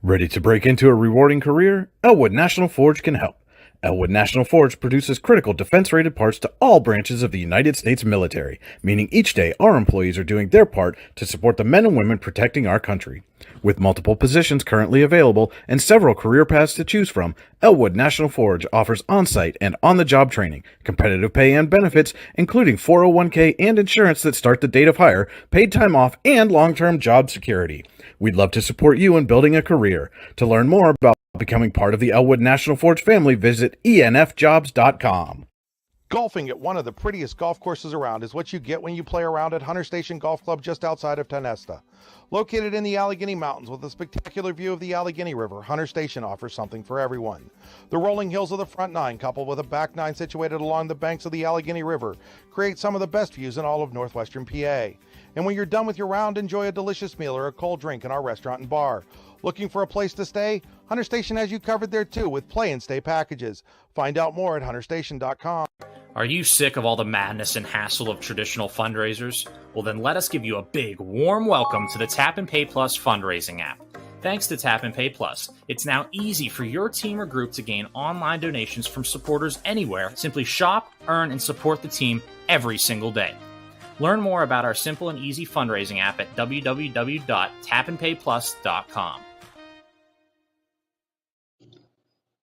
Ready to break into a rewarding career? Elwood National Forge can help. Elwood National Forge produces critical defense-rated parts to all branches of the United States military, meaning each day our employees are doing their part to support the men and women protecting our country. With multiple positions currently available and several career paths to choose from, Elwood National Forge offers on-site and on-the-job training, competitive pay and benefits, including 401k and insurance that start the date of hire, paid time off, and long-term job security. We'd love to support you in building a career. To learn more about becoming part of the Elwood National Forge family, visit enfjobs.com. Golfing at one of the prettiest golf courses around is what you get when you play around at Hunter Station Golf Club just outside of Tonesta. Located in the Allegheny Mountains with a spectacular view of the Allegheny River, Hunter Station offers something for everyone. The rolling hills of the front nine, coupled with a back nine situated along the banks of the Allegheny River, create some of the best views in all of northwestern PA. And when you're done with your round, enjoy a delicious meal or a cold drink in our restaurant and bar. Looking for a place to stay? Hunter Station has you covered there too with play and stay packages. Find out more at hunterstation.com. Are you sick of all the madness and hassle of traditional fundraisers? Well, then let us give you a big, warm welcome to the Tap and Pay Plus fundraising app. Thanks to Tap and Pay Plus, it's now easy for your team or group to gain online donations from supporters anywhere. Simply shop, earn, and support the team every single day. Learn more about our simple and easy fundraising app at www.tapandpayplus.com.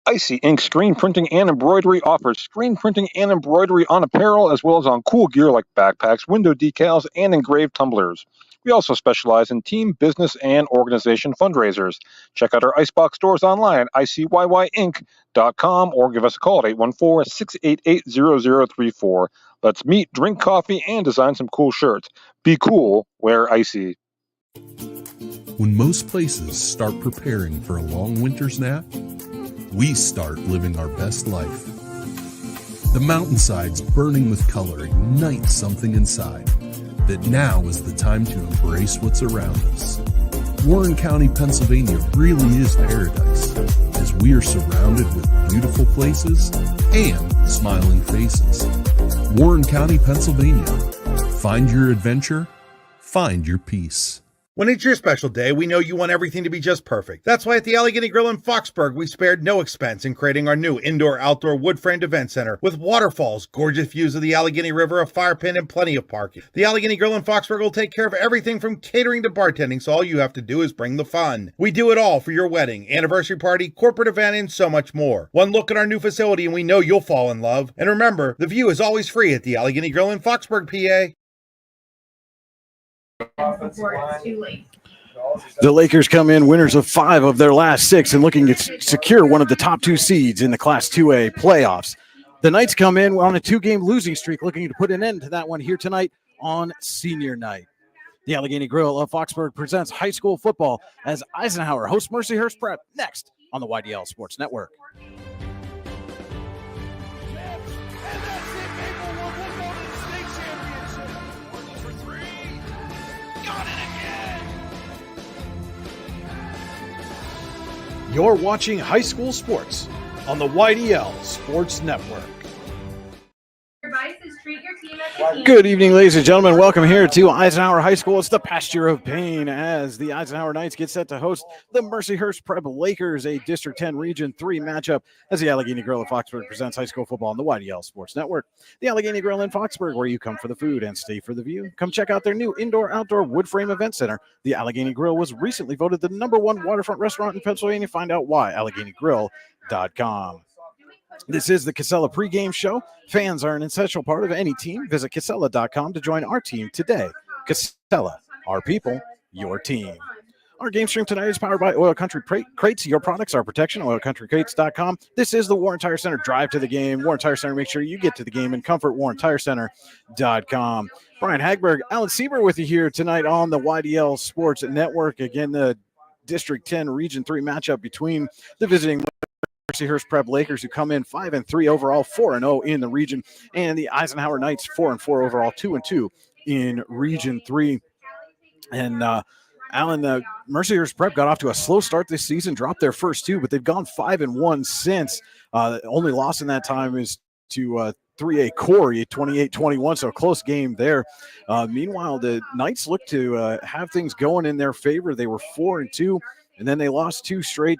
Icy Ink Screen Printing and Embroidery offers screen printing and embroidery on apparel as well as on cool gear like backpacks, window decals, and engraved tumblers. We also specialize in team, business, and organization fundraisers. Check out our Icebox stores online at icyinc.com or give us a call at 814-688-0034. Let's meet, drink coffee, and design some cool shirts. Be cool, wear Icy. When most places start preparing for a long winter's nap, we start living our best life. The mountainsides burning with color ignite something inside that now is the time to embrace what's around us. Warren County, Pennsylvania really is paradise, as we are surrounded with beautiful places and smiling faces. Warren County, Pennsylvania. Find your adventure, find your peace. When it's your special day, we know you want everything to be just perfect. That's why at the Allegheny Grill in Foxburg, we spared no expense in creating our new indoor-outdoor wood-framed event center with waterfalls, gorgeous views of the Allegheny River, a fire pit, and plenty of parking. The Allegheny Grill in Foxburg will take care of everything from catering to bartending, so all you have to do is bring the fun. We do it all for your wedding, anniversary party, corporate event, and so much more. One look at our new facility and we know you'll fall in love. And remember, the view is always free at the Allegheny Grill in Foxburg, PA. The Lakers come in winners of 5 of their last 6 and looking to secure one of the top 2 seeds in the Class 2A playoffs. The Knights come in on a 2-game losing streak, looking to put an end to that one here tonight on senior night. The Allegheny Grill of Foxburg presents high school football as Eisenhower hosts Mercyhurst Prep next on the YDL Sports Network. You're watching high school sports on the YDL Sports Network. Good evening, ladies and gentlemen. Welcome here to Eisenhower High School. It's the pasture of pain as the Eisenhower Knights get set to host the Mercyhurst Prep Lakers, a District 10 Region 3 matchup as the Allegheny Grill of Foxburg presents high school football on the YDL Sports Network. The Allegheny Grill in Foxburg, where you come for the food and stay for the view. Come check out their new indoor-outdoor wood frame event center. The Allegheny Grill was recently voted the #1 waterfront restaurant in Pennsylvania. Find out why. AlleghenyGrill.com. This is the Casella pregame show. Fans are an essential part of any team. Visit Casella.com to join our team today. Casella, our people, your team. Our game stream tonight is powered by Oil Country Crates. Your products, our protection, oilcountrycrates.com. This is the Warren Tire Center drive to the game. Warren Tire Center, make sure you get to the game in comfort. WarrenTireCenter.com. Brian Hagberg, Alan Sieber with you here tonight on the YDL Sports Network. Again, the District 10 Region 3 matchup between the visiting Mercyhurst Prep Lakers, who come in 5-3 overall, 4-0 in the region, and the Eisenhower Knights 4-4 overall, 2-2 in Region 3. And Alan, Mercyhurst Prep got off to a slow start this season, dropped their first 2, but they've gone 5-1 since. Only loss in that time is to 3A Corey, 28-21, so a close game there. Meanwhile, the Knights look to have things going in their favor. They were 4-2 And then they lost 2 straight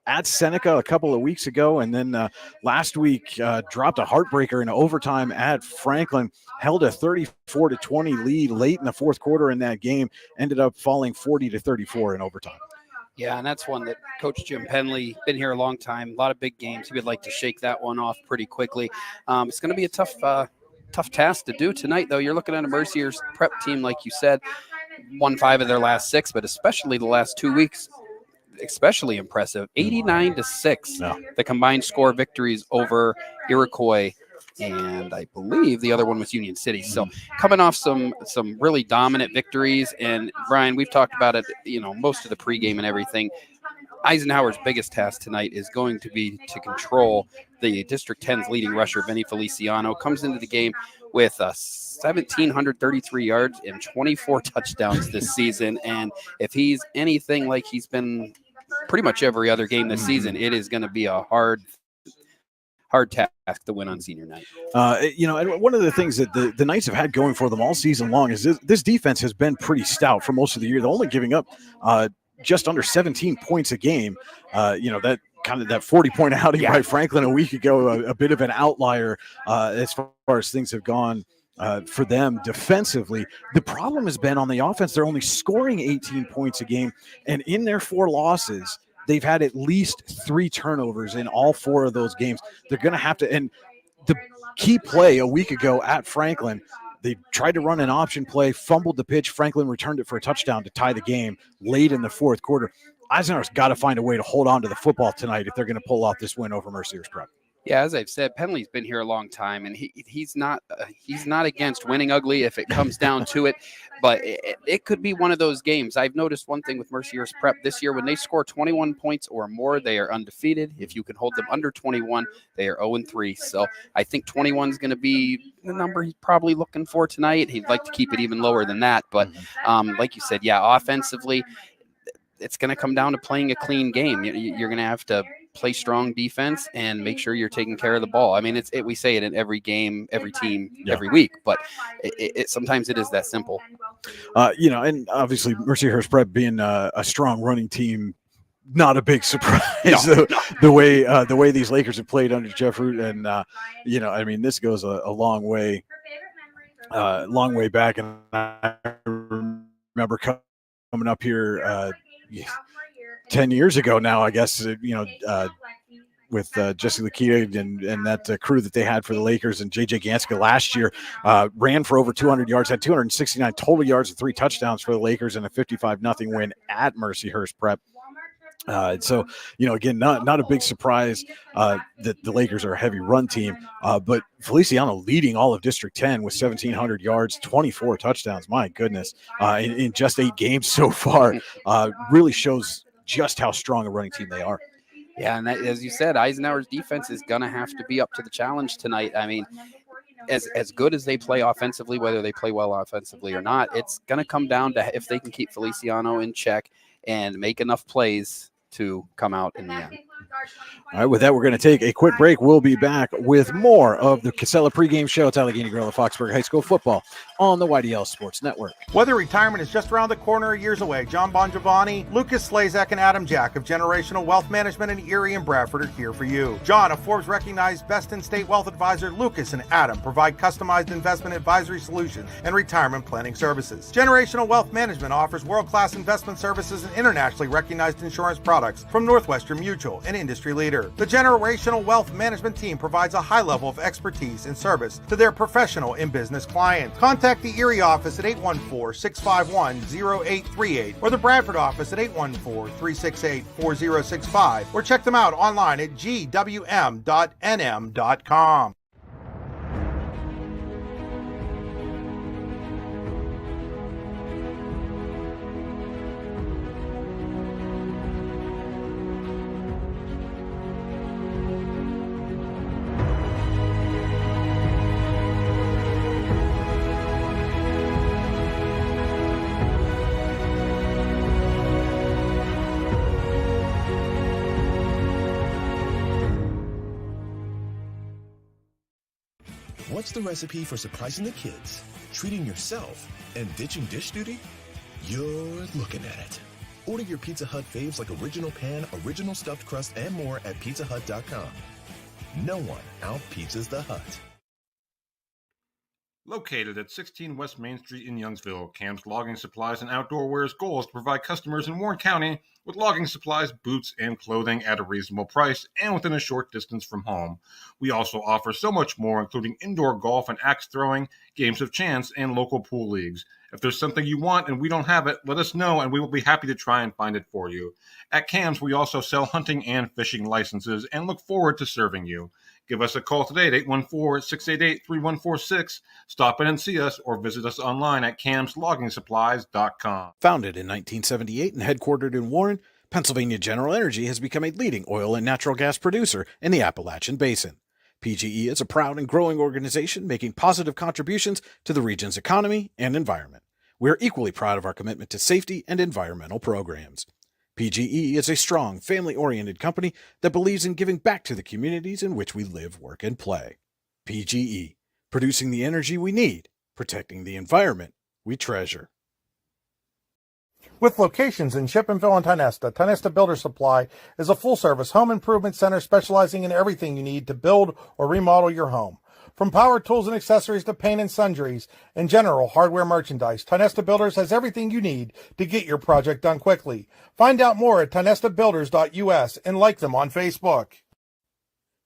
at Seneca a couple of weeks ago, and then last week dropped a heartbreaker in overtime at Franklin, held a 34-20 lead late in the fourth quarter in that game, ended up falling 40-34 in overtime. Yeah, and that's one that Coach Jim Penley, been here a long time, a lot of big games. He would like to shake that one off pretty quickly. It's going to be a tough task to do tonight, though. You're looking at a Mercyhurst prep team, like you said, won 5 of their last 6, but especially the last 2 weeks, especially impressive. 89-6, the combined score victories over Iroquois, and I believe the other one was Union City. So coming off some really dominant victories. And Brian, we've talked about it, most of the pregame and everything. Eisenhower's biggest task tonight is going to be to control the District 10's leading rusher, Vinny Feliciano. Comes into the game with 1,733 yards and 24 touchdowns this season. And if he's anything like he's been pretty much every other game this season, it is going to be a hard task to win on senior night. And one of the things that the Knights have had going for them all season long is this defense has been pretty stout for most of the year. They're only giving up just under 17 points a game. That kind of that 40-point outing by Franklin a week ago, a bit of an outlier as far as things have gone for them defensively. The problem has been on the offense. They're only scoring 18 points a game, and in their 4 losses, they've had at least 3 turnovers in all 4 of those games. They're going to have to, and the key play a week ago at Franklin, they tried to run an option play, fumbled the pitch. Franklin returned it for a touchdown to tie the game late in the fourth quarter. Eisenhower's got to find a way to hold on to the football tonight if they're going to pull off this win over Mercyhurst Prep. Yeah, as I've said, Penley's been here a long time, and he's not against winning ugly if it comes down to it. But it could be one of those games. I've noticed one thing with Mercyhurst Prep this year: when they score 21 points or more, they are undefeated. If you can hold them under 21, they are 0-3. So I think 21 is going to be the number he's probably looking for tonight. He'd like to keep it even lower than that. But like you said, offensively, it's going to come down to playing a clean game. You're going to have to play strong defense and make sure you're taking care of the ball. I mean, we say it in every game, every team, every week, but sometimes it is that simple. And obviously Mercyhurst Prep being a strong running team, not a big surprise. The way these Lakers have played under Jeff Root, and this goes a long way back. And I remember coming up here 10 years ago now, I guess, with Jesse Lakita and that crew that they had for the Lakers, and J.J. Ganska last year ran for over 200 yards, had 269 total yards and 3 touchdowns for the Lakers in a 55-0 win at Mercyhurst Prep. Again, not a big surprise that the Lakers are a heavy run team, but Feliciano leading all of District 10 with 1,700 yards, 24 touchdowns. My goodness, in just 8 games so far, really shows just how strong a running team they are. Yeah, and as you said, Eisenhower's defense is going to have to be up to the challenge tonight. I mean, as good as they play offensively, whether they play well offensively or not, it's going to come down to if they can keep Feliciano in check and make enough plays to come out in the end. All right, with that, we're going to take a quick break. We'll be back with more of the Casella pregame show. It's Allegheny Grill and Foxburg High School football on the YDL Sports Network. Whether retirement is just around the corner or years away, John Bongiovanni, Lucas Slazak, and Adam Jack of Generational Wealth Management in Erie and Bradford are here for you. John, a Forbes-recognized best-in-state wealth advisor, Lucas and Adam provide customized investment advisory solutions and retirement planning services. Generational Wealth Management offers world-class investment services and internationally recognized insurance products from Northwestern Mutual, an industry leader. The Generational Wealth Management team provides a high level of expertise and service to their professional and business clients. Contact the Erie office at 814-651-0838 or the Bradford office at 814-368-4065 or check them out online at gwm.nm.com. What's the recipe for surprising the kids, treating yourself, and ditching dish duty? You're looking at it. Order your Pizza Hut faves like original pan, original stuffed crust, and more at pizzahut.com. No one out-pizzas the Hut. Located at 16 West Main Street in Youngsville, Cam's Logging Supplies and Outdoor Ware's goal is to provide customers in Warren County with logging supplies, boots, and clothing at a reasonable price and within a short distance from home. We also offer so much more, including indoor golf and axe throwing, games of chance, and local pool leagues. If there's something you want and we don't have it, let us know and we will be happy to try and find it for you. At Cam's, we also sell hunting and fishing licenses and look forward to serving you. Give us a call today at 814-688-3146. Stop in and see us or visit us online at camsloggingsupplies.com. Founded in 1978 and headquartered in Warren, Pennsylvania General Energy has become a leading oil and natural gas producer in the Appalachian Basin. PGE is a proud and growing organization making positive contributions to the region's economy and environment. We are equally proud of our commitment to safety and environmental programs. PGE is a strong, family-oriented company that believes in giving back to the communities in which we live, work, and play. PGE, producing the energy we need, protecting the environment we treasure. With locations in Chippenville and Tionesta, Tionesta Builder Supply is a full-service home improvement center specializing in everything you need to build or remodel your home. From power tools and accessories to paint and sundries and general hardware merchandise, Tionesta Builders has everything you need to get your project done quickly. Find out more at tionestabuilders.us and like them on Facebook.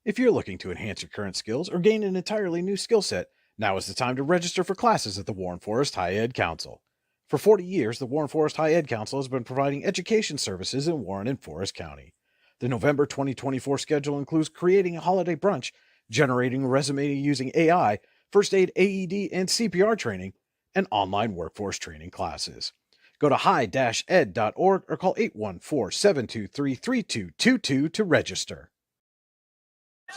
If you're looking to enhance your current skills or gain an entirely new skill set, now is the time to register for classes at the Warren Forest High Ed Council. For 40 years, the Warren Forest High Ed Council has been providing education services in Warren and Forest County. The November 2024 schedule includes creating a holiday brunch, generating a resume using AI, first aid, AED, and CPR training, and online workforce training classes. Go to high-ed.org or call 814-723-3222 to register.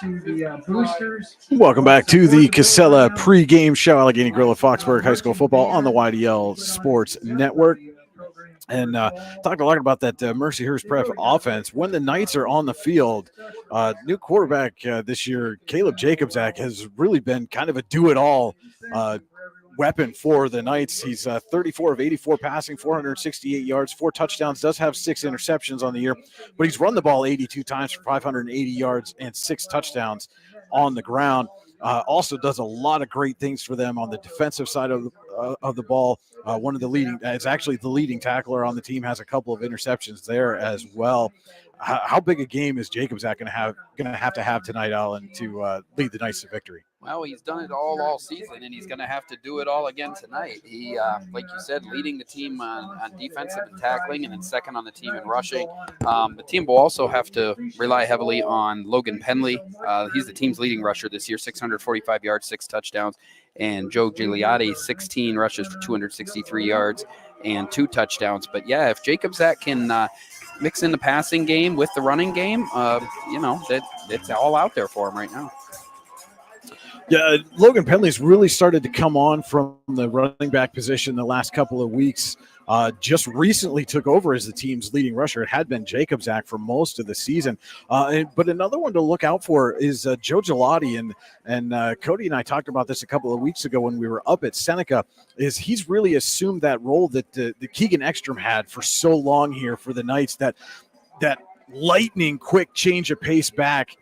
To the boosters. Welcome back to the Casella pregame show. Allegheny Grill of Foxburg High School football on the YDL Sports Network. And talking a lot about that Mercyhurst Prep offense. When the Knights are on the field, new quarterback this year, Caleb Jacobzak, has really been kind of a do-it-all weapon for the Knights. He's 34 of 84 passing, 468 yards, 4 touchdowns, does have 6 interceptions on the year, but he's run the ball 82 times for 580 yards and 6 touchdowns on the ground. Also does a lot of great things for them on the defensive side of the ball. One of the leading, it's actually the leading tackler on the team, has a couple of interceptions there as well. How big a game is Jacobzak going to have tonight, Alan, to lead the Knights to victory? Well, he's done it all season, and he's going to have to do it all again tonight. He, like you said, leading the team on defensive and tackling, and then second on the team in rushing. The team will also have to rely heavily on Logan Penley. He's the team's leading rusher this year, 645 yards, 6 touchdowns. And Joe Gigliotti, 16 rushes for 263 yards and 2 touchdowns. But, yeah, if Jacobzak can mix in the passing game with the running game, it's all out there for him right now. Yeah, Logan Penley's really started to come on from the running back position the last couple of weeks. Just recently took over as the team's leading rusher. It had been Jacobzak for most of the season. But another one to look out for is Joe Gigliotti. And Cody and I talked about this a couple of weeks ago when we were up at Seneca, is he's really assumed that role that the Keegan Ekstrom had for so long here for the Knights, that lightning quick change of pace back,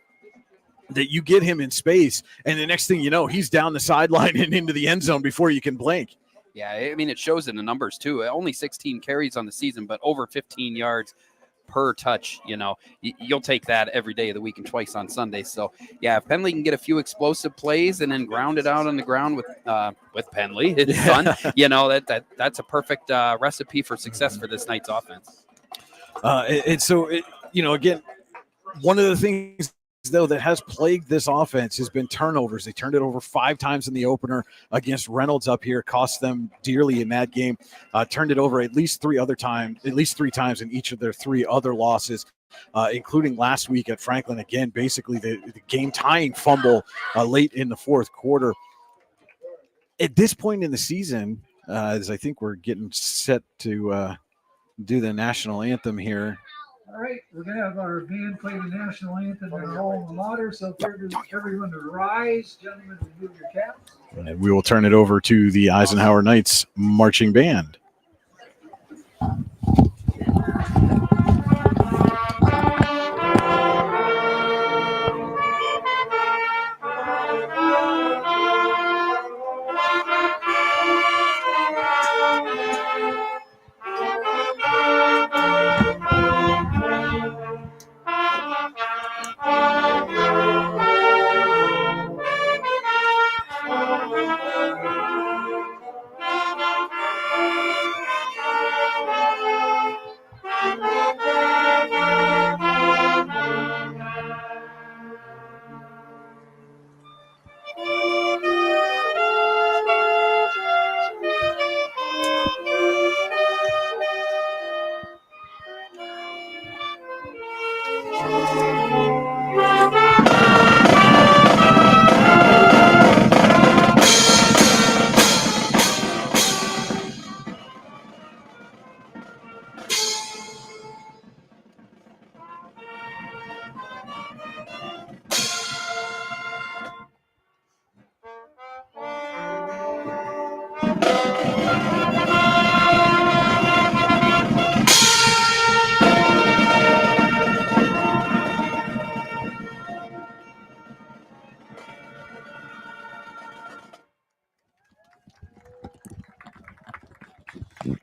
that you get him in space, and the next thing you know, he's down the sideline and into the end zone before you can blink. Yeah, I mean, it shows in the numbers, too. Only 16 carries on the season, but over 15 yards per touch. You'll take that every day of the week and twice on Sunday. So, yeah, if Penley can get a few explosive plays and then ground it out on the ground with Penley, his son, that's a perfect recipe for success for this Knights offense. Again, one of the things, though, that has plagued this offense has been turnovers. They turned it over 5 times in the opener against Reynolds up here, cost them dearly in that game. Turned it over at least 3 times in each of their 3 other losses, including last week at Franklin. Again, basically the game-tying fumble late in the 4th quarter. At this point in the season, as I think we're getting set to do the national anthem here. All right, we're going to have our band play the national anthem in our alma mater, so everyone to rise. Gentlemen, remove your caps. And we will turn it over to the Eisenhower Knights marching band.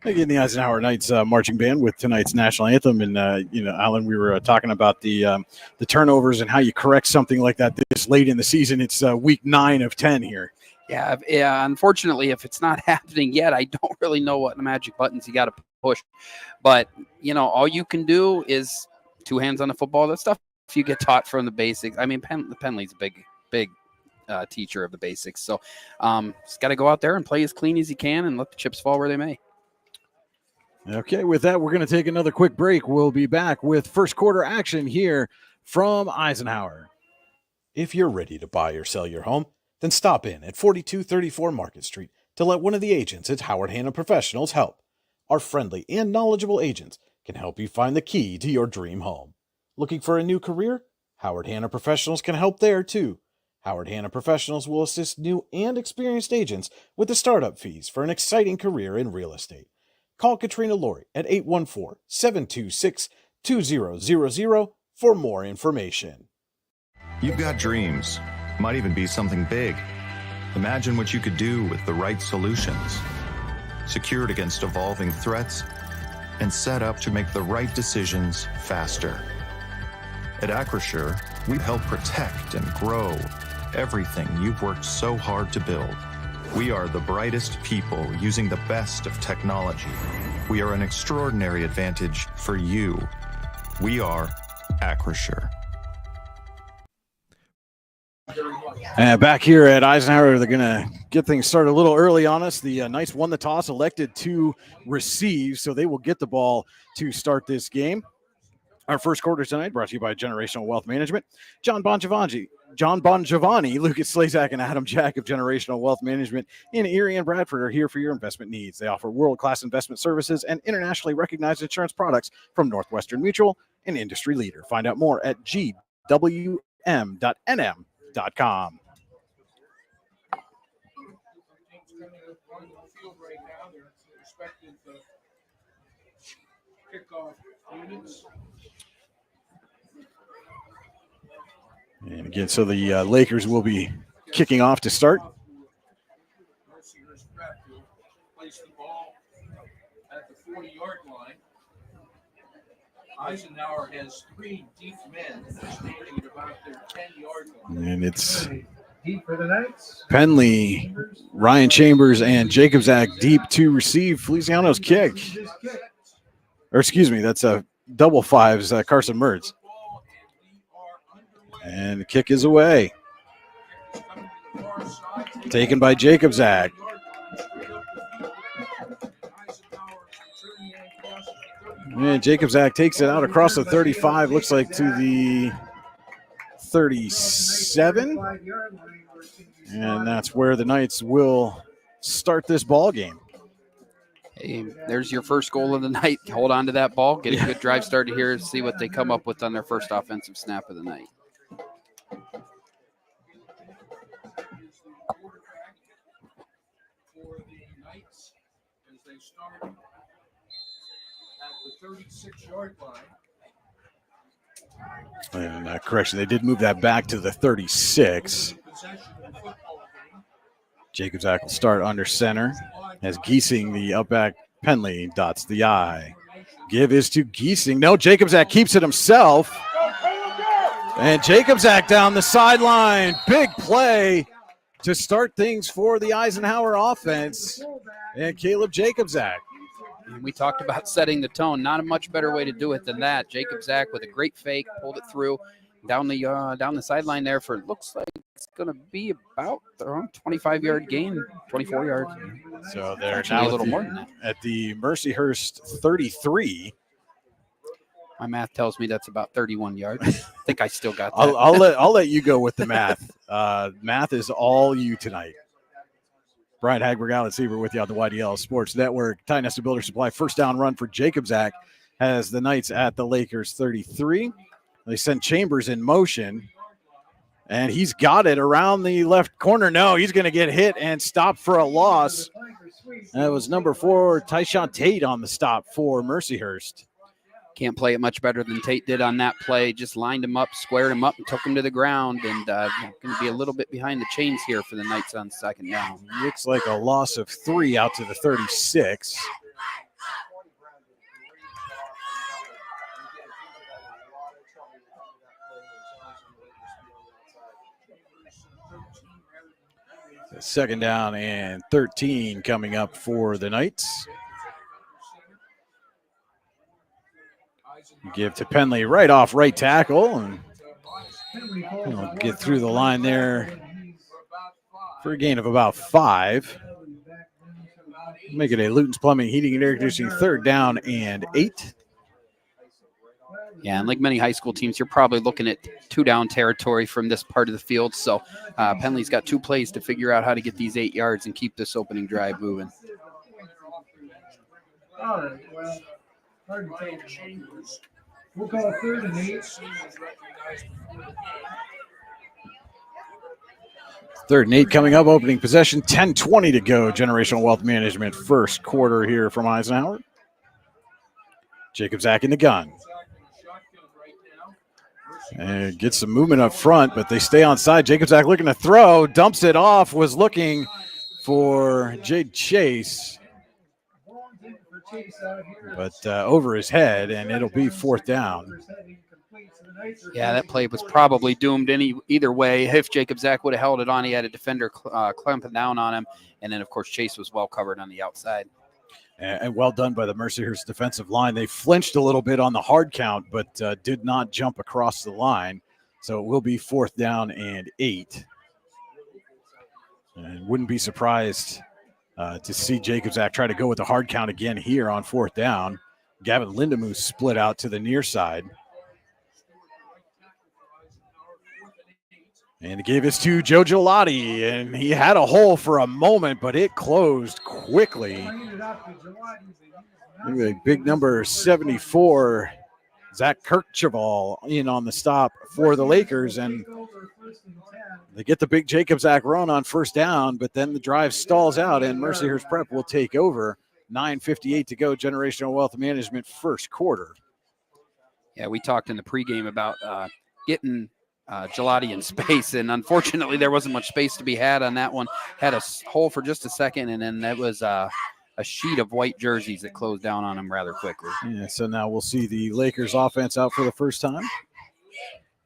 Again, the Eisenhower Knights marching band with tonight's national anthem. And, Alan, we were talking about the turnovers and how you correct something like that this late in the season. It's week 9 of 10 here. Yeah. Unfortunately, if it's not happening yet, I don't really know what magic buttons you got to push. But, all you can do is 2 hands on the football. That stuff you get taught from the basics. I mean, Penley's a big teacher of the basics. So just got to go out there and play as clean as you can and let the chips fall where they may. Okay, with that, we're going to take another quick break. We'll be back with first quarter action here from Eisenhower. If you're ready to buy or sell your home, then stop in at 4234 Market Street to let one of the agents at Howard Hanna Professionals help. Our friendly and knowledgeable agents can help you find the key to your dream home. Looking for a new career? Howard Hanna Professionals can help there too. Howard Hanna Professionals will assist new and experienced agents with the startup fees for an exciting career in real estate. Call Katrina Laurie at 814-726-2000 for more information. You've got dreams, might even be something big. Imagine what you could do with the right solutions. Secured against evolving threats and set up to make the right decisions faster. At Acrisure, we help protect and grow everything you've worked so hard to build. We are the brightest people using the best of technology. We are an extraordinary advantage for you. We are Acrisure. And back here at Eisenhower, they're going to get things started a little early on us. The Knights won the toss, elected to receive, so they will get the ball to start this game. Our first quarter tonight brought to you by Generational Wealth Management. John Bongiovanni, Lucas Slazak, and Adam Jack of Generational Wealth Management in Erie and Bradford are here for your investment needs. They offer world-class investment services and internationally recognized insurance products from Northwestern Mutual, an industry leader. Find out more at gwm.nm.com. And again, so the Lakers will be kicking off to start. Mercyhurst prep to place the ball at the 40-yard line. Eisenhower has 3 deep men standing at about their 10-yard line. And it's Deep for the Knights. Penley, Ryan Chambers, and Jacobzak deep to receive Feliciano's kick. Or excuse me, that's a double fives, Carson Mertz. And the kick is away. Taken by Jacobzak. And Jacobzak takes it out across the 35, looks like to the 37. And that's where the Knights will start this ball game. Hey, there's your first goal of the night. Hold on to that ball. Get a good drive started here. See what they come up with on their first offensive snap of the night. For the Knights as they start at the 36-yard line. And correction, they did move that back to the 36. Jacobzak will start under center as Giesing, the up back Penley, dots the I. Give is to Giesing. No, Jacobzak keeps it himself. And Jacobzak down the sideline. Big play to start things for the Eisenhower offense. And Caleb Jacobzak. We talked about setting the tone. Not a much better way to do it than that. Jacobzak with a great fake, pulled it through down the sideline there for it looks like it's going to be about around 25-yard gain, 24 yards. So they're actually now a little more than that. At the Mercyhurst 33. My math tells me that's about 31 yards. I think I still got that. I'll let you go with the math. Math is all you tonight. Brian Hagberg, Alan Sieber with you on the YDL Sports Network. Ty Nesta Builder Supply first down run for Jacobzak has the Knights at the Lakers 33. They send Chambers in motion, and he's got it around the left corner. No, he's going to get hit and stopped for a loss. That was number 4, Tyshawn Tate on the stop for Mercyhurst. Can't play it much better than Tate did on that play. Just lined him up, squared him up, and took him to the ground. And going to be a little bit behind the chains here for the Knights on second down. Looks like a loss of 3 out to the 36. Second down and 13 coming up for the Knights. Give to Penley right off right tackle, and he'll get through the line there for a gain of about 5. Make it a Luton's Plumbing, Heating, and Air Conditioning third down and 8. Yeah, and like many high school teams, you're probably looking at 2-down territory from this part of the field. So Penley's got 2 plays to figure out how to get these 8 yards and keep this opening drive moving. All right, well, hard to take. We'll call 3rd and 8. 3rd and 8 coming up, opening possession, 10:20 to go. Generational Wealth Management first quarter here from Eisenhower. Jacobzak in the gun. And gets some movement up front, but they stay on side. Jacobzak looking to throw, dumps it off, was looking for Jade Chase, but over his head, and it'll be 4th down. Yeah, that play was probably doomed either way. If Jacobzak would have held it on, he had a defender clamping down on him, and then, of course, Chase was well covered on the outside. And well done by the Mercyhurst defensive line. They flinched a little bit on the hard count, but did not jump across the line. So it will be 4th down and 8. And wouldn't be surprised to see Jacobzak try to go with the hard count again here on 4th down. Gavin Lindemoose split out to the near side. And he gave this to Joe Gelati, and he had a hole for a moment, but it closed quickly. The big number 74, Zach Kirkcheval, in on the stop for the Lakers, and they get the big Jacobzak run on 1st down, but then the drive stalls out, and Mercyhurst Prep will take over. 9:58 to go, Generational Wealth Management first quarter. Yeah, we talked in the pregame about getting Gelati in space, and unfortunately there wasn't much space to be had on that one. Had a hole for just a second, and then that was a sheet of white jerseys that closed down on him rather quickly. Yeah, so now we'll see the Lakers offense out for the first time.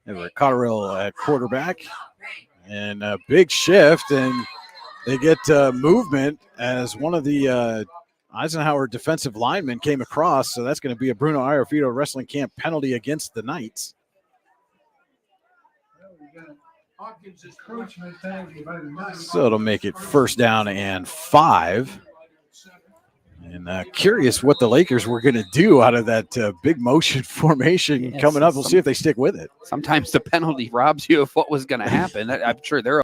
Everett Cotterill at quarterback, and a big shift, and they get movement as one of the Eisenhower defensive linemen came across, so that's going to be a Bruno Iorfito Wrestling Camp penalty against the Knights. So it'll make it 1st down and 5. And curious what the Lakers were going to do out of that big motion formation coming up. We'll see if they stick with it. Sometimes the penalty robs you of what was going to happen. I'm sure they're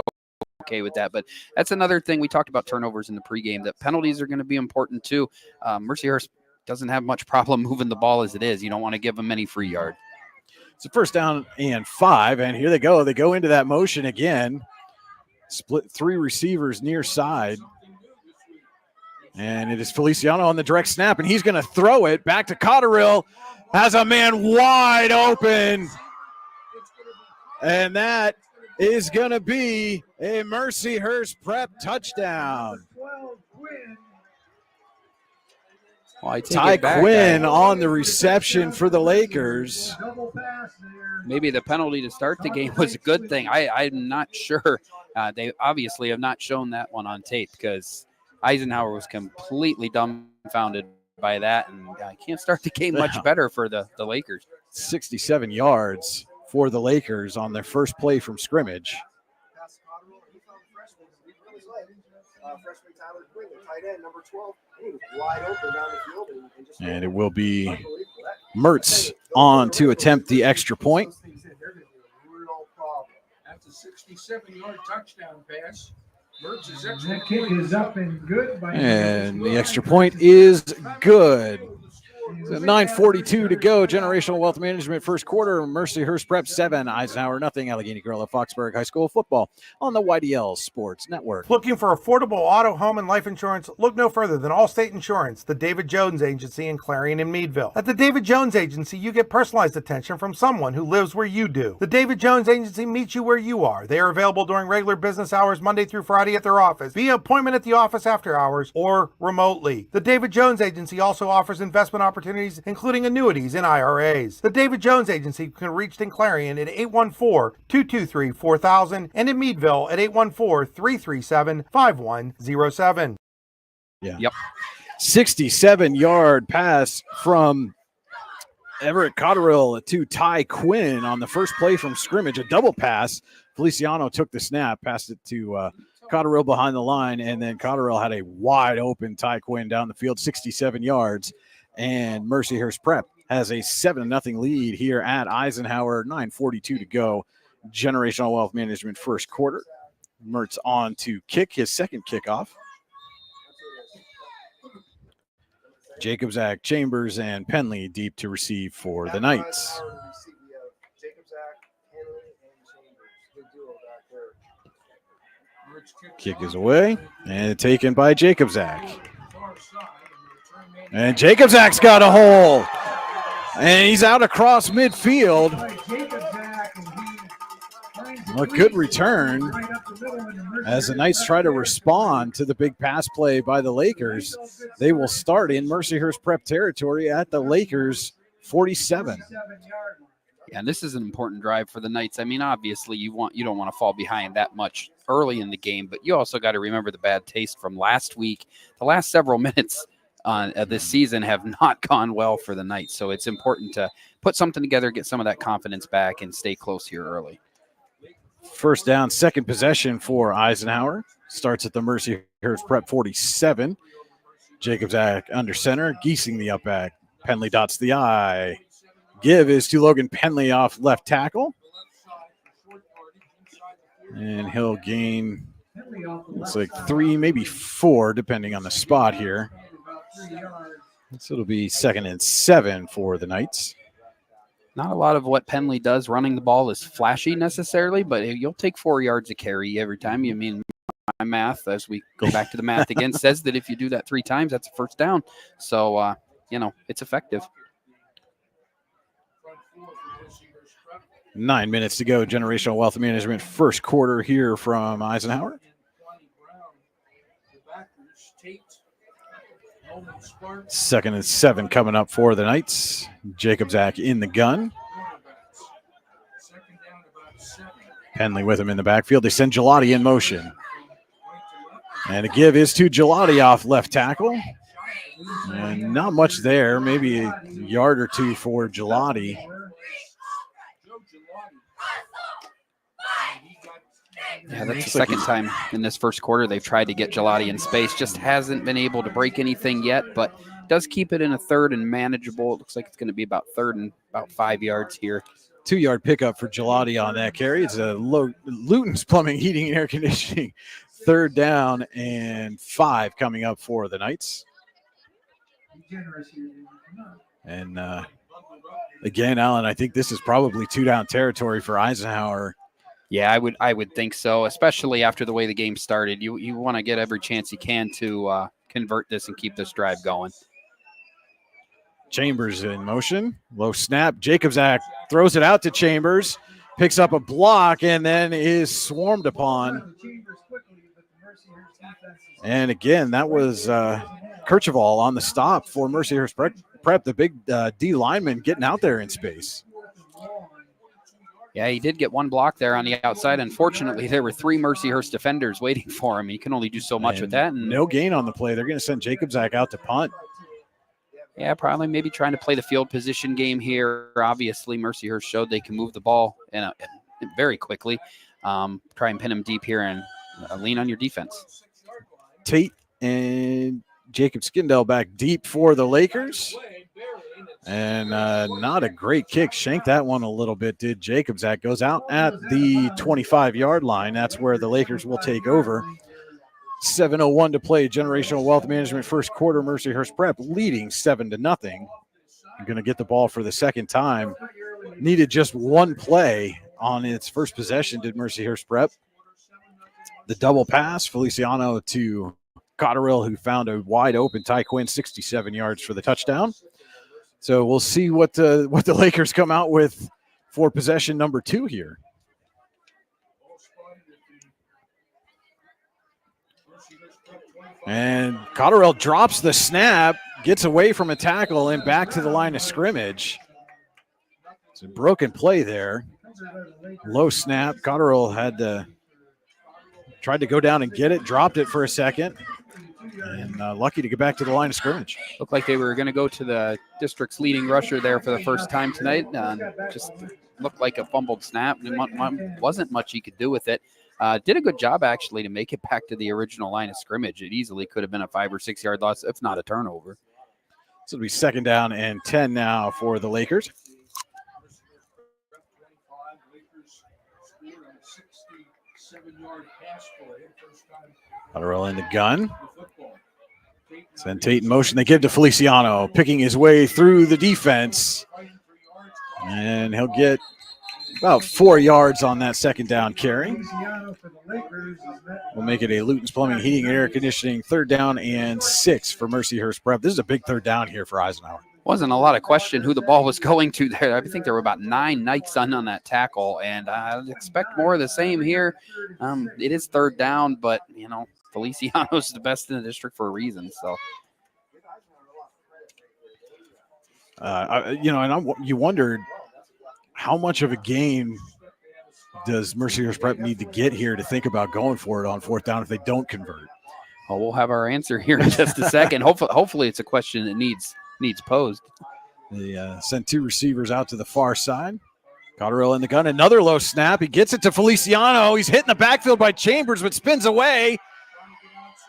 okay with that. But that's another thing. We talked about turnovers in the pregame, that penalties are going to be important too. Mercyhurst doesn't have much problem moving the ball as it is. You don't want to give them any free yard. It's a 1st down and 5, and here they go. They go into that motion again. Split 3 receivers near side. And it is Feliciano on the direct snap, and he's going to throw it back to Cotterill. Has a man wide open. And that is going to be a Mercyhurst Prep touchdown. Well, Ty Quinn on the reception for the Lakers. Maybe the penalty to start the game was a good thing. I'm not sure. They obviously have not shown that one on tape, because Eisenhower was completely dumbfounded by that, and can't start the game much better for the Lakers. 67 yards for the Lakers on their first play from scrimmage. And it will be Mertz on to attempt the extra point. That's a 67-yard touchdown pass. That kick is up and good. And the extra point is good. So 9:42 to go. Generational Wealth Management first quarter. Mercyhurst Prep 7, Eisenhower nothing. Allegheny Gorilla Foxburg High School football on the YDL Sports Network. Looking for affordable auto, home, and life insurance? Look no further than Allstate Insurance, the David Jones Agency in Clarion and Meadville. At the David Jones Agency, you get personalized attention from someone who lives where you do. The David Jones Agency meets you where you are. They are available during regular business hours, Monday through Friday at their office, via appointment at the office after hours, or remotely. The David Jones Agency also offers investment opportunities opportunities, including annuities and IRAs. The David Jones Agency can be reached in Clarion at 814-223-4000 and in Meadville at 814-337-5107. Yeah. Yep. 67-yard pass from Everett Cotterill to Ty Quinn on the first play from scrimmage, a double pass. Feliciano took the snap, passed it to Cotterill behind the line, and then Cotterill had a wide open Ty Quinn down the field, 67 yards, and Mercyhurst Prep has a 7-0 lead here at Eisenhower, 9:42 to go. Generational Wealth Management first quarter. Mertz on to kick his second kickoff. Jacobzak, Chambers, and Penley deep to receive for the Knights. Kick is away and taken by Jacobzak. And Jacobzak's got a hole. And he's out across midfield. A good return as the Knights try to respond to the big pass play by the Lakers. They will start in Mercyhurst Prep territory at the Lakers 47. Yeah, and this is an important drive for the Knights. I mean, obviously you don't want to fall behind that much early in the game, but you also got to remember the bad taste from last week. The last several minutes of this season have not gone well for the Knights, so it's important to put something together, get some of that confidence back, and stay close here early. First down, second possession for Eisenhower. Starts at the Mercyhurst Prep 47. Jacobzak under center, Giesing the up back. Penley dots the I. Give is to Logan Penley off left tackle. And he'll gain, looks like 3, maybe 4, depending on the spot here. So it'll be 2nd and 7 for the Knights. Not a lot of what Penley does running the ball is flashy necessarily, but you'll take 4 yards a carry every time. You mean my math, as we go back to the math again, says that if you do that 3 times, that's a first down. So, it's effective. 9 minutes to go. Generational Wealth Management first quarter here from Eisenhower. 2nd and 7 coming up for the Knights. Jacobzak in the gun. Penley with him in the backfield. They send Gelati in motion. And a give is to Gelati off left tackle. And not much there. Maybe a yard or 2 for Gelati. Yeah, that's the second time in this first quarter they've tried to get Gelati in space. Just hasn't been able to break anything yet, but does keep it in a 3rd and manageable. It looks like it's going to be about 3rd and about 5 yards here. 2-yard pickup for Gelati on that carry. It's a Luton's Plumbing, Heating, and Air Conditioning. 3rd down and 5 coming up for the Knights. And again, Alan, I think this is probably 2-down territory for Eisenhower. Yeah, I would think so, especially after the way the game started. You want to get every chance you can to convert this and keep this drive going. Chambers in motion. Low snap. Jacobzak throws it out to Chambers, picks up a block, and then is swarmed upon. And again, that was Kercheval on the stop for Mercyhurst Prep, the big D lineman getting out there in space. Yeah, he did get one block there on the outside. Unfortunately, there were 3 Mercyhurst defenders waiting for him. He can only do so much with that. And no gain on the play. They're going to send Jacobzak out to punt. Yeah, probably maybe trying to play the field position game here. Obviously, Mercyhurst showed they can move the ball very quickly. Try and pin him deep here and lean on your defense. Tate and Jacob Skindell back deep for the Lakers. And not a great kick. Shanked that one a little bit, did Jacobzak. Goes out at the 25-yard line. That's where the Lakers will take over. 7:01 to play. Generational Wealth Management first quarter. Mercyhurst Prep leading 7-0. You're going to get the ball for the second time. Needed just one play on its first possession, did Mercyhurst Prep. The double pass, Feliciano to Cotterill, who found a wide open Ty Quinn, 67 yards for the touchdown. So we'll see what the Lakers come out with for possession number 2 here. And Cotterill drops the snap, gets away from a tackle and back to the line of scrimmage. It's a broken play there. Low snap. Cotterill had tried to go down and get it, dropped it for a second, and lucky to get back to the line of scrimmage. Looked like they were going to go to the district's leading rusher there for the first time tonight. Just looked like a fumbled snap. Wasn't much he could do with it. Did a good job, actually, to make it back to the original line of scrimmage. It easily could have been a 5 or 6 yard loss, if not a turnover. So it'll be 2nd down and 10 now for the Lakers. Cotterill in the gun. Send Tate in motion. They give to Feliciano, picking his way through the defense. And he'll get about 4 yards on that 2nd down carry. We'll make it a Luton's Plumbing, Heating, and Air Conditioning 3rd down and 6 for Mercyhurst Prep. This is a big 3rd down here for Eisenhower. Wasn't a lot of question who the ball was going to there. I think there were about 9 Knights on that tackle, and I'd expect more of the same here. It is 3rd down, but, Feliciano's the best in the district for a reason. So, you wondered how much of a game does Mercyhurst Prep need to get here to think about going for it on 4th down if they don't convert? Well, we'll have our answer here in just a second. Hopefully it's a question that needs posed. They sent 2 receivers out to the far side. Cotterill in the gun. Another low snap. He gets it to Feliciano. He's hit in the backfield by Chambers, but spins away.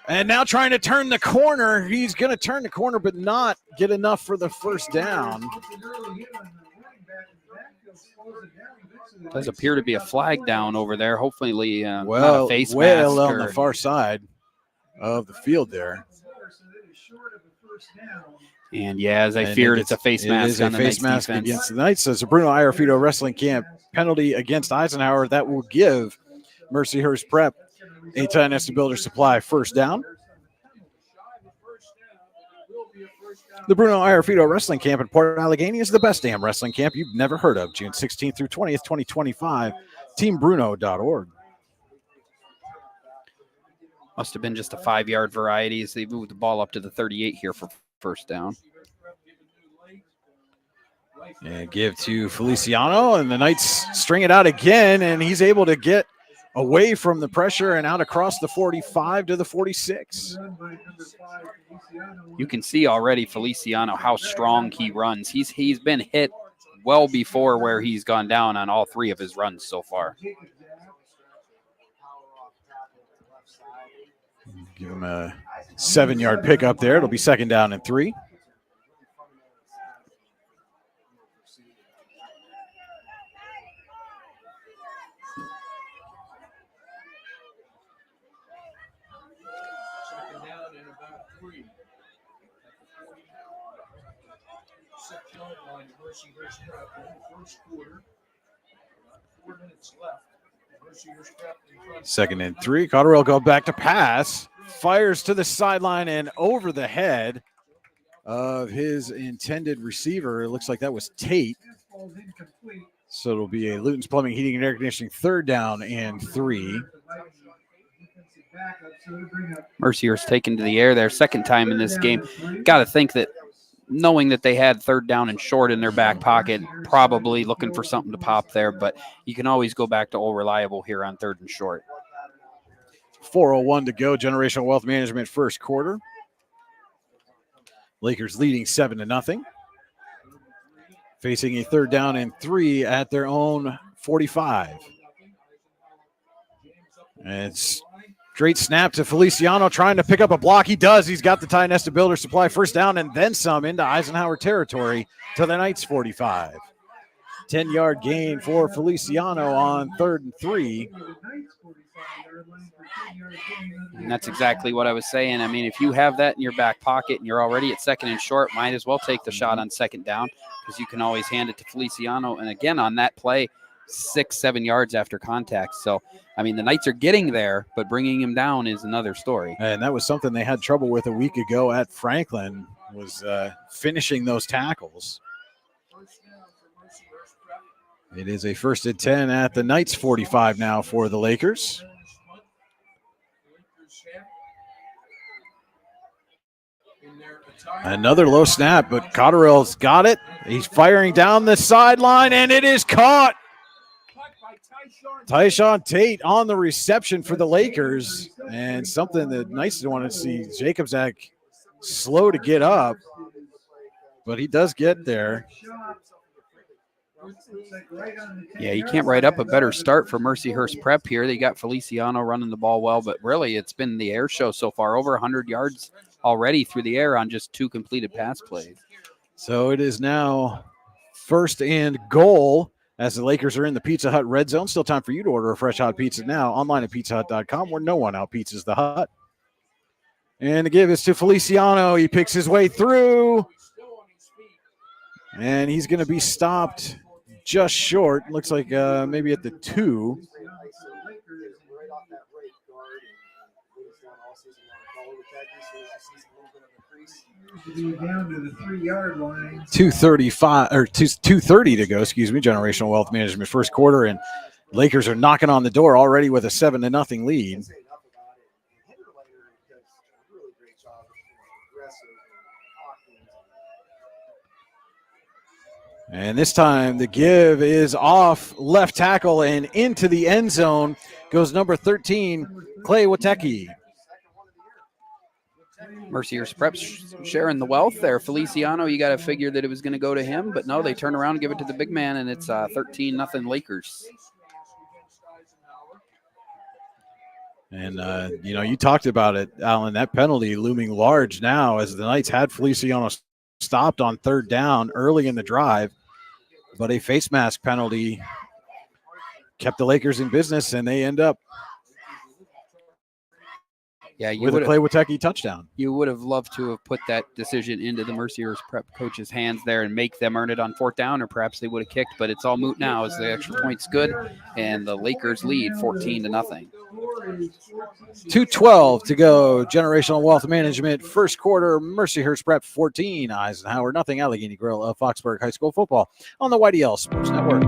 And now trying to turn the corner. He's going to turn the corner, but not get enough for the 1st down. Does appear to be a flag down over there. Hopefully, not a face well mask on the far side of the field there. And as I feared, it's a face mask. It is a face mask against the Knights. So it's a Bruno Iarfito Wrestling Camp penalty against Eisenhower that will give Mercyhurst Prep a Nesta Builder Supply 1st down. The Bruno Iarfito Wrestling Camp in Port Allegheny is the best damn wrestling camp you've never heard of. June 16th through 20th, 2025. TeamBruno.org. Must have been just a 5 yard variety as they moved the ball up to the 38 here for 1st down. And give to Feliciano, and the Knights string it out again, and he's able to get away from the pressure and out across the 45 to the 46. You can see already Feliciano how strong he runs. He's been hit well before where he's gone down on all 3 of his runs so far. Give him a 7 yard pickup there. It'll be 2nd down and 3. Mercyhurst Prep in the 1st quarter. 4 minutes left. Mercyhurst Prep in front. 2nd and 3. Cotterill go back to pass. Fires to the sideline and over the head of his intended receiver. It looks like that was Tate. So it'll be a Luton's Plumbing, Heating, and Air Conditioning 3rd down and 3. Mercyhurst taken to the air there, 2nd time in this game. Got to think that knowing that they had 3rd down and short in their back pocket, probably looking for something to pop there, but you can always go back to old reliable here on 3rd and short. 4:01 to go. Generational Wealth Management 1st quarter. Lakers leading 7-0. Facing a 3rd down and 3 at their own 45. And it's straight snap to Feliciano trying to pick up a block. He does. He's got the Nesta Builder Supply 1st down and then some into Eisenhower territory to the Knights 45. 10 yard gain for Feliciano on 3rd and 3. And that's exactly what I was saying. I mean, if you have that in your back pocket and you're already at 2nd and short, might as well take the shot on 2nd down because you can always hand it to Feliciano. And again, on that play, 6-7 yards after contact. So, I mean, the Knights are getting there, but bringing him down is another story. And that was something they had trouble with a week ago at Franklin, was finishing those tackles. It is a 1st and 10 at the Knights 45 now for the Lakers. Another low snap, but Cotterell's got it. He's firing down the sideline, and it is caught. Tyshawn Tate on the reception for the Lakers, and something that Knights want to see. Jacobzak slow to get up, but he does get there. Yeah, you can't write up a better start for Mercyhurst Prep here. They got Feliciano running the ball well, but really it's been the air show so far. Over 100 yards already through the air on just 2 completed pass plays. So it is now 1st and goal as the Lakers are in the Pizza Hut red zone. Still time for you to order a fresh hot pizza now online at pizzahut.com, where no one out-pizzas the Hut. And the give is to Feliciano. He picks his way through, and he's going to be stopped just short. Looks like maybe at the 2. Down to the 3-yard line. 2:35 or 2:30 to go. Excuse me. Generational Wealth Management first quarter, and Lakers are knocking on the door already with a 7-0 lead. And this time the give is off left tackle and into the end zone goes number 13, Clay Wateki. Mercyhurst Prep sharing the wealth there. Feliciano, you got to figure that it was going to go to him, but no, they turn around and give it to the big man, and it's 13-0 Lakers. And, you talked about it, Alan, that penalty looming large now as the Knights had Feliciano stopped on 3rd down early in the drive, but a face mask penalty kept the Lakers in business, and they end up with a Clay Wateki touchdown. You would have loved to have put that decision into the Mercyhurst Prep coach's hands there and make them earn it on 4th down, or perhaps they would have kicked, but it's all moot now as the extra point's good, and the Lakers lead 14-0. 2:12 to go. Generational Wealth Management first quarter. Mercyhurst Prep 14, Eisenhower nothing. Allegheny Grill of Foxburg High School football on the YDL Sports Network.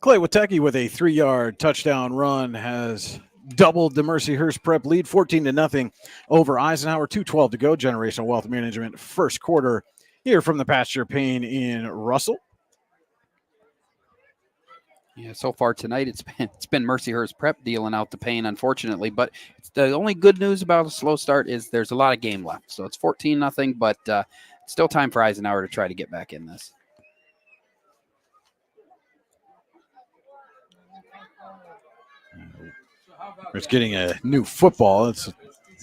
Clay Wateki with a 3-yard touchdown run has doubled the Mercyhurst Prep lead, 14-0 over Eisenhower. 2:12 to go. Generational Wealth Management first quarter here from the Pasture Payne in Russell. Yeah, so far tonight it's been Mercyhurst Prep dealing out the pain, unfortunately. But the only good news about a slow start is there's a lot of game left. So it's 14-0, but still time for Eisenhower to try to get back in this. It's getting a new football. That's a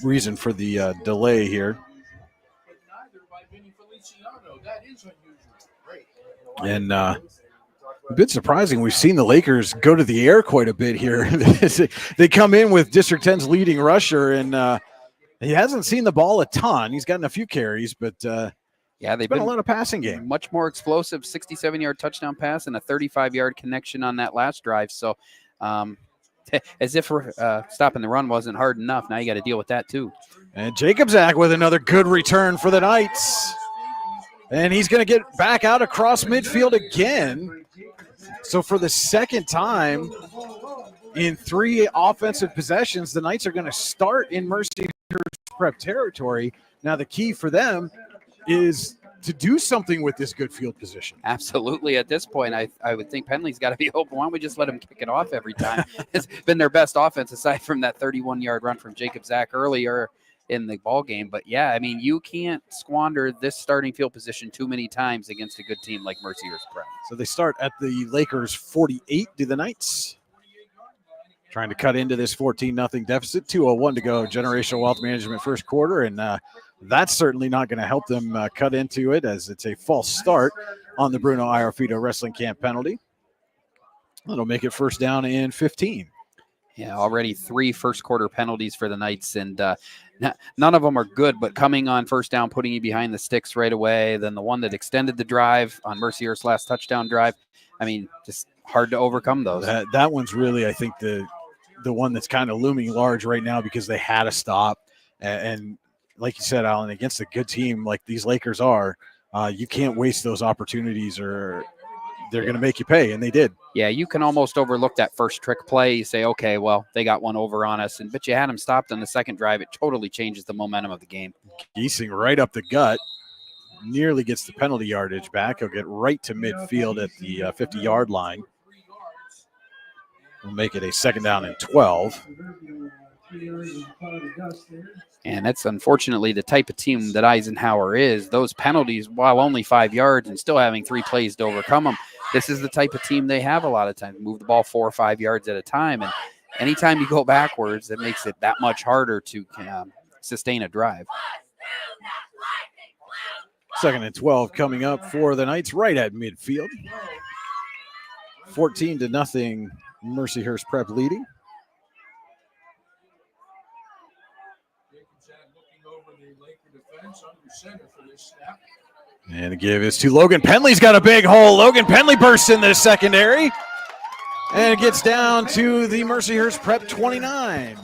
reason for the delay here. And a bit surprising. We've seen the Lakers go to the air quite a bit here. They come in with District 10's leading rusher, and he hasn't seen the ball a ton. He's gotten a few carries, but yeah, they've been a lot of passing game. Much more explosive, 67-yard touchdown pass and a 35-yard connection on that last drive. So as if stopping the run wasn't hard enough, now you got to deal with that too. And Jacobzak with another good return for the Knights. And he's going to get back out across midfield again. So for the second time in 3 offensive possessions, the Knights are going to start in Mercyhurst Prep territory. Now the key for them is to do something with this good field position. Absolutely. At this point, I would think Penley's got to be open. Why don't we just let him kick it off every time? It's been their best offense aside from that 31-yard run from Jacobzak earlier in the ball game. But yeah, I mean, you can't squander this starting field position too many times against a good team like Mercyhurst Prep. So they start at the Lakers 48 to the Knights. Trying to cut into this 14-0 deficit. 2:01 to go. Generational Wealth Management first quarter, and that's certainly not going to help them cut into it as it's a false start on the Bruno Iarfito wrestling camp penalty. That'll make it first down and 15. Yeah, already 3 first-quarter penalties for the Knights, and none of them are good, but coming on first down, putting you behind the sticks right away, then the one that extended the drive on Mercyhurst's last touchdown drive. I mean, just hard to overcome those. That one's really, I think, the one that's kind of looming large right now because they had to stop. And like you said, Alan, against a good team like these Lakers are, you can't waste those opportunities or they're going to make you pay, and they did. Yeah, you can almost overlook that first trick play. You say, okay, well, they got one over on us, but you had them stopped on the second drive. It totally changes the momentum of the game. Giesing right up the gut, nearly gets the penalty yardage back. He'll get right to midfield at the 50-yard line. We'll make it a 2nd down and 12. And that's unfortunately the type of team that Eisenhower is. Those penalties, while only 5 yards and still having 3 plays to overcome them, this is the type of team they have a lot of times. Move the ball 4 or 5 yards at a time. And anytime you go backwards, it makes it that much harder to sustain a drive. 2nd and 12 coming up for the Knights right at midfield. 14-0, Mercyhurst Prep leading. And the give is to Logan Penley's got a big hole. Logan Penley bursts in the secondary. And it gets down to the Mercyhurst Prep 29.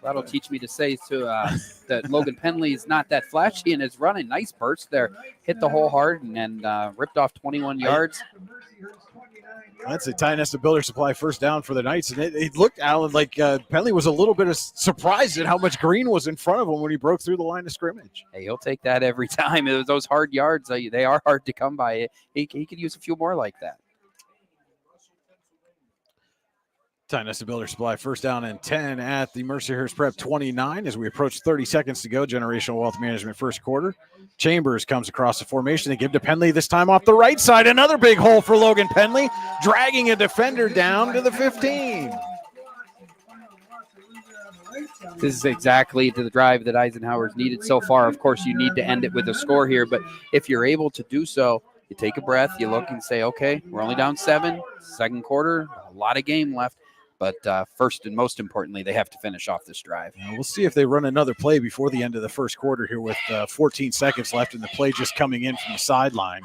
That'll teach me to say that Logan Penley is not that flashy in his running. Nice burst there. Hit the hole hard and ripped off 21 yards. That's a Tionesta Builder Supply first down for the Knights. And it looked, Alan, like Penley was a little bit surprised at how much green was in front of him when he broke through the line of scrimmage. Hey, he'll take that every time. Those hard yards, they are hard to come by. He could use a few more like that. Tionesta Builder Supply first down and 10 at the Mercyhurst Prep 29 as we approach 30 seconds to go. Generational Wealth Management first quarter. Chambers comes across the formation. They give to Penley this time off the right side. Another big hole for Logan Penley, dragging a defender down to the 15. This is exactly the drive that Eisenhower's needed so far. Of course, you need to end it with a score here, but if you're able to do so, you take a breath, you look and say, okay, we're only down 7, second quarter, a lot of game left. But first and most importantly, they have to finish off this drive. We'll see if they run another play before the end of the first quarter here with 14 seconds left and the play just coming in from the sideline.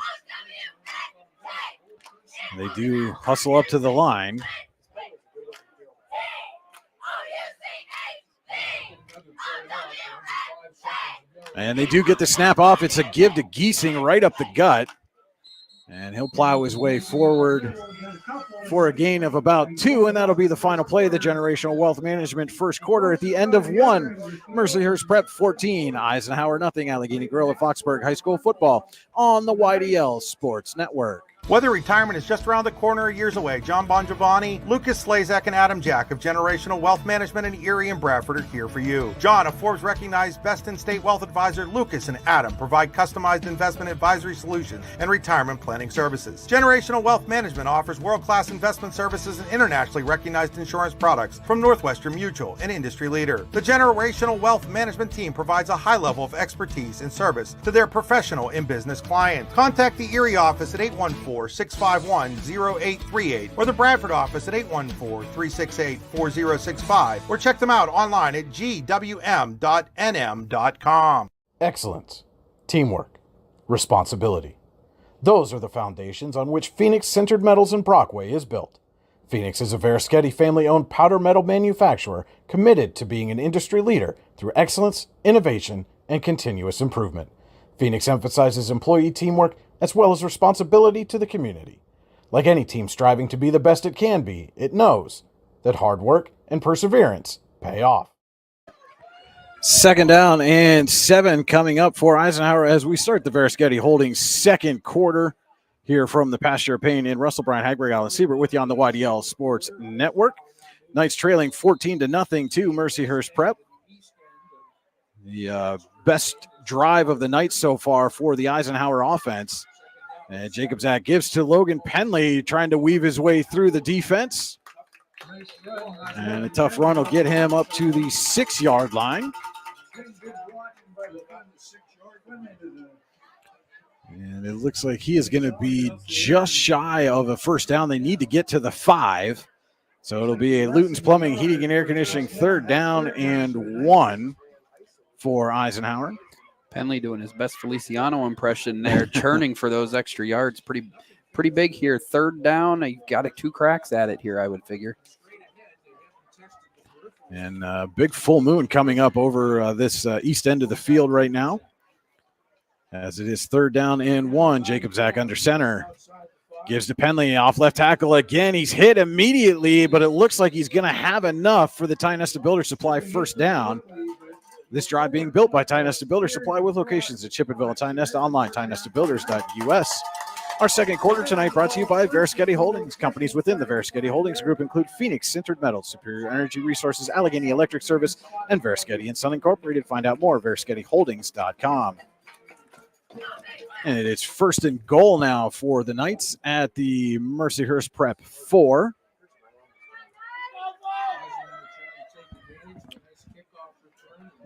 They do hustle up to the line. And they do get the snap off. It's a give to Giesing right up the gut. And he'll plow his way forward for a gain of about 2, and that'll be the final play of the Generational Wealth Management first quarter at the end of 1. Mercyhurst Prep 14, Eisenhower nothing. Allegheny Grill at Foxburg High School football on the YDL Sports Network. Whether retirement is just around the corner or years away, John Bongiovanni, Lucas Slazak, and Adam Jack of Generational Wealth Management in Erie and Bradford are here for you. John, a Forbes-recognized best-in-state wealth advisor, Lucas and Adam provide customized investment advisory solutions and retirement planning services. Generational Wealth Management offers world-class investment services and internationally recognized insurance products from Northwestern Mutual, an industry leader. The Generational Wealth Management team provides a high level of expertise and service to their professional and business clients. Contact the Erie office at 814-651-0838 or the Bradford office at 814-368-4065 or check them out online at gwm.nm.com. Excellence, teamwork, responsibility. Those are the foundations on which Phoenix Sintered Metals in Brockway is built. Phoenix is a Verischetti family-owned powder metal manufacturer committed to being an industry leader through excellence, innovation, and continuous improvement. Phoenix emphasizes employee teamwork as well as responsibility to the community. Like any team striving to be the best it can be, it knows that hard work and perseverance pay off. 2nd down and 7 coming up for Eisenhower as we start the Verischetti Holdings second quarter here from the Pasture of Pain in Russell, Brian Hagberg, Alan Siebert with you on the YDL Sports Network. Knights trailing 14-0 to Mercyhurst Prep. The best drive of the night so far for the Eisenhower offense. And Jacob Zach gives to Logan Penley, trying to weave his way through the defense. And a tough run will get him up to the 6-yard line. And it looks like he is going to be just shy of a first down. They need to get to the 5. So it'll be a Luton's Plumbing, Heating, and Air Conditioning 3rd down and 1 for Eisenhower. Penley doing his best Feliciano impression there, churning for those extra yards. Pretty big here. 3rd down. You got 2 cracks at it here, I would figure. And big full moon coming up over this east end of the field right now. As it is 3rd down and 1. Jacob Zach under center. Gives to Penley off left tackle again. He's hit immediately, but it looks like he's going to have enough for the Ty Nesta Builder Supply 1st down. This drive being built by Ty Nesta Builder Supply with locations at Chippenville and Ty Nesta, online, tynestabuilders.us. Our second quarter tonight brought to you by Veriskety Holdings. Companies within the Veriskety Holdings Group include Phoenix Sintered Metals, Superior Energy Resources, Allegheny Electric Service, and Veriskety & Son Incorporated. Find out more at VerisketyHoldings.com. And it's 1st and goal now for the Knights at the Mercyhurst Prep 4.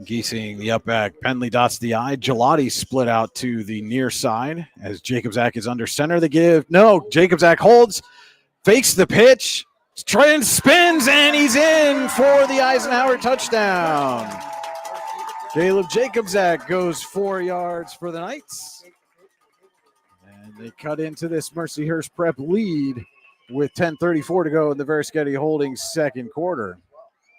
Geesing the up back. Penley dots the I. Gelati split out to the near side as Jacob Zach is under center. The give. No, Jacob Zach holds, fakes the pitch, spins, and he's in for the Eisenhower touchdown. Caleb Jacob Zach goes 4 yards for the Knights. And they cut into this Mercyhurst Prep lead with 10:34 to go in the Veriskety Holdings second quarter.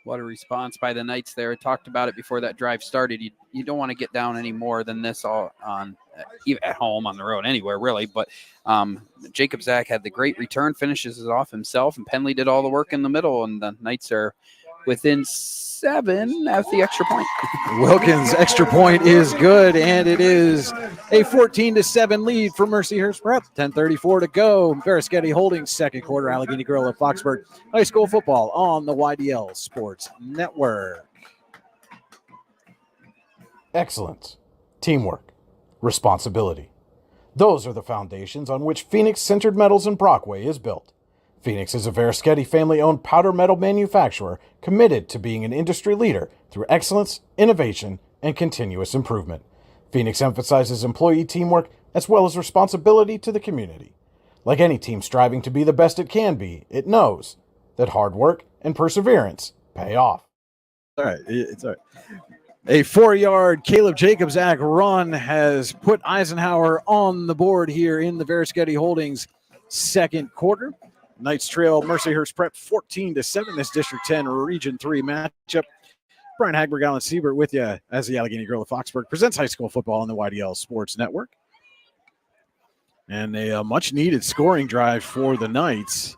What a response by the Knights there. I talked about it before that drive started. You don't want to get down any more than this all on even at home, on the road, anywhere really. But Jacob Zach had the great return, finishes it off himself, and Penley did all the work in the middle, and the Knights are within 7 at the extra point. Wilkins' extra point is good, and it is a 14-7 lead for Mercyhurst Prep. 10:34 to go. Veriskety Holdings second quarter. Allegheny Grill at Foxburg High School football on the YDL Sports Network. Excellence, teamwork, responsibility. Those are the foundations on which Phoenix Sintered Metals in Brockway is built. Phoenix is a Veriskety family-owned powder metal manufacturer committed to being an industry leader through excellence, innovation, and continuous improvement. Phoenix emphasizes employee teamwork as well as responsibility to the community. Like any team striving to be the best it can be, it knows that hard work and perseverance pay off. All right, it's all right. A 4-yard Caleb Jacob Zach run has put Eisenhower on the board here in the Veriskety Holdings second quarter. Knights trail Mercyhurst Prep 14-7. This District 10 Region 3 matchup. Brian Hagberg, Alan Siebert with you as the Allegheny Grill of Foxburg presents high school football on the YDL Sports Network. And a much-needed scoring drive for the Knights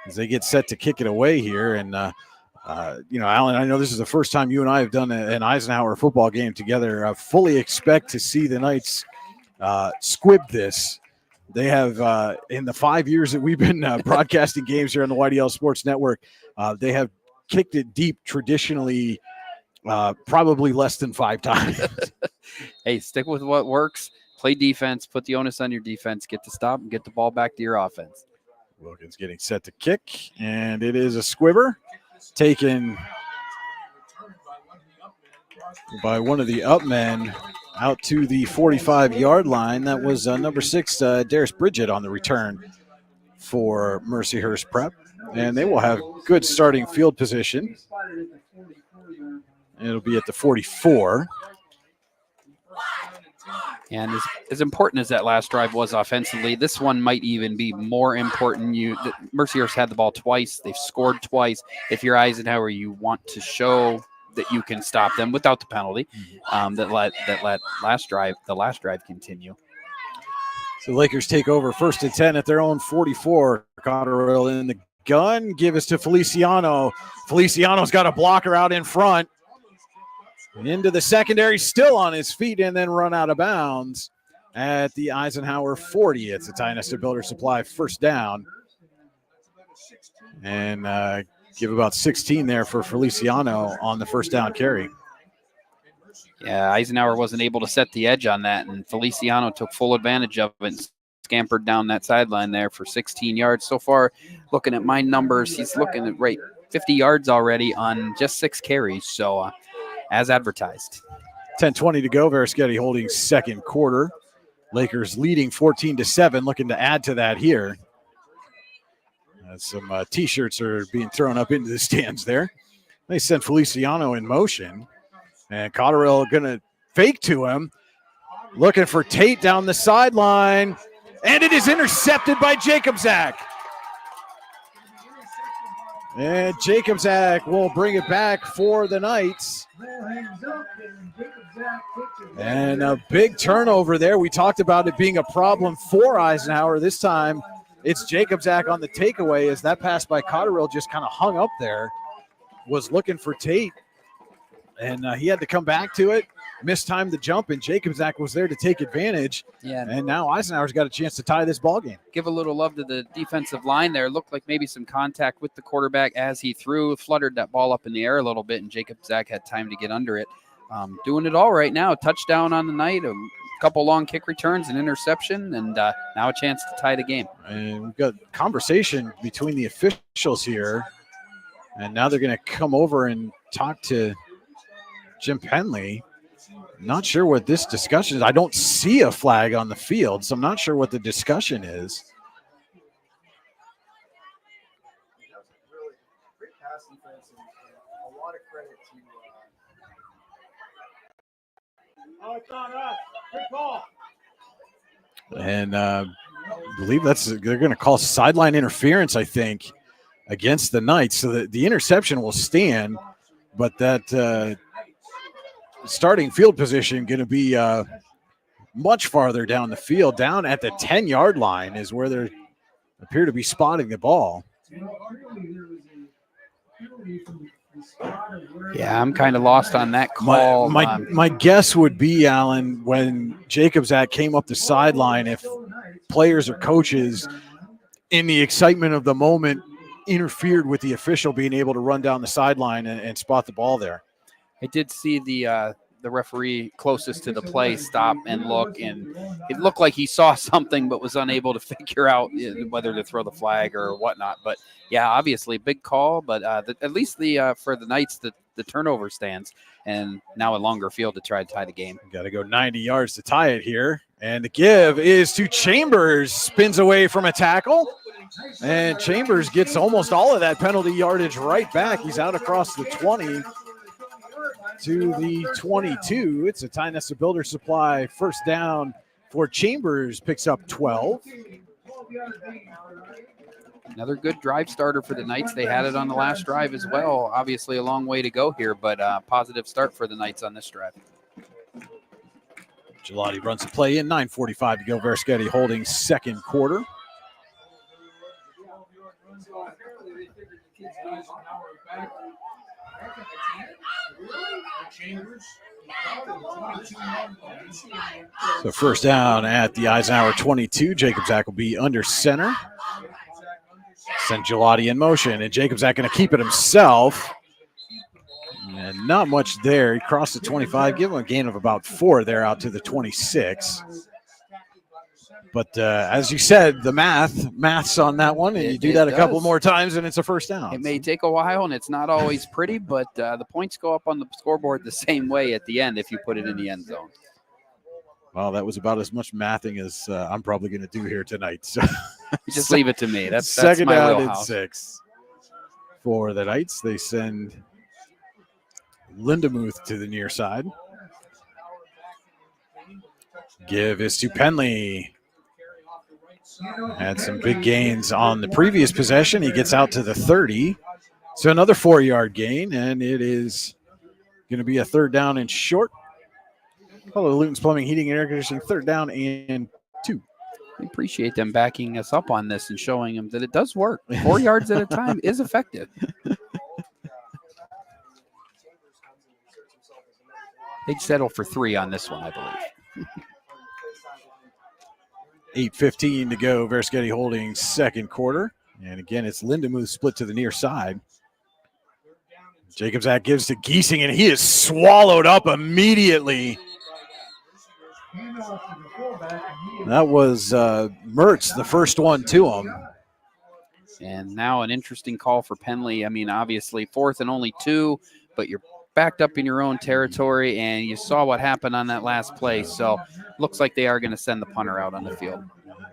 as they get set to kick it away here. And, Alan, I know this is the first time you and I have done an Eisenhower football game together. I fully expect to see the Knights squib this. They have, in the 5 years that we've been broadcasting games here on the YDL Sports Network, they have kicked it deep traditionally, probably less than 5 times. Hey, stick with what works. Play defense. Put the onus on your defense. Get the stop and get the ball back to your offense. Wilkins getting set to kick, and it is a squibber taken by one of the up men out to the 45-yard line. That was number 6, Darius Bridget on the return for Mercyhurst Prep. And they will have good starting field position. It'll be at the 44. And as important as that last drive was offensively, this one might even be more important. Mercyhurst had the ball twice. They've scored twice. If you're Eisenhower, you want to show that you can stop them without the penalty. That let the last drive continue. So Lakers take over 1st and 10 at their own 44. Cotterill in the gun. Give us to Feliciano. Feliciano's got a blocker out in front. Into the secondary, still on his feet, and then run out of bounds at the Eisenhower 40. It's a Ty Nesta Builder Supply first down. And give about 16 there for Feliciano on the first down carry. Yeah, Eisenhower wasn't able to set the edge on that, and Feliciano took full advantage of it and scampered down that sideline there for 16 yards. So far, looking at my numbers, he's looking at 50 yards already on just 6 carries. So, as advertised. 10:20 to go. Veriskety Holdings second quarter. Lakers leading 14-7, looking to add to that here. Some T-shirts are being thrown up into the stands there. They send Feliciano in motion, and Cotterill going to fake to him, looking for Tate down the sideline, and it is intercepted by Jacobzak. And Jacobzak will bring it back for the Knights. And a big turnover there. We talked about it being a problem for Eisenhower. This time it's Jacobzak on the takeaway as that pass by Cotterill just kind of hung up there. Was looking for Tate, and he had to come back to it. Mistimed the jump, and Jacobzak was there to take advantage. Yeah. And now Eisenhower's got a chance to tie this ball game. Give a little love to the defensive line there. Looked like maybe some contact with the quarterback as he threw, fluttered that ball up in the air a little bit, and Jacobzak had time to get under it. Doing it all right now. Touchdown on the night, a couple long kick returns, an interception, and now a chance to tie the game. And we've got conversation between the officials here. And now they're going to come over and talk to Jim Penley. Not sure what this discussion is. I don't see a flag on the field, so I'm not sure what the discussion is. And I believe they're going to call sideline interference, I think, against the Knights, so that the interception will stand, but that starting field position going to be much farther down the field. Down at the 10-yard line is where they appear to be spotting the ball. Yeah, I'm kind of lost on that call. My guess would be, Alan, when Jacobzak came up the sideline, if players or coaches in the excitement of the moment interfered with the official being able to run down the sideline and spot the ball there. I did see the referee closest to the play stop and look, and it looked like he saw something but was unable to figure out whether to throw the flag or whatnot. But yeah, obviously big call, but at least for the Knights, the turnover stands, and now a longer field to try to tie the game. Got to go 90 yards to tie it here, and the give is to Chambers. Spins away from a tackle, and Chambers gets almost all of that penalty yardage right back. He's out across the 20 to the 22. It's a Ty Nessa Builder Supply first down for Chambers. Picks up 12. Another good drive starter for the Knights. They had it on the last drive as well. Obviously a long way to go here, but positive start for the Knights on this drive. Gelati runs the play in. 9:45 to go. Verschetti holding second quarter. So first down at the Eisenhower 22. Jacobzak will be under center. Send Gelati in motion, and Jacobzak going to keep it himself. And not much there. He crossed the 25, give him a gain of about 4 there out to the 26. But as you said, the math's on that one, and you do that a couple more times, and it's a first down. It may take a while, and it's not always pretty, but the points go up on the scoreboard the same way at the end if you put it in the end zone. Well, that was about as much mathing as I'm probably going to do here tonight. So you just leave it to me. That's second my down wheelhouse. and 6 for the Knights. They send Lindemuth to the near side. Give is to Penley. Had some big gains on the previous possession. He gets out to the 30. So another 4-yard gain, and it is going to be a third down and short. Hello, Luton's Plumbing, Heating, and Air Conditioning, third down and 2. I appreciate them backing us up on this and showing them that it does work. 4 yards at a time is effective. They'd settle for 3 on this one, I believe. 8:15 to go. Verschetti holding second quarter. And again, it's Lindemuth split to the near side. Jacobzak gives to Giesing, and he is swallowed up immediately. That was Mertz, the first one to him. And now an interesting call for Penley. I mean, obviously 4th and only 2, but you're backed up in your own territory, and you saw what happened on that last play. So looks like they are going to send the punter out on the field.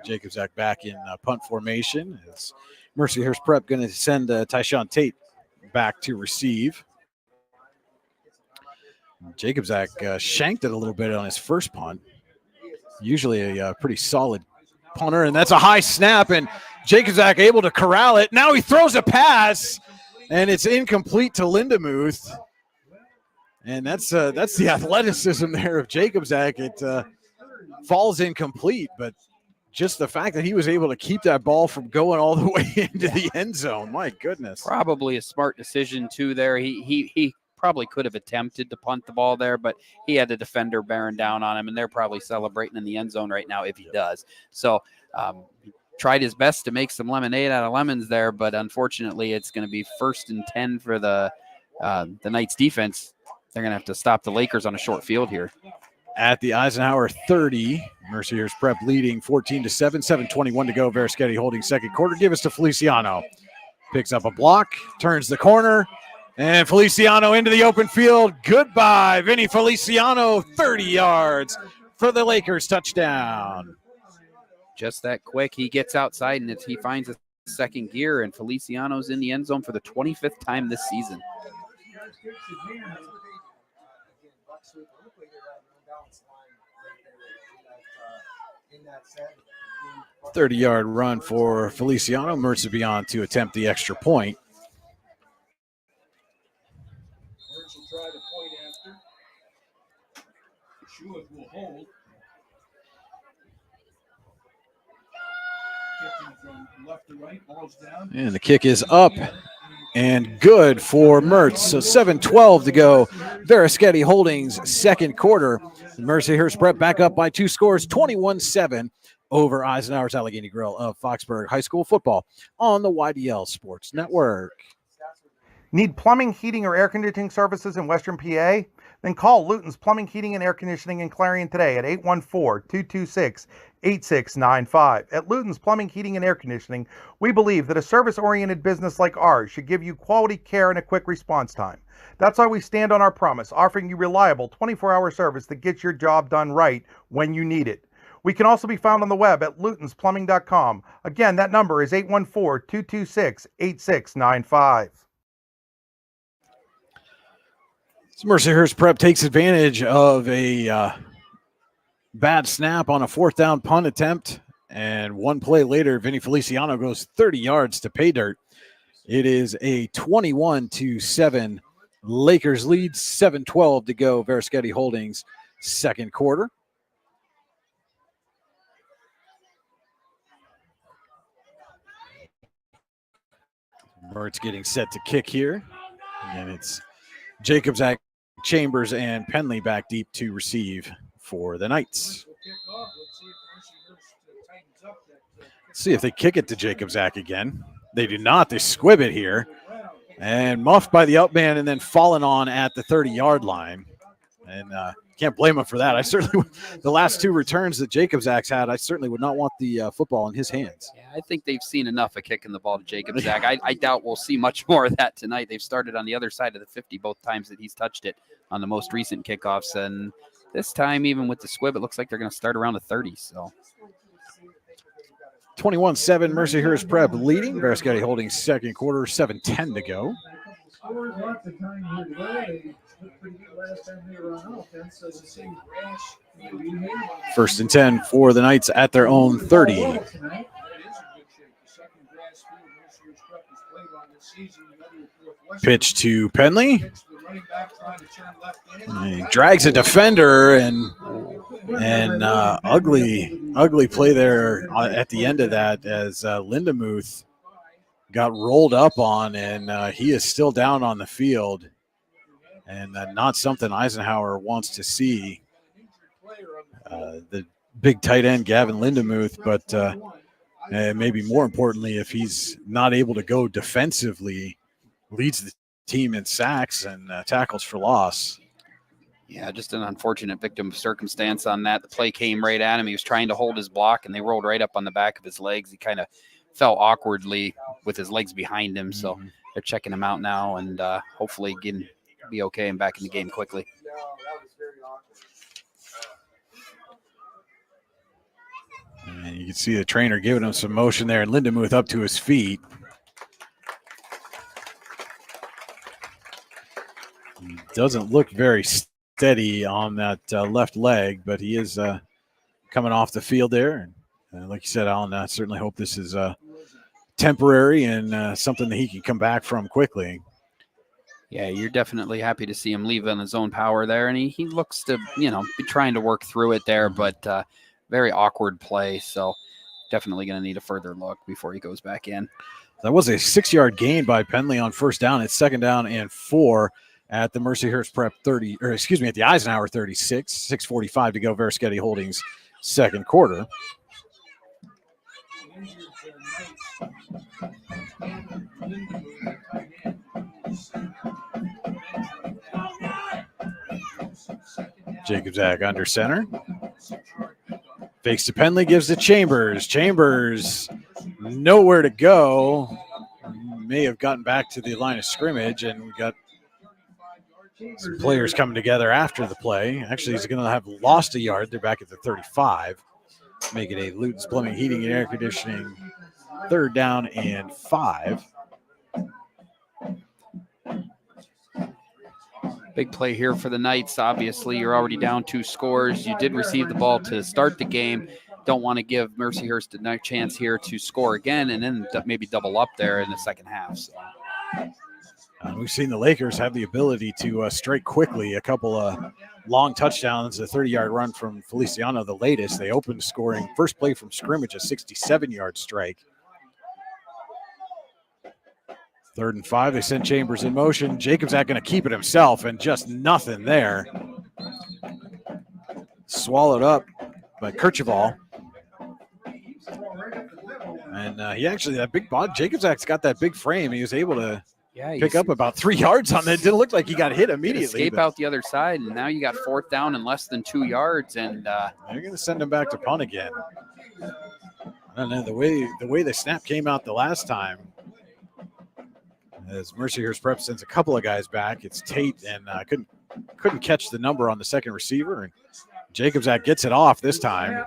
Jacobzak back in punt formation as Mercyhurst Prep going to send Tyshawn Tate back to receive. Jacobzak shanked it a little bit on his first punt. Usually a pretty solid punter, and that's a high snap, and Jacobzak able to corral it. Now he throws a pass, and it's incomplete to Lindemuth. And that's the athleticism there of Jacobzak. It falls incomplete, but just the fact that he was able to keep that ball from going all the way into the end zone, my goodness. Probably a smart decision too there. He probably could have attempted to punt the ball there, but he had the defender bearing down on him, and they're probably celebrating in the end zone right now if he does. So he tried his best to make some lemonade out of lemons there, but unfortunately it's going to be 1st and 10 for the Knights defense. They're going to have to stop the Lakers on a short field here. At the Eisenhower 30, Mercyhurst Prep leading 14-7, 7:21 to go. Verischetti holding second quarter. Give us to Feliciano. Picks up a block, turns the corner, and Feliciano into the open field. Goodbye, Vinny Feliciano, 30 yards for the Lakers touchdown. Just that quick. He gets outside, and he finds a second gear, and Feliciano's in the end zone for the 25th time this season. 30-yard run for Feliciano. Mertz be on to attempt the extra point. Mertz will try the point after. Schuett will hold. Kicking from left to right, ball's down. And the kick is up and good for Mertz. So 7:12 to go. Verischetti Holdings second quarter. Mercyhurst Prep back up by 2 scores, 21-7 over Eisenhower's Allegheny Grill of Foxburg High School football on the YDL Sports Network. Need plumbing, heating, or air conditioning services in Western PA? Then call Luton's Plumbing, Heating, and Air Conditioning in Clarion today at 814-226-8695. At Luton's Plumbing, Heating, and Air Conditioning, we believe that a service-oriented business like ours should give you quality care and a quick response time. That's why we stand on our promise, offering you reliable 24-hour service that gets your job done right when you need it. We can also be found on the web at lutonsplumbing.com. Again, that number is 814-226-8695. Mercyhurst Prep takes advantage of a bad snap on a 4th down punt attempt, and one play later, Vinny Feliciano goes 30 yards to pay dirt. It is a 21-7 Lakers lead, 7:12 to go. Verischetti Holdings second quarter. Mertz getting set to kick here, and it's Jacobzak, Chambers, and Penley back deep to receive for the Knights. Let's see if they kick it to Jacobzak again. They do not. They squib it here. And muffed by the upman and then fallen on at the 30-yard line. And can't blame him for that. I certainly, the last 2 returns that Jacobzak's had, I certainly would not want the football in his hands. Yeah, I think they've seen enough of kicking the ball to Jacobzak. I doubt we'll see much more of that tonight. They've started on the other side of the 50 both times that he's touched it on the most recent kickoffs. And this time, even with the squib, it looks like they're going to start around the 30. So 21-7, Mercyhurst Prep leading. Verischetti Holdings second quarter, 7:10 to go. First and 10 for the Knights at their own 30. Pitch to Penley. He drags a defender, and ugly play there at the end of that as Lindemuth got rolled up on, and he is still down on the field, and not something Eisenhower wants to see. The big tight end, Gavin Lindemuth, but maybe more importantly, if he's not able to go defensively, leads the team in sacks and tackles for loss. Yeah, just an unfortunate victim of circumstance on that. The play came right at him. He was trying to hold his block, and they rolled right up on the back of his legs. He kind of fell awkwardly with his legs behind him, so they're checking him out now, and hopefully can be okay and back in the game quickly. And you can see the trainer giving him some motion there, and Lindemuth up to his feet. He doesn't look very steady on that left leg, but he is coming off the field there. And like you said, Alan, I certainly hope this is temporary and something that he can come back from quickly. Yeah, you're definitely happy to see him leave on his own power there, and he looks to, be trying to work through it there, but very awkward play, so definitely going to need a further look before he goes back in. That was a 6-yard gain by Penley on first down. It's 2nd down and 4 at the Mercyhurst Prep at the Eisenhower 36, 6:45 to go. Versketty Holdings second quarter. Jacobzak under center. Fakes to Penley, gives to Chambers. Chambers nowhere to go. May have gotten back to the line of scrimmage, and we got some players coming together after the play. Actually, he's going to have lost a yard. They're back at the 35. Make it a Luton's Plumbing, Heating, and Air Conditioning 3rd down and 5. Big play here for the Knights. Obviously, you're already down 2 scores. You did receive the ball to start the game. Don't want to give Mercyhurst a chance here to score again and then maybe double up there in the second half. So. We've seen the Lakers have the ability to strike quickly. A couple of long touchdowns, a 30-yard run from Feliciano, the latest. They opened scoring first play from scrimmage, a 67-yard strike. 3rd and 5, they send Chambers in motion. Jacobzak going to keep it himself, and just nothing there. Swallowed up by Kirchhoff. And he actually, that big body, Jacobzak's got that big frame. He was able to pick up about 3 yards on that. It didn't look like he got hit immediately. Escape out the other side, and now you got 4th down and less than 2 yards. And they're going to send him back to punt again. I don't know, the way the snap came out the last time, as Mercyhurst Prep sends a couple of guys back. It's Tate, and couldn't catch the number on the second receiver, and Jacobzak gets it off this time.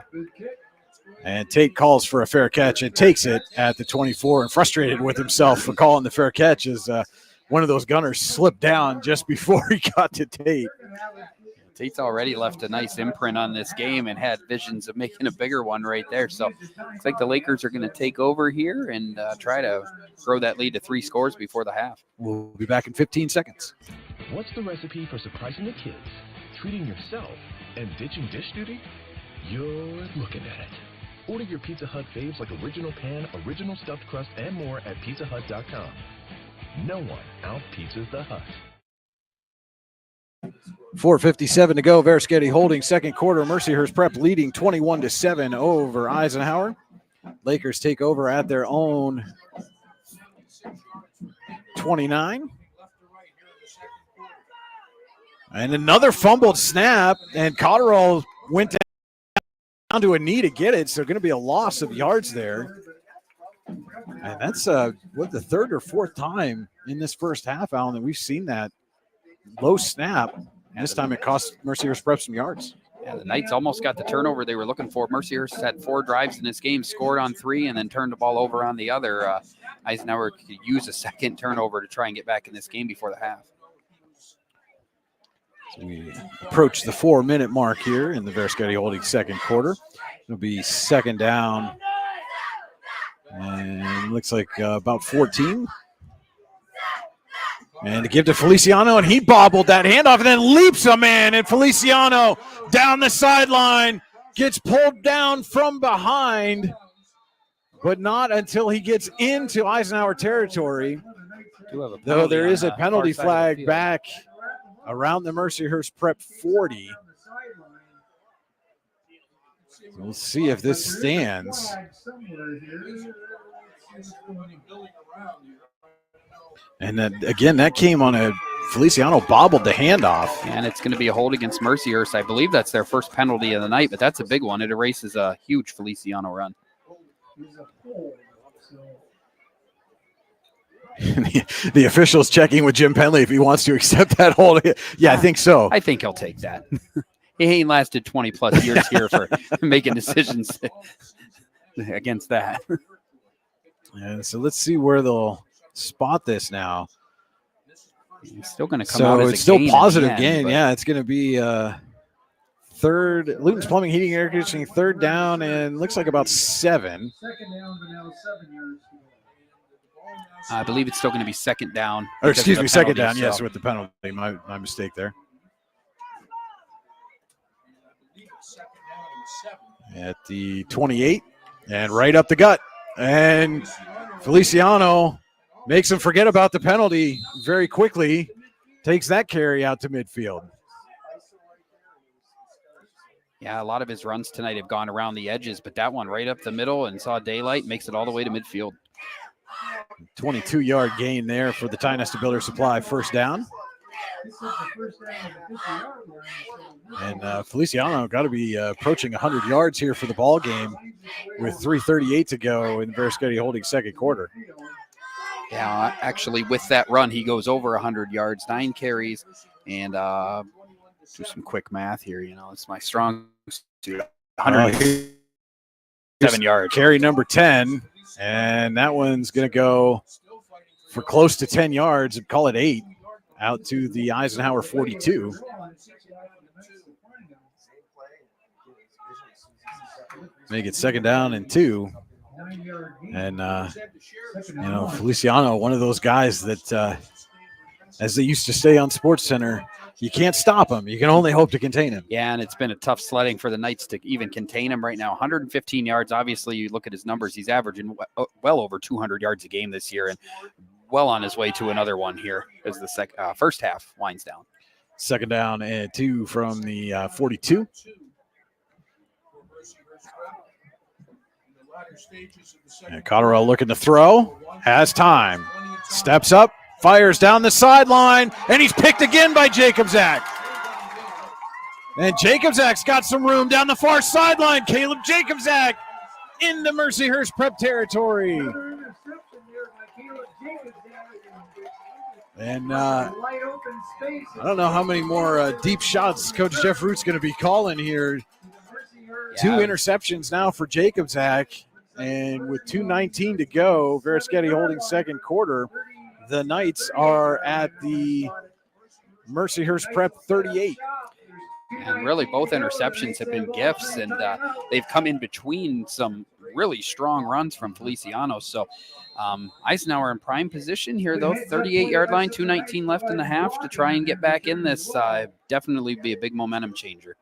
And Tate calls for a fair catch and takes it at the 24, and frustrated with himself for calling the fair catch as one of those gunners slipped down just before he got to Tate. Tate's already left a nice imprint on this game and had visions of making a bigger one right there. So looks like the Lakers are going to take over here and try to grow that lead to 3 scores before the half. We'll be back in 15 seconds. What's the recipe for surprising the kids, treating yourself, and ditching dish duty? You're looking at it. Order your Pizza Hut faves like original pan, original stuffed crust, and more at pizzahut.com. No one out-pizzas the Hut. 4:57 to go. Versketty Holdings second quarter. Mercyhurst Prep leading 21-7 over Eisenhower. Lakers take over at their own 29. And another fumbled snap, and Cotterill went down to a knee to get it, so going to be a loss of yards there. And that's the 3rd or 4th time in this first half, Alan, that we've seen that low snap. And this time it cost Mercyhurst Prep some yards. Yeah, the Knights almost got the turnover they were looking for. Mercyhurst had 4 drives in this game, scored on 3, and then turned the ball over on the other. Eisenhower could use a second turnover to try and get back in this game before the half. So we approach the 4-minute mark here in the Versketty Holdings second quarter. It'll be 2nd down, and looks like about 14. And to give to Feliciano, and he bobbled that handoff and then leaps a man, and Feliciano down the sideline gets pulled down from behind, but not until he gets into Eisenhower territory. Though there is a penalty flag back around the Mercyhurst Prep 40. We'll see if this stands. And then, again, that came on a Feliciano bobbled the handoff. And it's going to be a hold against Mercyhurst. I believe that's their first penalty of the night, but that's a big one. It erases a huge Feliciano run. The official's checking with Jim Penley if he wants to accept that hold. Yeah, I think so. I think he'll take that. He ain't lasted 20-plus years here for making decisions against that. And so let's see where they'll spot this now. It's still going to come out as it's still gain positive in the gain. end, Yeah, it's going to be third. Luton's Plumbing, Heating, Air Conditioning, third down, and looks like about 7. Second down, but now 7 yards. I believe it's still going to be second down. Or because of excuse the me, second penalty, down. Yes, so- with the penalty. My mistake there. At the 28 and right up the gut. And Feliciano makes him forget about the penalty very quickly. Takes that carry out to midfield. Yeah, a lot of his runs tonight have gone around the edges, but that one right up the middle and saw daylight, makes it all the way to midfield. 22-yard gain there for the Tynesta Builder Supply first down. And Feliciano got to be approaching 100 yards here for the ball game with 3:38 to go in Verasketti Holdings second quarter. Yeah, actually, with that run, he goes over 100 yards, 9 carries, and do some quick math here. It's my strong suit. 107 yards. Carry number 10, and that one's going to go for close to 10 yards and call it 8 out to the Eisenhower 42. Make it second down and 2. And, Feliciano, one of those guys that, as they used to say on SportsCenter, you can't stop him. You can only hope to contain him. Yeah, and it's been a tough sledding for the Knights to even contain him right now. 115 yards. Obviously, you look at his numbers. He's averaging well over 200 yards a game this year and well on his way to another one here as the first half winds down. Second down and 2 from the 42. And Cotterell looking to throw. Has time. Steps up. Fires down the sideline, and he's picked again by Jacobzak. And Jacobzak's got some room down the far sideline. Caleb Jacobzak into Mercyhurst prep territory. And I don't know how many more deep shots Coach Jeff Root's going to be calling here. Yeah. 2 interceptions now for Jacobzak, and with 2:19 to go, Verasketti holding second quarter. The Knights are at the Mercyhurst Prep 38. And really, both interceptions have been gifts, and they've come in between some really strong runs from Feliciano. So Eisenhower in prime position here, though. 38-yard line, 2:19 left in the half to try and get back in this. Definitely be a big momentum changer.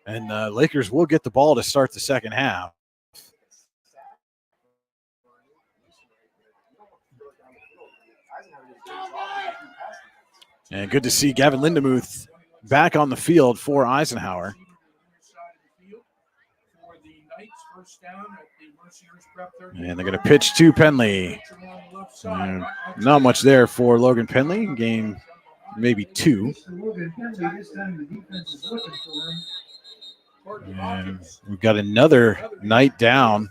And Lakers will get the ball to start the second half. And good to see Gavin Lindemuth back on the field for Eisenhower. And they're going to pitch to Penley. Not much there for Logan Penley. Gain maybe 2. And we've got another Knight down.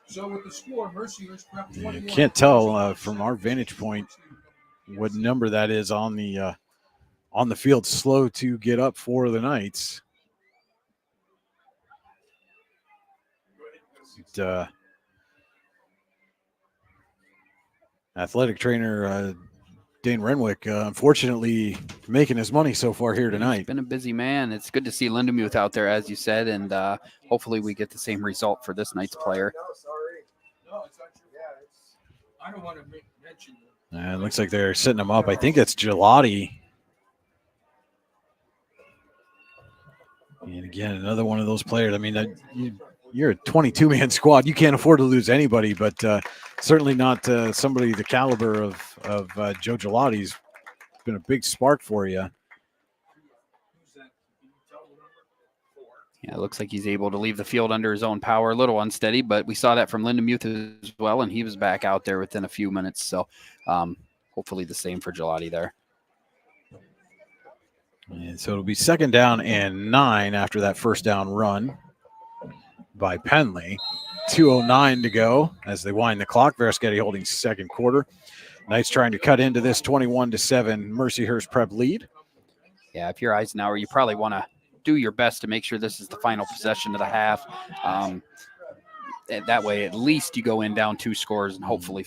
So with the score, Mercyhurst Prep 21. You can't tell from our vantage point what number that is on the field. Slow to get up for the Knights. Athletic trainer Dane Renwick, unfortunately, making his money so far here tonight. He's been a busy man. It's good to see Lindemuth out there, as you said, and hopefully we get the same result for this Knights player. No, it's not true. I don't want to mention it. It looks like they're setting him up. I think it's Gelati. And again, another one of those players. I mean, you're a 22-man squad. You can't afford to lose anybody, but certainly not somebody the caliber of Joe Gelati's been a big spark for you. Yeah, it looks like he's able to leave the field under his own power, a little unsteady, but we saw that from Lindemuth as well, and he was back out there within a few minutes. So hopefully the same for Gelati there. And so it'll be second down and 9 after that first down run by Penley. 2:09 to go as they wind the clock. Verasketti holding second quarter. Knights trying to cut into this 21-7 Mercyhurst Prep lead. Yeah, if you're Eisenhower, you probably want to do your best to make sure this is the final possession of the half. That way, at least you go in down 2 scores and hopefully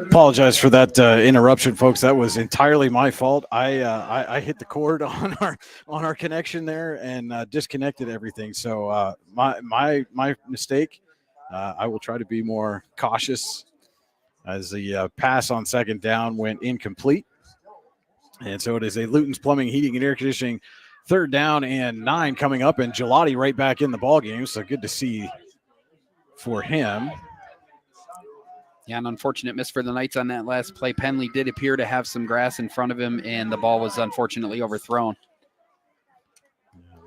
Apologize for that interruption, folks. That was entirely my fault. I hit the cord on our connection there and disconnected everything. So my mistake. I will try to be more cautious as the pass on second down went incomplete. And so it is a Luton's Plumbing, Heating, and Air Conditioning 3rd down and 9 coming up, and Gelati right back in the ballgame. So good to see for him. Yeah, an unfortunate miss for the Knights on that last play. Penley did appear to have some grass in front of him, and the ball was unfortunately overthrown.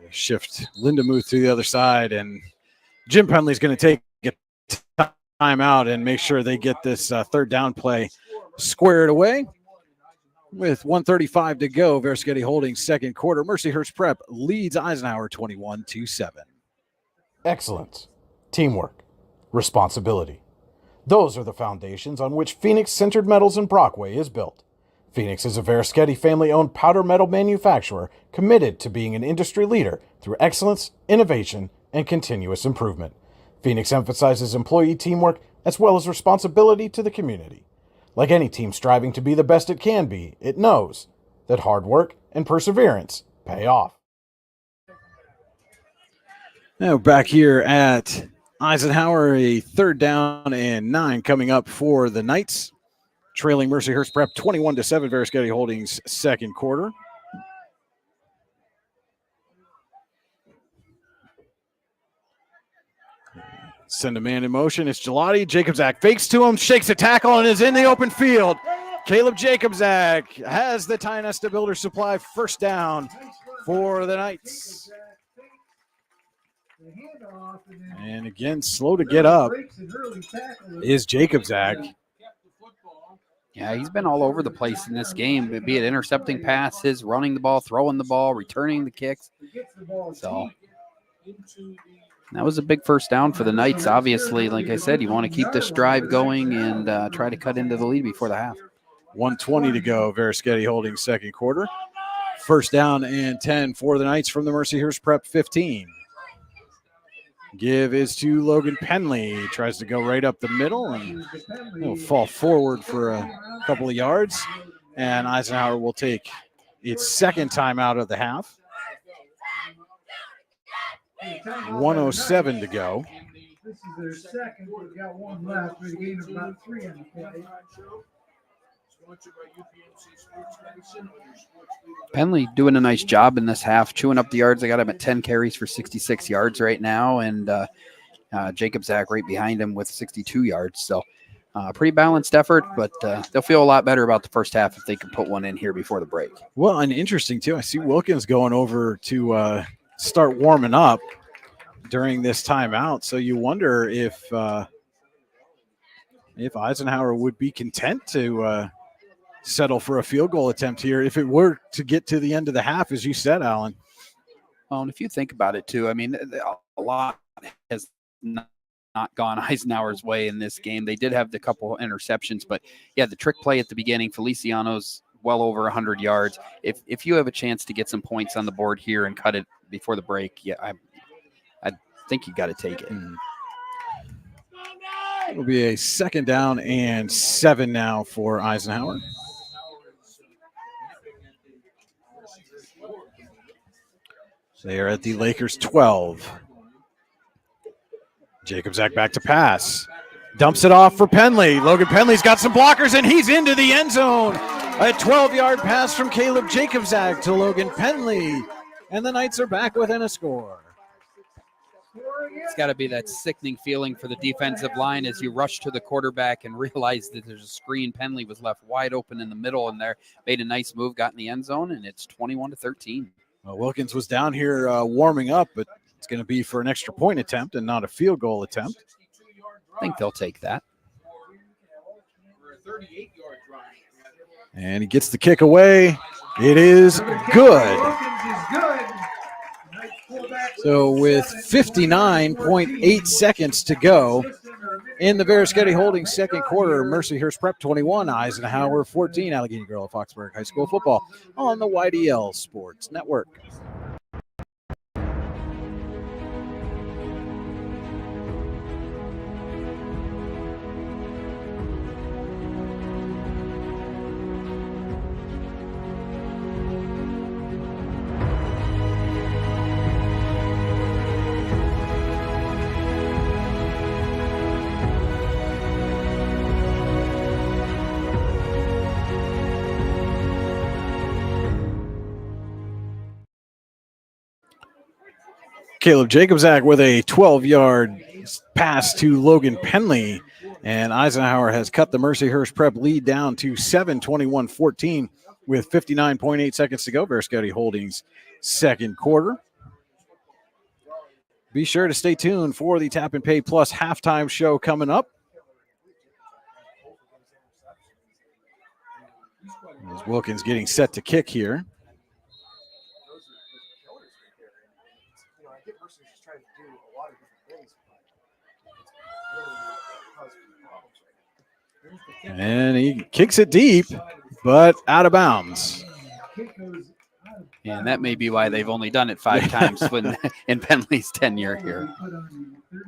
Shift Lindemuth to the other side, and Jim Penley's going to take a timeout and make sure they get this 3rd down play squared away. With 1:35 to go, Verschetti Holdings 2nd quarter. Mercyhurst Prep leads Eisenhower 21-7. Excellence, teamwork, responsibility. Those are the foundations on which Phoenix Sintered Metals in Brockway is built. Phoenix is a Verschetti family-owned powder metal manufacturer committed to being an industry leader through excellence, innovation, and continuous improvement. Phoenix emphasizes employee teamwork as well as responsibility to the community. Like any team striving to be the best it can be, it knows that hard work and perseverance pay off. Now back here at Eisenhower, a 3rd down and 9 coming up for the Knights. Trailing Mercyhurst Prep 21-7, Verschetti Holdings 2nd quarter. Send a man in motion. It's Gelati. Jacobzak fakes to him, shakes a tackle, and is in the open field. Caleb Jacobzak has the Tynesta Builder Supply 1st down for the Knights. And again, slow to get up is Jacobzak. Yeah, he's been all over the place in this game, be it intercepting passes, running the ball, throwing the ball, returning the kicks. So that was a big 1st down for the Knights. Obviously, like I said, you want to keep this drive going and try to cut into the lead before the half. 1:20 to go, Verschetti Holdings 2nd quarter. 1st down and 10 for the Knights from the Mercyhurst Prep 15. Give is to Logan Penley. Tries to go right up the middle and he'll fall forward for a couple of yards. And Eisenhower will take its 2nd time out of the half. 1:07 to go. This is their second. We've got one left. We gained about 3 on the play. Penley doing a nice job in this half, chewing up the yards. I got him at 10 carries for 66 yards right now, and Jacobzak right behind him with 62 yards. So pretty balanced effort, but they'll feel a lot better about the first half if they can put one in here before the break. Well, and interesting, too, I see Wilkins going over to start warming up during this timeout. So you wonder if Eisenhower would be content to settle for a field goal attempt here if it were to get to the end of the half, as you said, Alan. Well, and if you think about it, too, I mean, a lot has not gone Eisenhower's way in this game. They did have the couple interceptions, but, yeah, the trick play at the beginning, Feliciano's well over 100 yards. If you have a chance to get some points on the board here and cut it before the break, yeah, I think you got to take it. It'll be a 2nd down and 7 now for Eisenhower. They are at the Lakers 12. Jacobzak back to pass. Dumps it off for Penley. Logan Penley's got some blockers, and he's into the end zone. A 12-yard pass from Caleb Jacobzak to Logan Penley. And the Knights are back within a score. It's got to be that sickening feeling for the defensive line as you rush to the quarterback and realize that there's a screen. Penley was left wide open in the middle, and there made a nice move, got in the end zone, and it's 21-13. Well, Wilkins was down here warming up, but it's going to be for an extra point attempt and not a field goal attempt. I think they'll take that. And he gets the kick away. It is good. So with 59.8 seconds to go in the Verschetti Holdings 2nd quarter, Mercyhurst Prep 21, Eisenhower 14, Allegheny Girl of Foxburg High School football on the YDL Sports Network. Caleb Jacobzak with a 12-yard pass to Logan Penley. And Eisenhower has cut the Mercyhurst Prep lead down to 7-21-14 with 59.8 seconds to go. Bear Scouty Holdings second quarter. Be sure to stay tuned for the Tap and Pay Plus halftime show coming up. As Wilkins getting set to kick here. And he kicks it deep, but out of bounds. And that may be why they've only done it 5 times when in Penley's tenure here.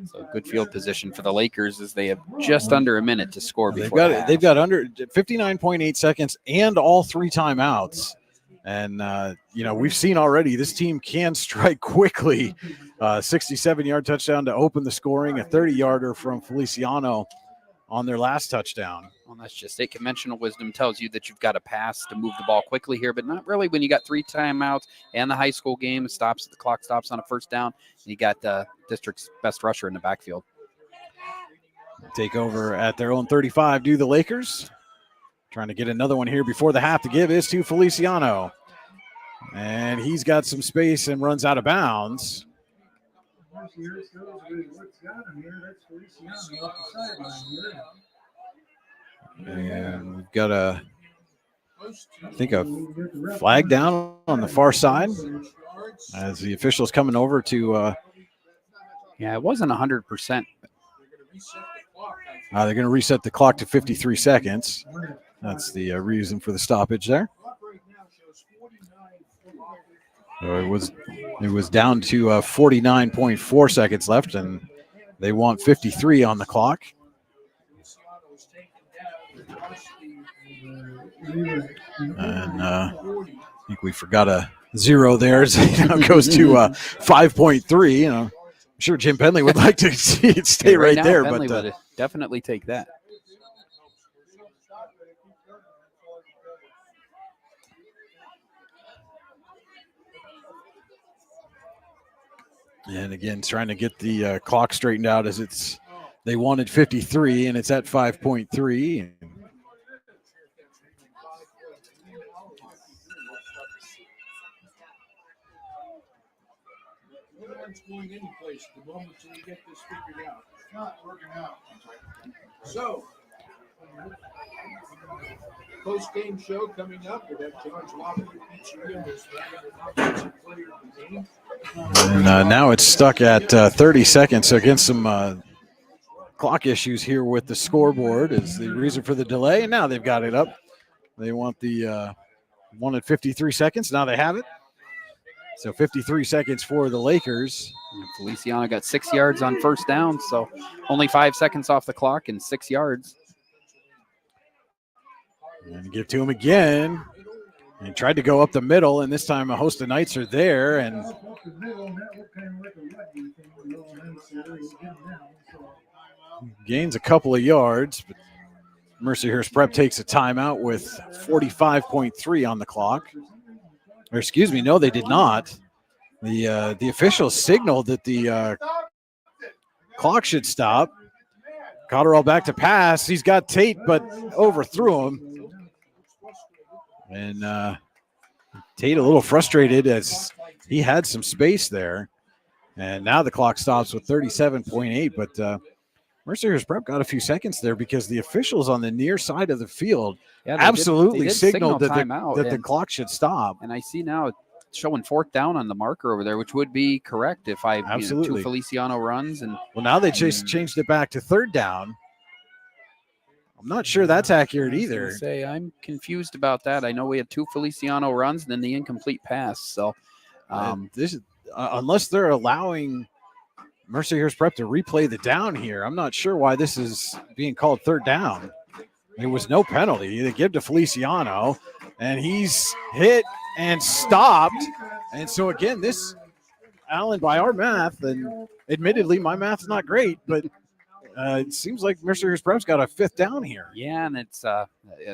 So good field position for the Lakers as they have just under a minute to score before they've got under 59.8 seconds and all 3 timeouts. And, we've seen already this team can strike quickly. 67-yard touchdown to open the scoring, a 30-yarder from Feliciano on their last touchdown. Well, that's just it. Conventional wisdom tells you that you've got to pass to move the ball quickly here, but not really when you got 3 timeouts and the high school game stops. The clock stops on a first down. And you got the district's best rusher in the backfield. Take over at their own 35 do the Lakers. Trying to get another one here before the half to give is to Feliciano. And he's got some space and runs out of bounds. And we've got a flag down on the far side as the officials coming over to. Yeah, it wasn't 100%. They're going to reset the clock to 53 seconds. That's the reason for the stoppage there. So it was down to 49.4 seconds left, and they want 53 on the clock. And I think we forgot a 0 there. So, it goes to 5.3. I'm sure Jim Penley would like to see it stay right now, there, Penley but would definitely take that. And again, trying to get the clock straightened out as they wanted 53 and it's at 5.3. Going any place at the moment until we get this figured out. It's not working out. So, post-game show coming up. We have George Lofton Pizzeria as the offensive player of the game. And now it's stuck at 30 seconds. So again, some clock issues here with the scoreboard is the reason for the delay. And now they've got it up. They want wanted 53 seconds. Now they have it. So 53 seconds for the Lakers. Feliciano got 6 yards on first down, so only 5 seconds off the clock and 6 yards. And give to him again. And tried to go up the middle, and this time a host of Knights are there. And gains a couple of yards. But Mercyhurst Prep takes a timeout with 45.3 on the clock. Or excuse me, no, they did not. The officials signaled that the clock should stop. Cotterell back to pass. He's got Tate, but overthrew him. And Tate a little frustrated as he had some space there. And now the clock stops with 37.8. But Mercyhurst Prep got a few seconds there because the officials on the near side of the field absolutely signaled that the clock should stop. And I see now showing 4th down on the marker over there, which would be correct if I absolutely 2 Feliciano runs. And well, now they changed it back to 3rd down. I'm not sure that's accurate either. I'm confused about that. I know we had 2 Feliciano runs and then the incomplete pass. So this is unless they're allowing Mercyhurst Prep to replay the down here, I'm not sure why this is being called 3rd down. There was no penalty. They give to Feliciano, and he's hit and stopped. And so, again, this, Alan, by our math, and admittedly my math's not great, but it seems like Mercyhurst Prep's got a 5th down here. Yeah, and it's a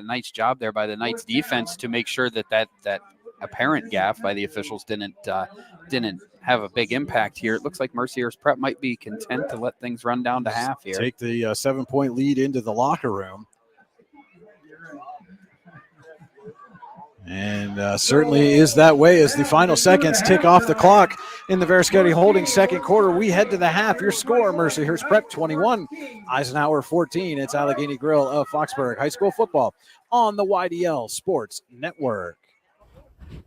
nice job there by the Knights defense to make sure that apparent gaffe by the officials didn't have a big impact here. It looks like Mercyhurst Prep might be content to let things run down to half here. Take the 7-point lead into the locker room. And certainly is that way as the final seconds tick off the clock in the Veriskety Holdings second quarter. We head to the half. Your score, Mercyhurst Prep 21, Eisenhower 14. It's Allegheny Grill of Foxburg High School football on the YDL Sports Network.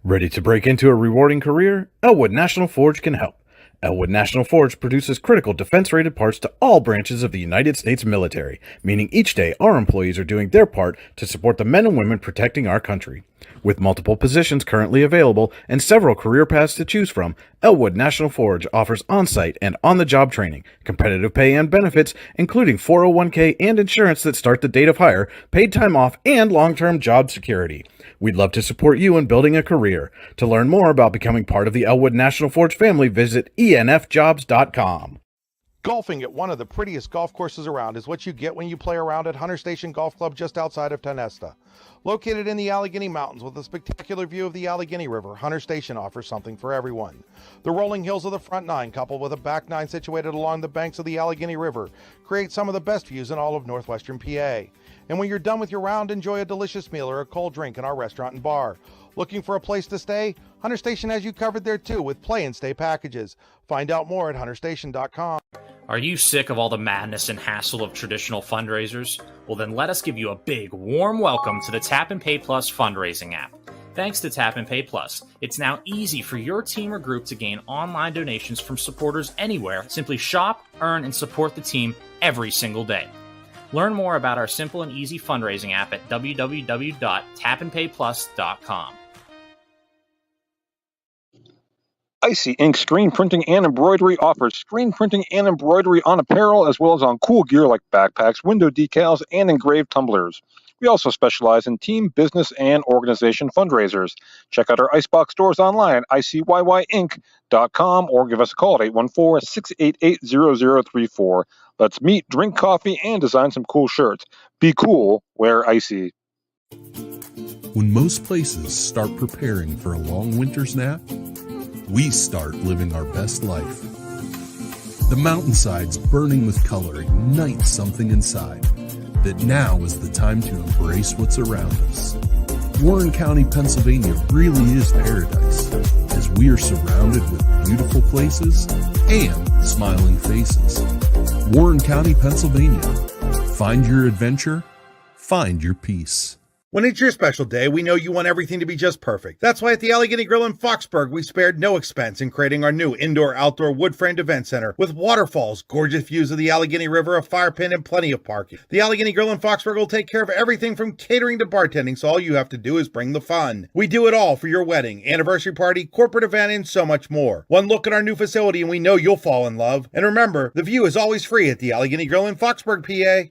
Ready to break into a rewarding career? Elwood National Forge can help. Elwood National Forge produces critical defense-rated parts to all branches of the United States military, meaning each day our employees are doing their part to support the men and women protecting our country. With multiple positions currently available and several career paths to choose from, Elwood National Forge offers on-site and on-the-job training, competitive pay and benefits, including 401k and insurance that start the date of hire, paid time off, and long-term job security. We'd love to support you in building a career. To learn more about becoming part of the Elwood National Forge family, visit enfjobs.com. Golfing at one of the prettiest golf courses around is what you get when you play around at Hunter Station Golf Club just outside of Tonesta. Located in the Allegheny Mountains with a spectacular view of the Allegheny River, Hunter Station offers something for everyone. The rolling hills of the front nine, coupled with a back nine situated along the banks of the Allegheny River, create some of the best views in all of northwestern PA. And when you're done with your round, enjoy a delicious meal or a cold drink in our restaurant and bar. Looking for a place to stay? Hunter Station has you covered there too with play and stay packages. Find out more at hunterstation.com. Are you sick of all the madness and hassle of traditional fundraisers? Well, then let us give you a big, warm welcome to the Tap and Pay Plus fundraising app. Thanks to Tap and Pay Plus, it's now easy for your team or group to gain online donations from supporters anywhere. Simply shop, earn, and support the team every single day. Learn more about our simple and easy fundraising app at www.tapandpayplus.com. Icy Ink Screen Printing and Embroidery offers screen printing and embroidery on apparel as well as on cool gear like backpacks, window decals, and engraved tumblers. We also specialize in team, business, and organization fundraisers. Check out our Icebox stores online at icyyyink.com or give us a call at 814-688-0034. Let's meet, drink coffee, and design some cool shirts. Be cool, wear Icy. When most places start preparing for a long winter's nap, we start living our best life. The mountainsides burning with color ignite something inside that now is the time to embrace what's around us. Warren County, Pennsylvania really is paradise, as we are surrounded with beautiful places and smiling faces. Warren County, Pennsylvania. Find your adventure, find your peace. When it's your special day, we know you want everything to be just perfect. That's why at the Allegheny Grill in Foxburg, we spared no expense in creating our new indoor-outdoor wood-framed event center with waterfalls, gorgeous views of the Allegheny River, a fire pit, and plenty of parking. The Allegheny Grill in Foxburg will take care of everything from catering to bartending, so all you have to do is bring the fun. We do it all for your wedding, anniversary party, corporate event, and so much more. One look at our new facility and we know you'll fall in love. And remember, the view is always free at the Allegheny Grill in Foxburg, PA.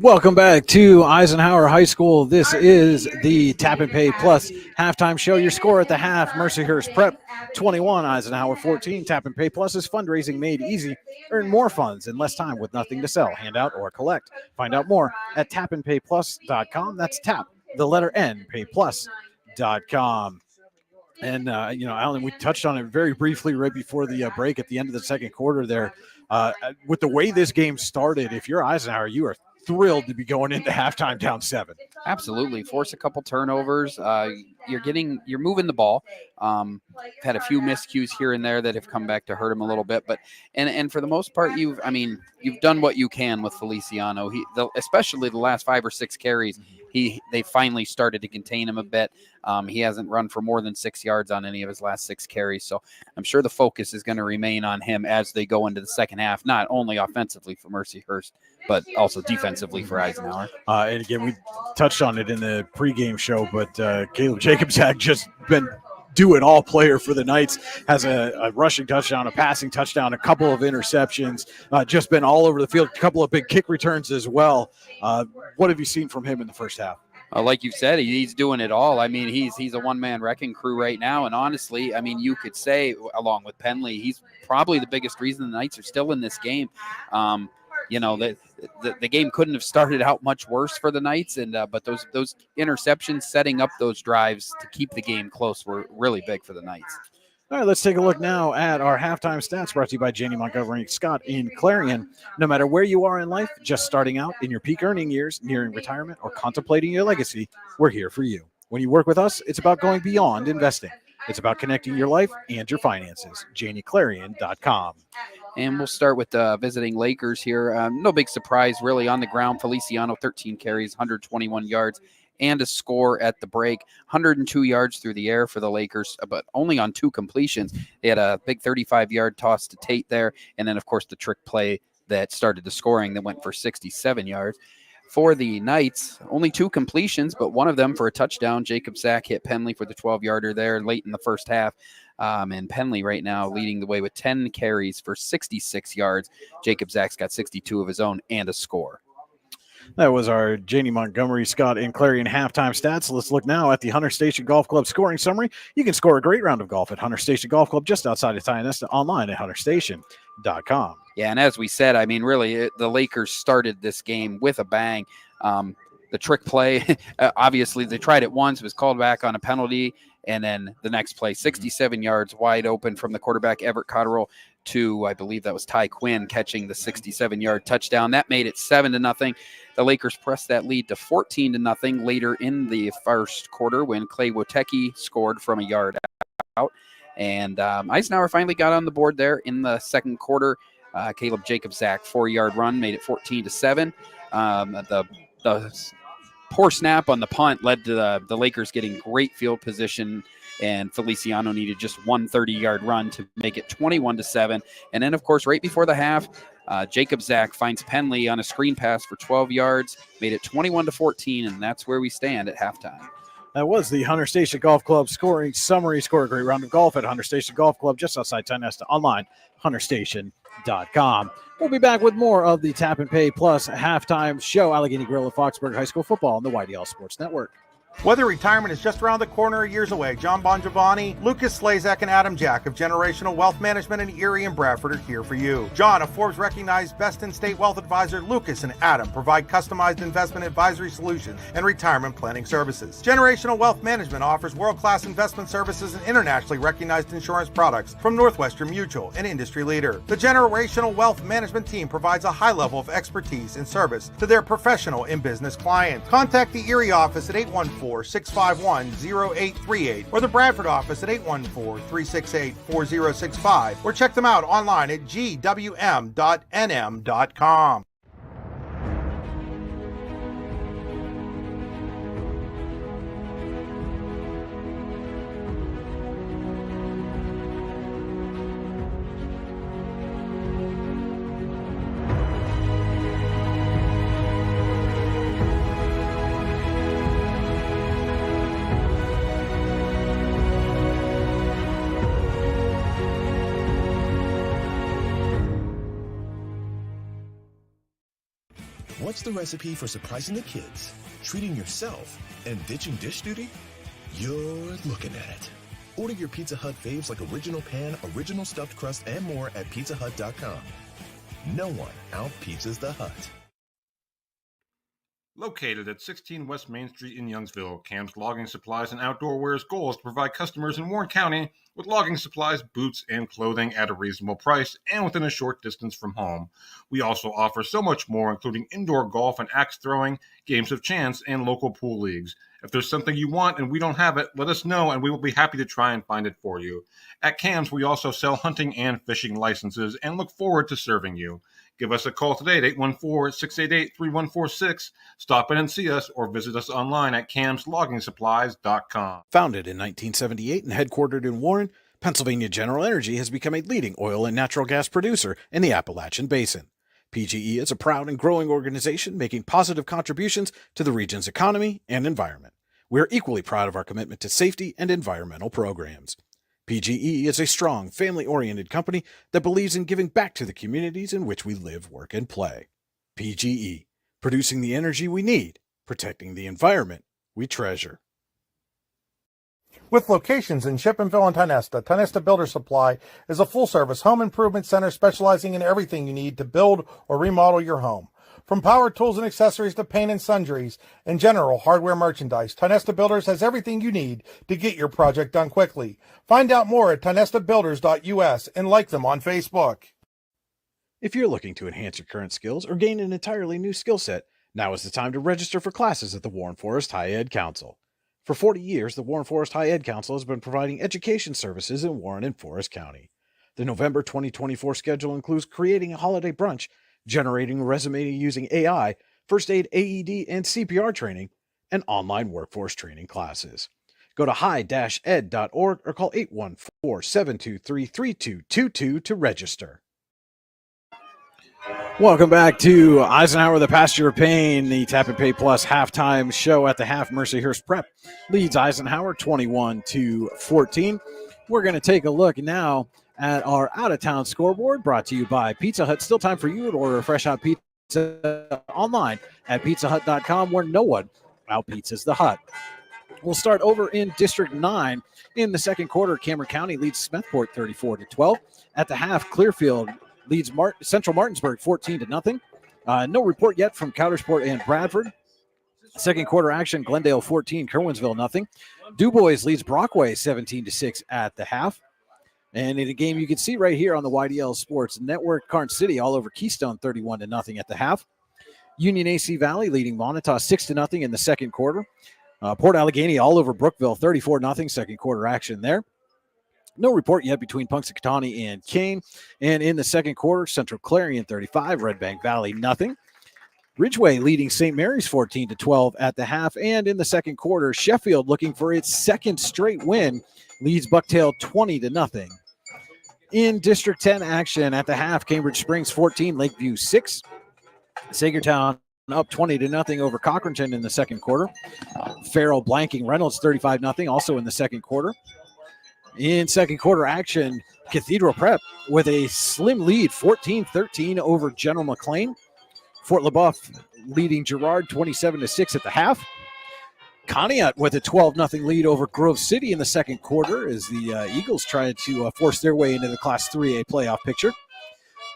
Welcome back to Eisenhower High School. This is the Tap and Pay Plus halftime show. Your score at the half, Mercyhurst Prep 21, Eisenhower 14. Tap and Pay Plus is fundraising made easy. Earn more funds in less time with nothing to sell, hand out, or collect. Find out more at tapandpayplus.com. That's tap, the letter N, payplus.com. And, Alan, we touched on it very briefly right before the break at the end of the second quarter there. With the way this game started, if you're Eisenhower, you are thrilled to be going into halftime down 7. Absolutely. Force a couple turnovers. You're moving the ball. Had a few miscues here and there that have come back to hurt him a little bit, but and for the most part, you've done what you can with Feliciano. Especially the last 5 or 6 carries, they finally started to contain him a bit. He hasn't run for more than 6 yards on any of his last 6 carries, so I'm sure the focus is going to remain on him as they go into the second half, not only offensively for Mercyhurst, but also defensively for Eisenhower. And again, we touched on it in the pregame show, but Caleb Jacobs had just been do-it-all player for the Knights, has a rushing touchdown, a passing touchdown, a couple of interceptions, just been all over the field, a couple of big kick returns as well. What have you seen from him in the first half? Like you said, he's doing it all. I mean, he's a one-man wrecking crew right now. And honestly, I mean, you could say, along with Penley, he's probably the biggest reason the Knights are still in this game. the game couldn't have started out much worse for the Knights, and but those interceptions setting up those drives to keep the game close were really big for the Knights. All right, let's take a look now at our halftime stats brought to you by Janie Montgomery Scott in Clarion. No matter where you are in life, just starting out in your peak earning years, nearing retirement, or contemplating your legacy, we're here for you. When you work with us, it's about going beyond investing. It's about connecting your life and your finances. JanieClarion.com. And we'll start with the visiting Lakers here. No big surprise, really, on the ground. Feliciano, 13 carries, 121 yards, and a score at the break. 102 yards through the air for the Lakers, but only on 2 completions. They had a big 35-yard toss to Tate there, and then, of course, the trick play that started the scoring that went for 67 yards. For the Knights, only 2 completions, but one of them for a touchdown. Jacob Sack hit Penley for the 12-yarder there late in the first half. And Penley right now leading the way with 10 carries for 66 yards. Jacob Sack's got 62 of his own and a score. That was our Janie Montgomery Scott and Clarion halftime stats. Let's look now at the Hunter Station Golf Club scoring summary. You can score a great round of golf at Hunter Station Golf Club just outside of Tionesta, online at hunterstation.com. Yeah, and as we said, I mean, really, the Lakers started this game with a bang. The trick play, obviously, they tried it once, was called back on a penalty, and then the next play, 67 yards wide open from the quarterback, Everett Cotterill, to, I believe that was Ty Quinn catching the 67-yard touchdown. That made it 7-0. The Lakers pressed that lead to 14-0 later in the first quarter when Clay Wotecki scored from a yard out. And Eisenhower finally got on the board there in the second quarter. Caleb Jacobs-Zach 4-yard run made it 14-7. The poor snap on the punt led to the Lakers getting great field position, and Feliciano needed just one 30-yard run to make it 21-7. And then, of course, right before the half, Jacobs-Zach finds Penley on a screen pass for 12 yards, made it 21-14, and that's where we stand at halftime. That was the Hunter Station Golf Club scoring summary. Score a great round of golf at Hunter Station Golf Club just outside Tionesta, online, hunterstation.com. We'll be back with more of the Tap and Pay Plus halftime show. Allegheny Grill at Foxburg High School football on the YDL Sports Network. Whether retirement is just around the corner or years away, John Bongiovanni, Lucas Slazak, and Adam Jack of Generational Wealth Management in Erie and Bradford are here for you. John, a Forbes-recognized best-in-state wealth advisor, Lucas and Adam provide customized investment advisory solutions and retirement planning services. Generational Wealth Management offers world-class investment services and internationally recognized insurance products from Northwestern Mutual, an industry leader. The Generational Wealth Management team provides a high level of expertise and service to their professional and business clients. Contact the Erie office at 814-651-0838 or the Bradford office at 814-368-4065 or check them out online at gwm.nm.com. What's the recipe for surprising the kids, treating yourself, and ditching dish duty? You're looking at it. Order your Pizza Hut faves like original pan, original stuffed crust, and more at pizzahut.com. No one out-pizzas the Hut. Located at 16 West Main Street in Youngsville, Cam's Logging Supplies and Outdoor Wear's goal is to provide customers in Warren County with logging supplies, boots, and clothing at a reasonable price and within a short distance from home. We also offer so much more, including indoor golf and axe throwing, games of chance, and local pool leagues. If there's something you want and we don't have it, let us know and we will be happy to try and find it for you. At Cam's, we also sell hunting and fishing licenses and look forward to serving you. Give us a call today at 814-688-3146. Stop in and see us or visit us online at camsloggingsupplies.com. Founded in 1978 and headquartered in Warren, Pennsylvania General Energy has become a leading oil and natural gas producer in the Appalachian Basin. PGE is a proud and growing organization making positive contributions to the region's economy and environment. We are equally proud of our commitment to safety and environmental programs. PGE is a strong, family-oriented company that believes in giving back to the communities in which we live, work, and play. PGE, producing the energy we need, protecting the environment we treasure. With locations in Shippenville and Tionesta, Tionesta Builder Supply is a full-service home improvement center specializing in everything you need to build or remodel your home. From power tools and accessories to paint and sundries and general hardware merchandise, Tionesta Builders has everything you need to get your project done quickly. Find out more at tionestabuilders.us and like them on Facebook. If you're looking to enhance your current skills or gain an entirely new skill set, now is the time to register for classes at the Warren Forest High Ed Council. For 40 years, the Warren Forest High Ed Council has been providing education services in Warren and Forest County. The November 2024 schedule includes creating a holiday brunch, generating a resume using AI, first aid, AED, and CPR training, and online workforce training classes. Go to high-ed.org or call 814-723-3222 to register. Welcome back to Eisenhower, the Pasture of Pain, the Tap and Pay Plus halftime show at the half. Mercyhurst Prep leads Eisenhower 21-14. We're going to take a look now at our out-of-town scoreboard, brought to you by Pizza Hut. Still time for you to order a fresh hot pizza online at pizzahut.com, where no one out-pizzas the Hut. We'll start over in District 9. In the second quarter, Cameron County leads Smethport 34-12. At the half, Clearfield leads Central Martinsburg 14-0. No report yet from Coudersport and Bradford. Second quarter action, Glendale 14, Kerwinsville 0. DuBois leads Brockway 17-6 at the half. And in a game you can see right here on the YDL Sports Network, Karn City all over Keystone 31-0 at the half. Union AC Valley leading Monitor 6-0 in the second quarter. Port Allegheny all over Brookville 34-0 second quarter action there. No report yet between Punxsutawney and Kane. And in the second quarter, Central Clarion 35, Red Bank Valley 0. Ridgeway leading St. Mary's 14-12 at the half. And in the second quarter, Sheffield, looking for its second straight win, leads Bucktail 20-0. In District 10 action at the half, Cambridge Springs 14, Lakeview 6. Sagertown up 20-0 over Cochranton in the second quarter. Farrell blanking Reynolds 35-0 also in the second quarter. In second quarter action, Cathedral Prep with a slim lead, 14-13 over General McLean. Fort LaBeouf leading Girard 27-6 at the half. Conneaut with a 12-0 lead over Grove City in the second quarter as the Eagles tried to force their way into the Class 3A playoff picture.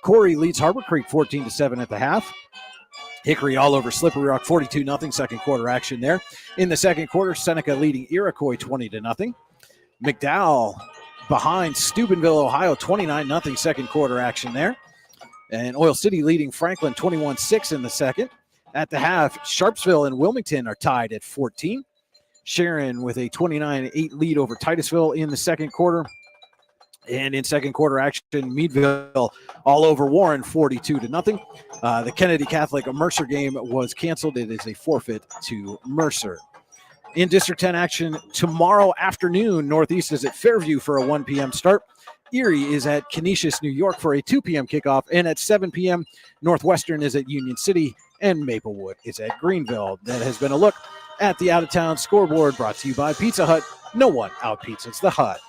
Corey leads Harbor Creek 14-7 at the half. Hickory all over Slippery Rock 42-0 second quarter action there. In the second quarter, Seneca leading Iroquois 20-0. McDowell behind Steubenville, Ohio, 29-0 second quarter action there. And Oil City leading Franklin 21-6 in the second. At the half, Sharpsville and Wilmington are tied at 14. Sharon with a 29-8 lead over Titusville in the second quarter. And in second quarter action, Meadville all over Warren 42-0. The Kennedy Catholic Mercer game was canceled. It is a forfeit to Mercer. In District 10 action tomorrow afternoon, Northeast is at Fairview for a 1 p.m. start. Erie is at Canisius, New York for a 2 p.m. kickoff. And at 7 p.m., Northwestern is at Union City and Maplewood is at Greenville. That has been a look at the out-of-town scoreboard brought to you by Pizza Hut. No one out-pizzas the Hut.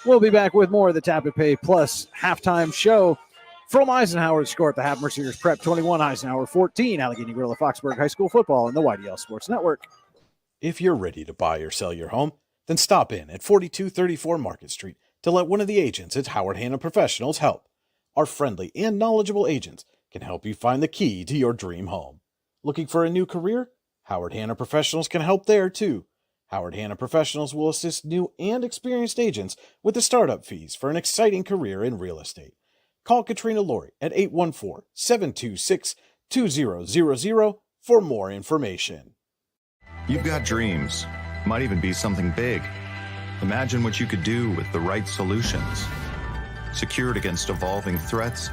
We'll be back with more of the Tap and Pay Plus halftime show from Eisenhower. Score at the half, Mercyhurst Prep 21, Eisenhower 14, Allegheny Gorilla Foxburg High School football and the YDL Sports Network. If you're ready to buy or sell your home, then stop in at 4234 Market Street to let one of the agents at Howard Hanna Professionals help. Our friendly and knowledgeable agents can help you find the key to your dream home. Looking for a new career? Howard Hanna Professionals can help there too. Howard Hanna Professionals will assist new and experienced agents with the startup fees for an exciting career in real estate. Call Katrina Laurie at 814-726-2000 for more information. You've got dreams, might even be something big. Imagine what you could do with the right solutions. Secured against evolving threats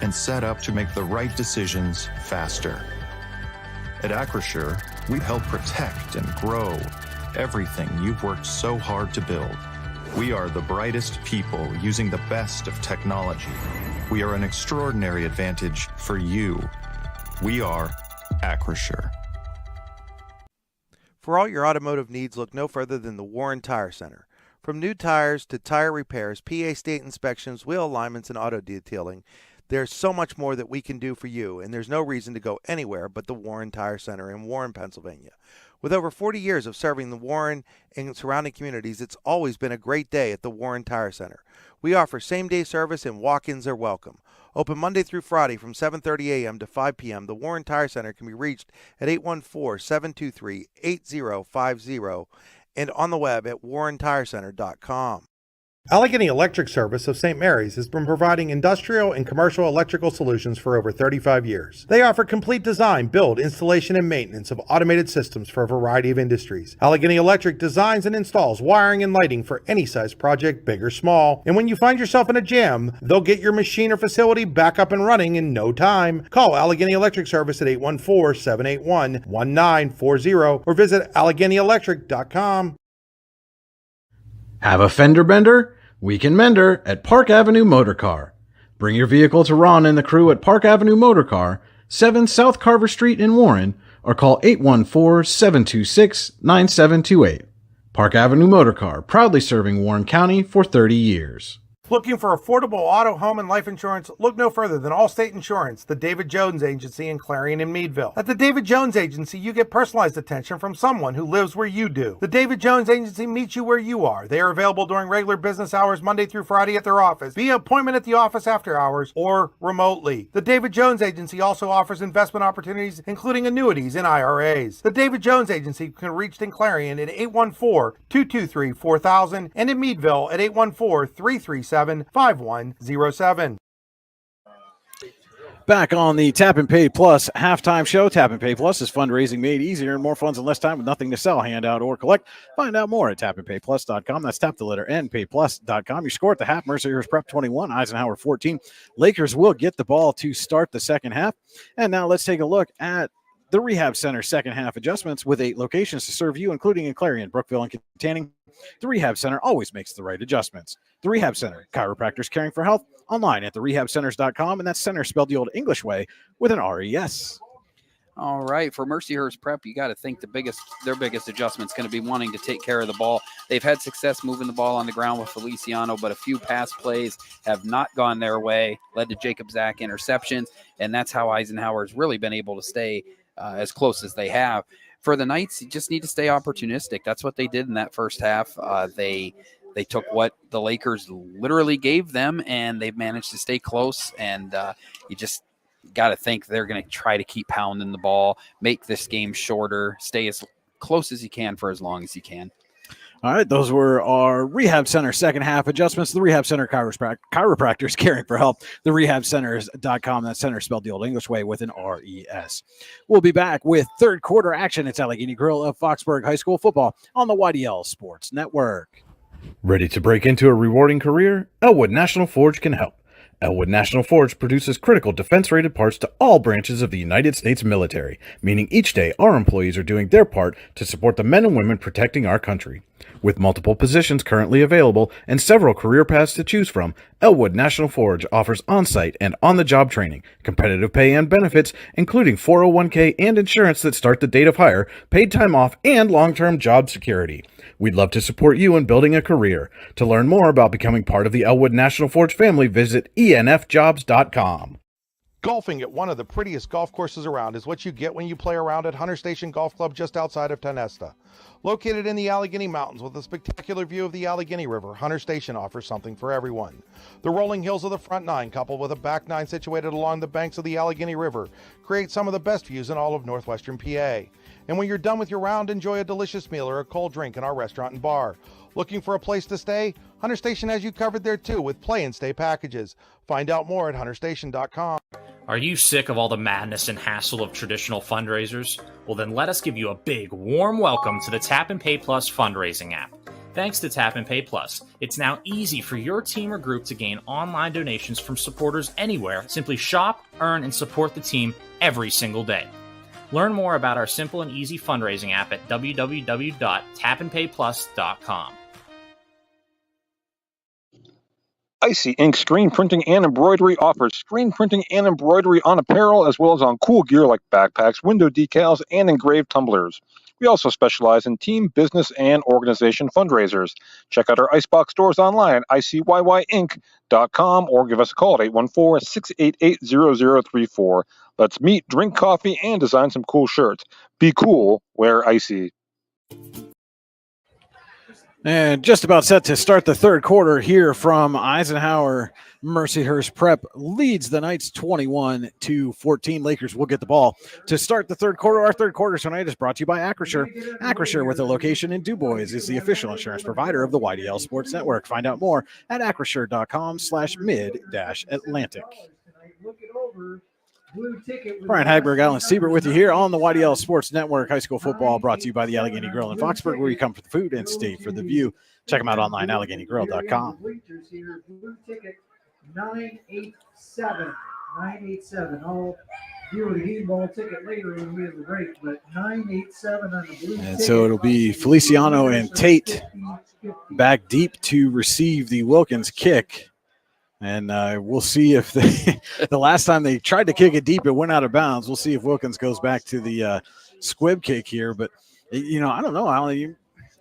and set up to make the right decisions faster. At Acrisure, we help protect and grow everything you've worked so hard to build. We are the brightest people using the best of technology. We are an extraordinary advantage for you. We are Acrisure. For all your automotive needs, look no further than the Warren Tire Center. From new tires to tire repairs, PA state inspections, wheel alignments, and auto detailing, there's so much more that we can do for you, and there's no reason to go anywhere but the Warren Tire Center in Warren, Pennsylvania. With over 40 years of serving the Warren and surrounding communities, it's always been a great day at the Warren Tire Center. We offer same-day service and walk-ins are welcome. Open Monday through Friday from 7:30 a.m. to 5 p.m., the Warren Tire Center can be reached at 814-723-8050 and on the web at warrentirecenter.com. Allegheny Electric Service of St. Mary's has been providing industrial and commercial electrical solutions for over 35 years. They offer complete design, build, installation, and maintenance of automated systems for a variety of industries. Allegheny Electric designs and installs wiring and lighting for any size project, big or small. And when you find yourself in a jam, they'll get your machine or facility back up and running in no time. Call Allegheny Electric Service at 814-781-1940 or visit AlleghenyElectric.com. Have a fender bender? We can mender at Park Avenue Motor Car. Bring your vehicle to Ron and the crew at Park Avenue Motor Car, 7 South Carver Street in Warren, or call 814-726-9728. Park Avenue Motor Car, proudly serving Warren County for 30 years. Looking for affordable auto, home, and life insurance? Look no further than Allstate Insurance, the David Jones Agency in Clarion and Meadville. At the David Jones Agency, you get personalized attention from someone who lives where you do. The David Jones Agency meets you where you are. They are available during regular business hours Monday through Friday at their office, via appointment at the office after hours, or remotely. The David Jones Agency also offers investment opportunities, including annuities and IRAs. The David Jones Agency can be reached in Clarion at 814-223-4000 and in Meadville at 814-337-5107. Back on the Tap and Pay Plus halftime show. Tap and Pay Plus is fundraising made easier and more funds in less time with nothing to sell, hand out, or collect. Find out more at tapandpayplus.com. That's tap the letter N, payplus.com. You score at the half. Mercyhurst Prep 21, Eisenhower 14. Lakers will get the ball to start the second half. And now let's take a look at the Rehab Center second half adjustments with 8 locations to serve you, including in Clarion, Brookville, and Canning. The Rehab Center always makes the right adjustments. The Rehab Center, chiropractors caring for health, online at therehabcenters.com, and that's center spelled the old English way with an R-E-S. All right, for Mercyhurst Prep, you got to think their biggest adjustment is going to be wanting to take care of the ball. They've had success moving the ball on the ground with Feliciano, but a few pass plays have not gone their way, led to Jacob Zach interceptions, and that's how Eisenhower's really been able to stay as close as they have. For the Knights, you just need to stay opportunistic. That's what they did in that first half. They took what the Lakers literally gave them, and they've managed to stay close. And you just got to think they're going to try to keep pounding the ball, make this game shorter, stay as close as you can for as long as you can. All right, those were our Rehab Center second half adjustments. The Rehab Center chiropractors caring for help. The rehabcenters.com. That center spelled the old English way with an R-E-S. We'll be back with third quarter action. It's Allegheny Grill of Foxburg High School football on the YDL Sports Network. Ready to break into a rewarding career? Elwood National Forge can help. Elwood National Forge produces critical defense-rated parts to all branches of the United States military, meaning each day our employees are doing their part to support the men and women protecting our country. With multiple positions currently available and several career paths to choose from, Elwood National Forge offers on-site and on-the-job training, competitive pay and benefits, including 401k and insurance that start the date of hire, paid time off, and long-term job security. We'd love to support you in building a career. To learn more about becoming part of the Elwood National Forge family, visit enfjobs.com. Golfing at one of the prettiest golf courses around is what you get when you play around at Hunter Station Golf Club just outside of Tonesta. Located in the Allegheny Mountains with a spectacular view of the Allegheny River, Hunter Station offers something for everyone. The rolling hills of the front nine, coupled with a back nine situated along the banks of the Allegheny River, create some of the best views in all of northwestern PA. And when you're done with your round, enjoy a delicious meal or a cold drink in our restaurant and bar. Looking for a place to stay? Hunter Station has you covered there too with play and stay packages. Find out more at hunterstation.com. Are you sick of all the madness and hassle of traditional fundraisers? Well, then let us give you a big, warm welcome to the Tap and Pay Plus fundraising app. Thanks to Tap and Pay Plus, it's now easy for your team or group to gain online donations from supporters anywhere. Simply shop, earn, and support the team every single day. Learn more about our simple and easy fundraising app at www.tapandpayplus.com. Icy Ink Screen Printing and Embroidery offers screen printing and embroidery on apparel as well as on cool gear like backpacks, window decals, and engraved tumblers. We also specialize in team, business, and organization fundraisers. Check out our Icebox stores online at ICYYinc.com or give us a call at 814-688-0034. Let's meet, drink coffee, and design some cool shirts. Be cool, wear icy. And just about set to start the third quarter here from Eisenhower. Mercyhurst Prep leads the Knights 21-14. Lakers will get the ball to start the third quarter. Our third quarter tonight is brought to you by Acrisure. Acrisure, with a location in DuBois, is the official insurance provider of the YDL Sports Network. Find out more at acrisure.com/mid-Atlantic. Brian Hagberg, Alan Siebert with you here on the YDL Sports Network. High school football brought to you by the Allegheny Grill in Foxburg, where you come for the food and stay for the view. Check them out online, AlleghenyGrill.com. Blue ticket 987. 987. I'll deal with the game ball ticket later when we have the break, but 987 on the blue And ticket. so it'll be Feliciano and Tate back deep to receive the Wilkins kick. And we'll see if they, the last time they tried to kick it deep, it went out of bounds. We'll see if Wilkins goes back to the squib kick here. But, you know, I don't know, Alan.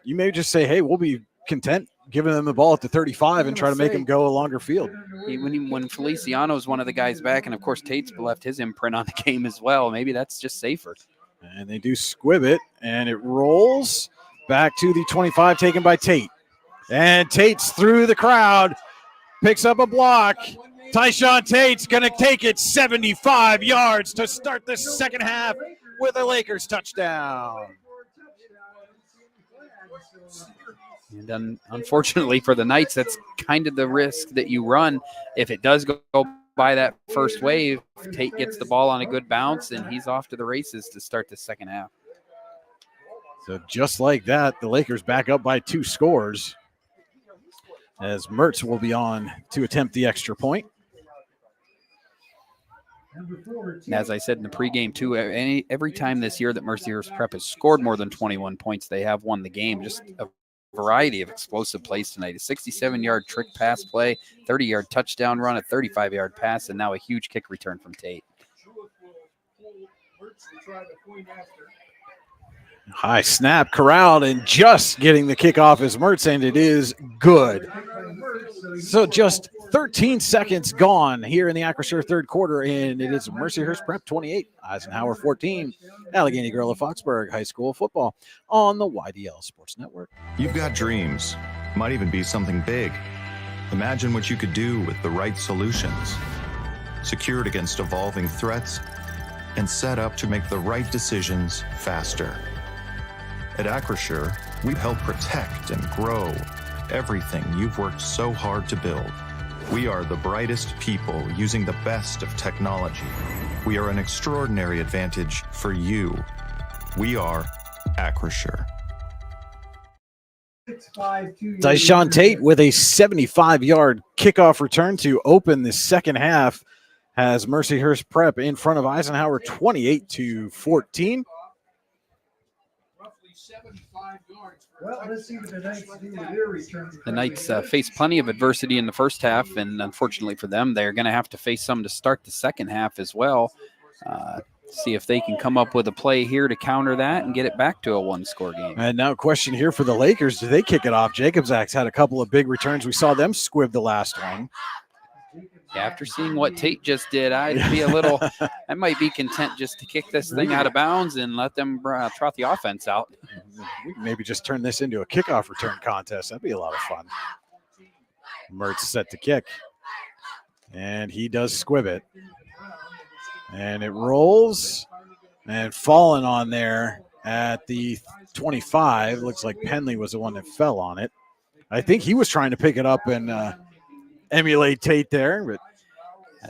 You may just say, hey, we'll be content giving them the ball at the 35 and try to make them go a longer field. When Feliciano's one of the guys back, and, of course, Tate's left his imprint on the game as well, maybe that's just safer. And they do squib it, and it rolls back to the 25, taken by Tate. And Tate's through the crowd. Picks up a block. Tyshawn Tate's going to take it 75 yards to start the second half with a Lakers touchdown. And unfortunately for the Knights, that's kind of the risk that you run. If it does go by that first wave, Tate gets the ball on a good bounce, and he's off to the races to start the second half. So just like that, the Lakers back up by 2 scores. As Mertz will be on to attempt the extra point. And as I said in the pregame, too, every time this year that Mercyhurst Prep has scored more than 21 points, they have won the game. Just a variety of explosive plays tonight. A 67-yard trick pass play, 30-yard touchdown run, a 35-yard pass, and now a huge kick return from Tate. High snap, corralled, and just getting the kickoff is Mertz, and it is good. So just 13 seconds gone here in the Acrisure third quarter, and it is Mercyhurst Prep 28, Eisenhower 14, Allegheny Grill of Foxburg High School football on the YDL Sports Network. You've got dreams, might even be something big. Imagine what you could do with the right solutions. Secured against evolving threats and set up to make the right decisions faster. At Acrisure, we help protect and grow everything you've worked so hard to build. We are the brightest people using the best of technology. We are an extraordinary advantage for you. We are Acrisure. Tyshawn Tate with a 75-yard kickoff return to open the second half has Mercyhurst Prep in front of Eisenhower 28-14. Well, let's see what the Knights do with their return. The Knights faced plenty of adversity in the first half, and unfortunately for them, they're going to have to face some to start the second half as well. See if they can come up with a play here to counter that and get it back to a one-score game. And now a question here for the Lakers. Do they kick it off? Jacobsak's had a couple of big returns. We saw them squib the last one. After seeing what Tate just did, I'd be I might be content just to kick this thing out of bounds and let them trot the offense out. We can maybe just turn this into a kickoff return contest. That'd be a lot of fun. Mertz set to kick. And he does squib it. And it rolls and falling on there at the 25. Looks like Penley was the one that fell on it. I think he was trying to pick it up and emulate Tate there, but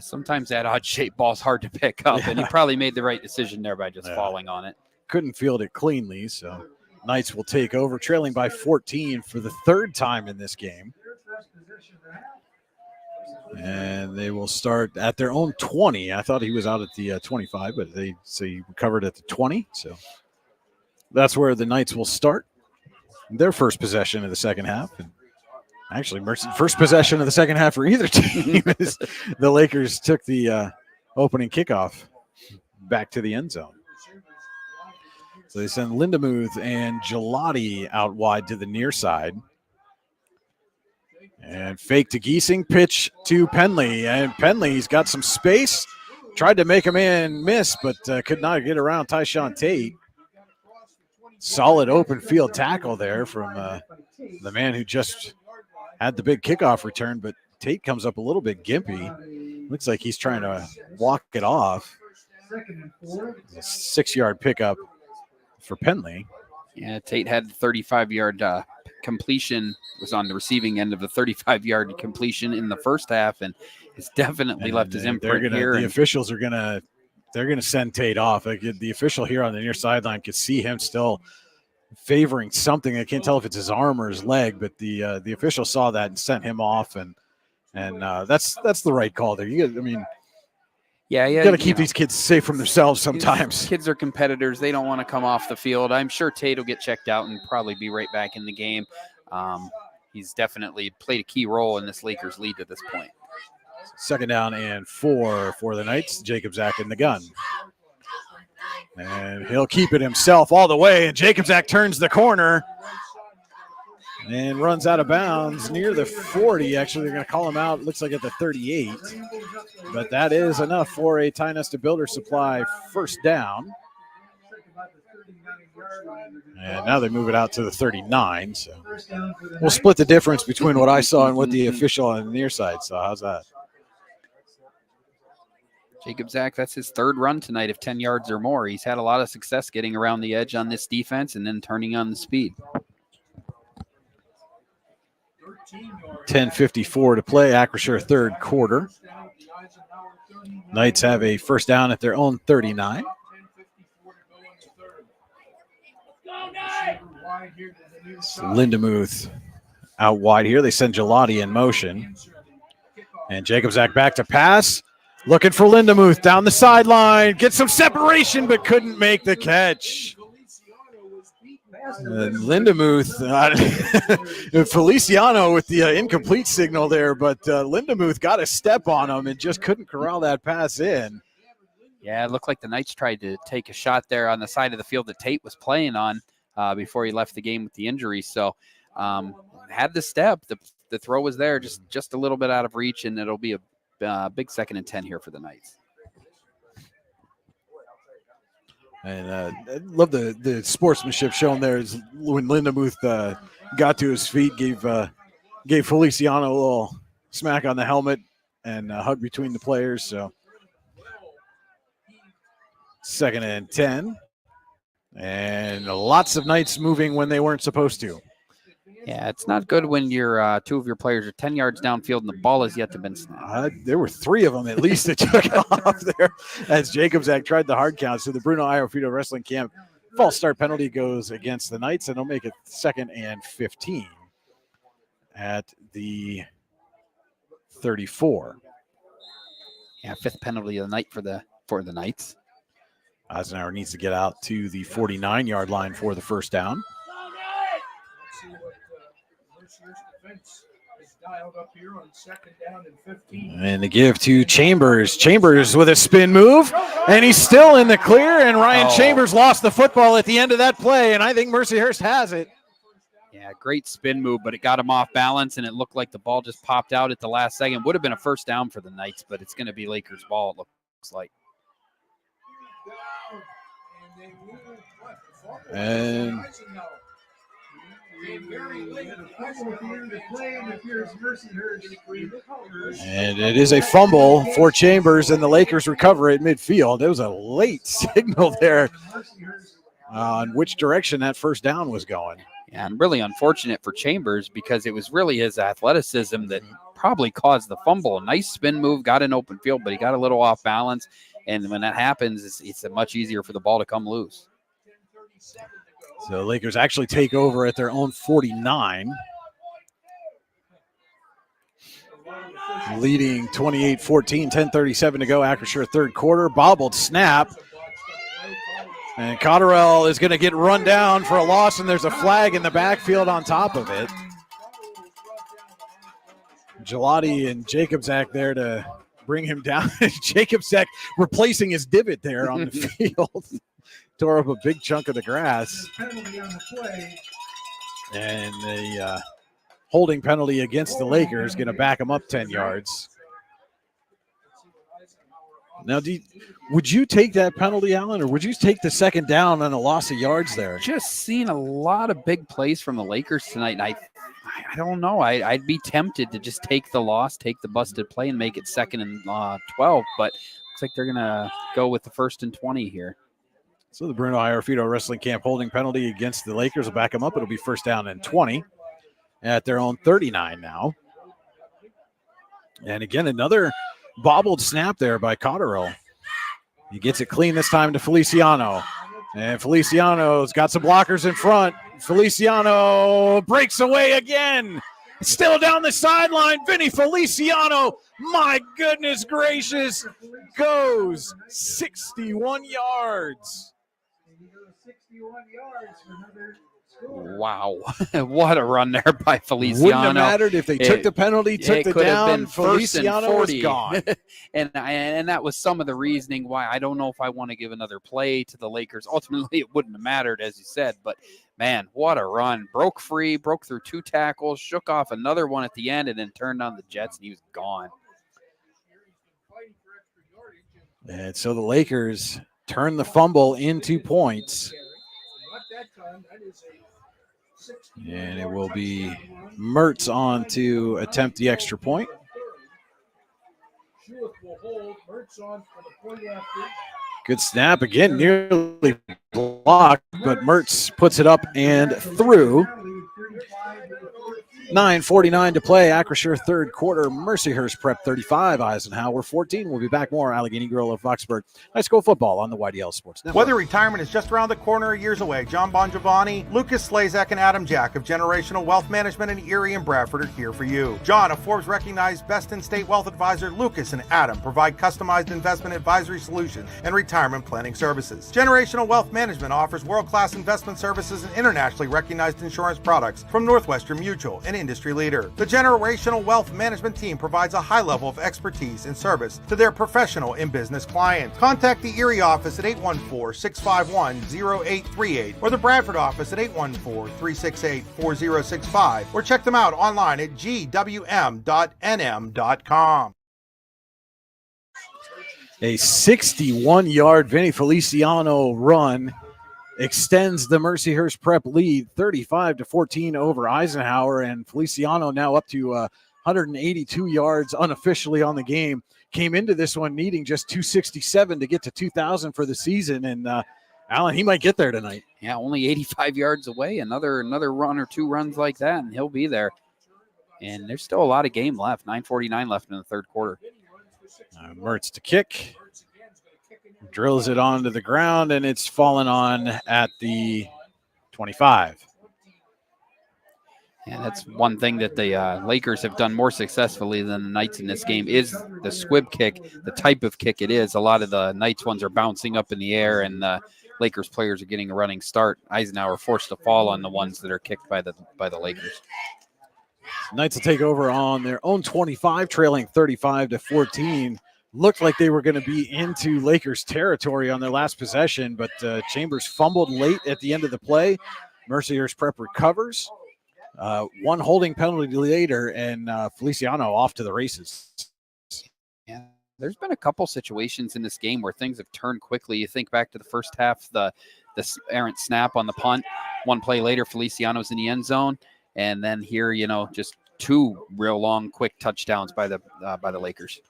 sometimes that odd-shaped ball's hard to pick up, and he probably made the right decision there by just falling on it. Couldn't field it cleanly, so Knights will take over, trailing by 14 for the third time in this game. And they will start at their own 20. I thought he was out at the 25, but they say he recovered at the 20, so that's where the Knights will start their first possession of the second half. And actually, first possession of the second half for either team is the Lakers took the opening kickoff back to the end zone. So they send Lindemuth and Gelati out wide to the near side. And fake to Giesing, pitch to Penley. And Penley's got some space. Tried to make him in, miss, but could not get around Tyshawn Tate. Solid open field tackle there from the man who just had the big kickoff return, but Tate comes up a little bit gimpy. Looks like he's trying to walk it off. A 6-yard pickup for Penley. Yeah, Tate had 35-yard completion, was on the receiving end of the 35-yard completion in the first half, and it's definitely left his imprint here. The officials are gonna send Tate off. Like, the official here on the near sideline could see him still favoring something. I can't tell if it's his arm or his leg, but the official saw that and sent him off, and that's the right call there. You got to keep these kids safe from themselves sometimes. Kids are competitors. They don't want to come off the field. I'm sure Tate will get checked out and probably be right back in the game. He's definitely played a key role in this Lakers lead to this point. 2nd down and 4 for the Knights. Jacobzak in the gun. And he'll keep it himself all the way, and Jacobzak turns the corner and runs out of bounds near the 40. Actually, they're going to call him out. Looks like at the 38. But that is enough for a Ty-Nesta Builder Supply first down. And now they move it out to the 39. So we'll split the difference between what I saw and what the official on the near side saw. How's that? Jacobzak, that's his 3rd run tonight of 10 yards or more. He's had a lot of success getting around the edge on this defense and then turning on the speed. 10:54 to play, Acrisure 3rd quarter. Knights have a first down at their own 39. Lindemuth out wide here. They send Gelati in motion. And Jacobzak back to pass. Looking for Lindemuth down the sideline. Gets some separation, but couldn't make the catch. Lindemuth, Feliciano with the incomplete signal there, but Lindemuth got a step on him and just couldn't corral that pass in. Yeah, it looked like the Knights tried to take a shot there on the side of the field that Tate was playing on before he left the game with the injury. So had the step, the throw was there, just a little bit out of reach, and it'll be a big 2nd and 10 here for the Knights. And I love the sportsmanship shown there is when Lindemuth got to his feet, gave Feliciano a little smack on the helmet and a hug between the players. So 2nd and 10. And lots of Knights moving when they weren't supposed to. Yeah, it's not good when your 2 of your players are 10 yards downfield and the ball has yet to been snapped. There were 3 of them at least that took off there as Jacobzak tried the hard count. So the Bruno Iofito Wrestling Camp false start penalty goes against the Knights, and they'll make it 2nd and 15 at the 34. Yeah, 5th penalty of the night for the Knights. Eisenhower needs to get out to the 49-yard line for the first down. And the give to Chambers. Chambers with a spin move, and he's still in the clear, and Ryan Chambers lost the football at the end of that play, and I think Mercyhurst has it. Yeah, great spin move, but it got him off balance, and it looked like the ball just popped out at the last second. Would have been a first down for the Knights, but it's going to be Lakers' ball, it looks like. And it is a fumble for Chambers, and the Lakers recover at midfield. It was a late signal there on which direction that first down was going. Yeah, and really unfortunate for Chambers because it was really his athleticism that probably caused the fumble. A nice spin move, got in open field, but he got a little off balance. And when that happens, it's much easier for the ball to come loose. So the Lakers actually take over at their own 49. Leading 28-14, 10:37 to go. Acrisure 3rd quarter. Bobbled snap. And Cotterell is going to get run down for a loss, and there's a flag in the backfield on top of it. Gelati and Jacobzak there to bring him down. Jacobzak replacing his divot there on the field. tore up a big chunk of the grass. Penalty on the play. And the holding penalty against the Lakers going to back them up 10 yards. Now, would you take that penalty, Alan, or would you take the second down on a loss of yards there? Just seen a lot of big plays from the Lakers tonight, and I don't know. I'd be tempted to just take the loss, take the busted play, and make it 2nd and 12, but looks like they're going to go with the 1st and 20 here. So the Bruno Iorfito Wrestling Camp holding penalty against the Lakers will back them up. It'll be 1st down and 20 at their own 39 now. And again, another bobbled snap there by Cotterill. He gets it clean this time to Feliciano. And Feliciano's got some blockers in front. Feliciano breaks away again. Still down the sideline. Vinny Feliciano, my goodness gracious, goes 61 yards. 61 yards for another score. Wow. What a run there by Feliciano. Wouldn't have mattered if they took the penalty, took the down. Feliciano was gone. and that was some of the reasoning why I don't know if I want to give another play to the Lakers. Ultimately, it wouldn't have mattered, as you said. But, man, what a run. Broke free, broke through 2 tackles, shook off another one at the end, and then turned on the Jets, and he was gone. And so the Lakers turn the fumble into points. And it will be Mertz on to attempt the extra point. Good snap again, nearly blocked, but Mertz puts it up and through. 9:49 to play. Acrisure third quarter. Mercyhurst Prep 35. Eisenhower 14. We'll be back more. Allegheny Grill of Foxburg High School football on the YDL Sports Network. Whether retirement is just around the corner or years away, John Bongiovanni, Lucas Slazak, and Adam Jack of Generational Wealth Management in Erie and Bradford are here for you. John, a Forbes-recognized best-in-state wealth advisor, Lucas and Adam provide customized investment advisory solutions and retirement planning services. Generational Wealth Management offers world-class investment services and internationally recognized insurance products from Northwestern Mutual, an industry leader. The Generational Wealth Management team provides a high level of expertise and service to their professional and business clients. Contact the Erie office at 814-651-0838 or the Bradford office at 814-368-4065 or check them out online at gwm.nm.com. A 61-yard Vinny Feliciano run extends the Mercyhurst Prep lead 35-14 over Eisenhower, and Feliciano now up to 182 yards unofficially on the game. Came into this one needing just 267 to get to 2,000 for the season, and Alan, he might get there tonight. Yeah, only 85 yards away. Another run or 2 runs like that, and he'll be there. And there's still a lot of game left. 9:49 left in the third quarter. Mertz to kick. Drills it onto the ground, and it's fallen on at the 25. Yeah, that's one thing that the Lakers have done more successfully than the Knights in this game is the squib kick, the type of kick it is. A lot of the Knights ones are bouncing up in the air, and the Lakers players are getting a running start. Eisenhower forced to fall on the ones that are kicked by the Lakers. Knights will take over on their own 25, trailing 35-14. Looked like they were going to be into Lakers territory on their last possession, but Chambers fumbled late at the end of the play. Mercyhurst Prep recovers. One holding penalty later, and Feliciano off to the races. Yeah, there's been a couple situations in this game where things have turned quickly. You think back to the first half, the errant snap on the punt. One play later, Feliciano's in the end zone, and then here, just 2 real long, quick touchdowns by the Lakers.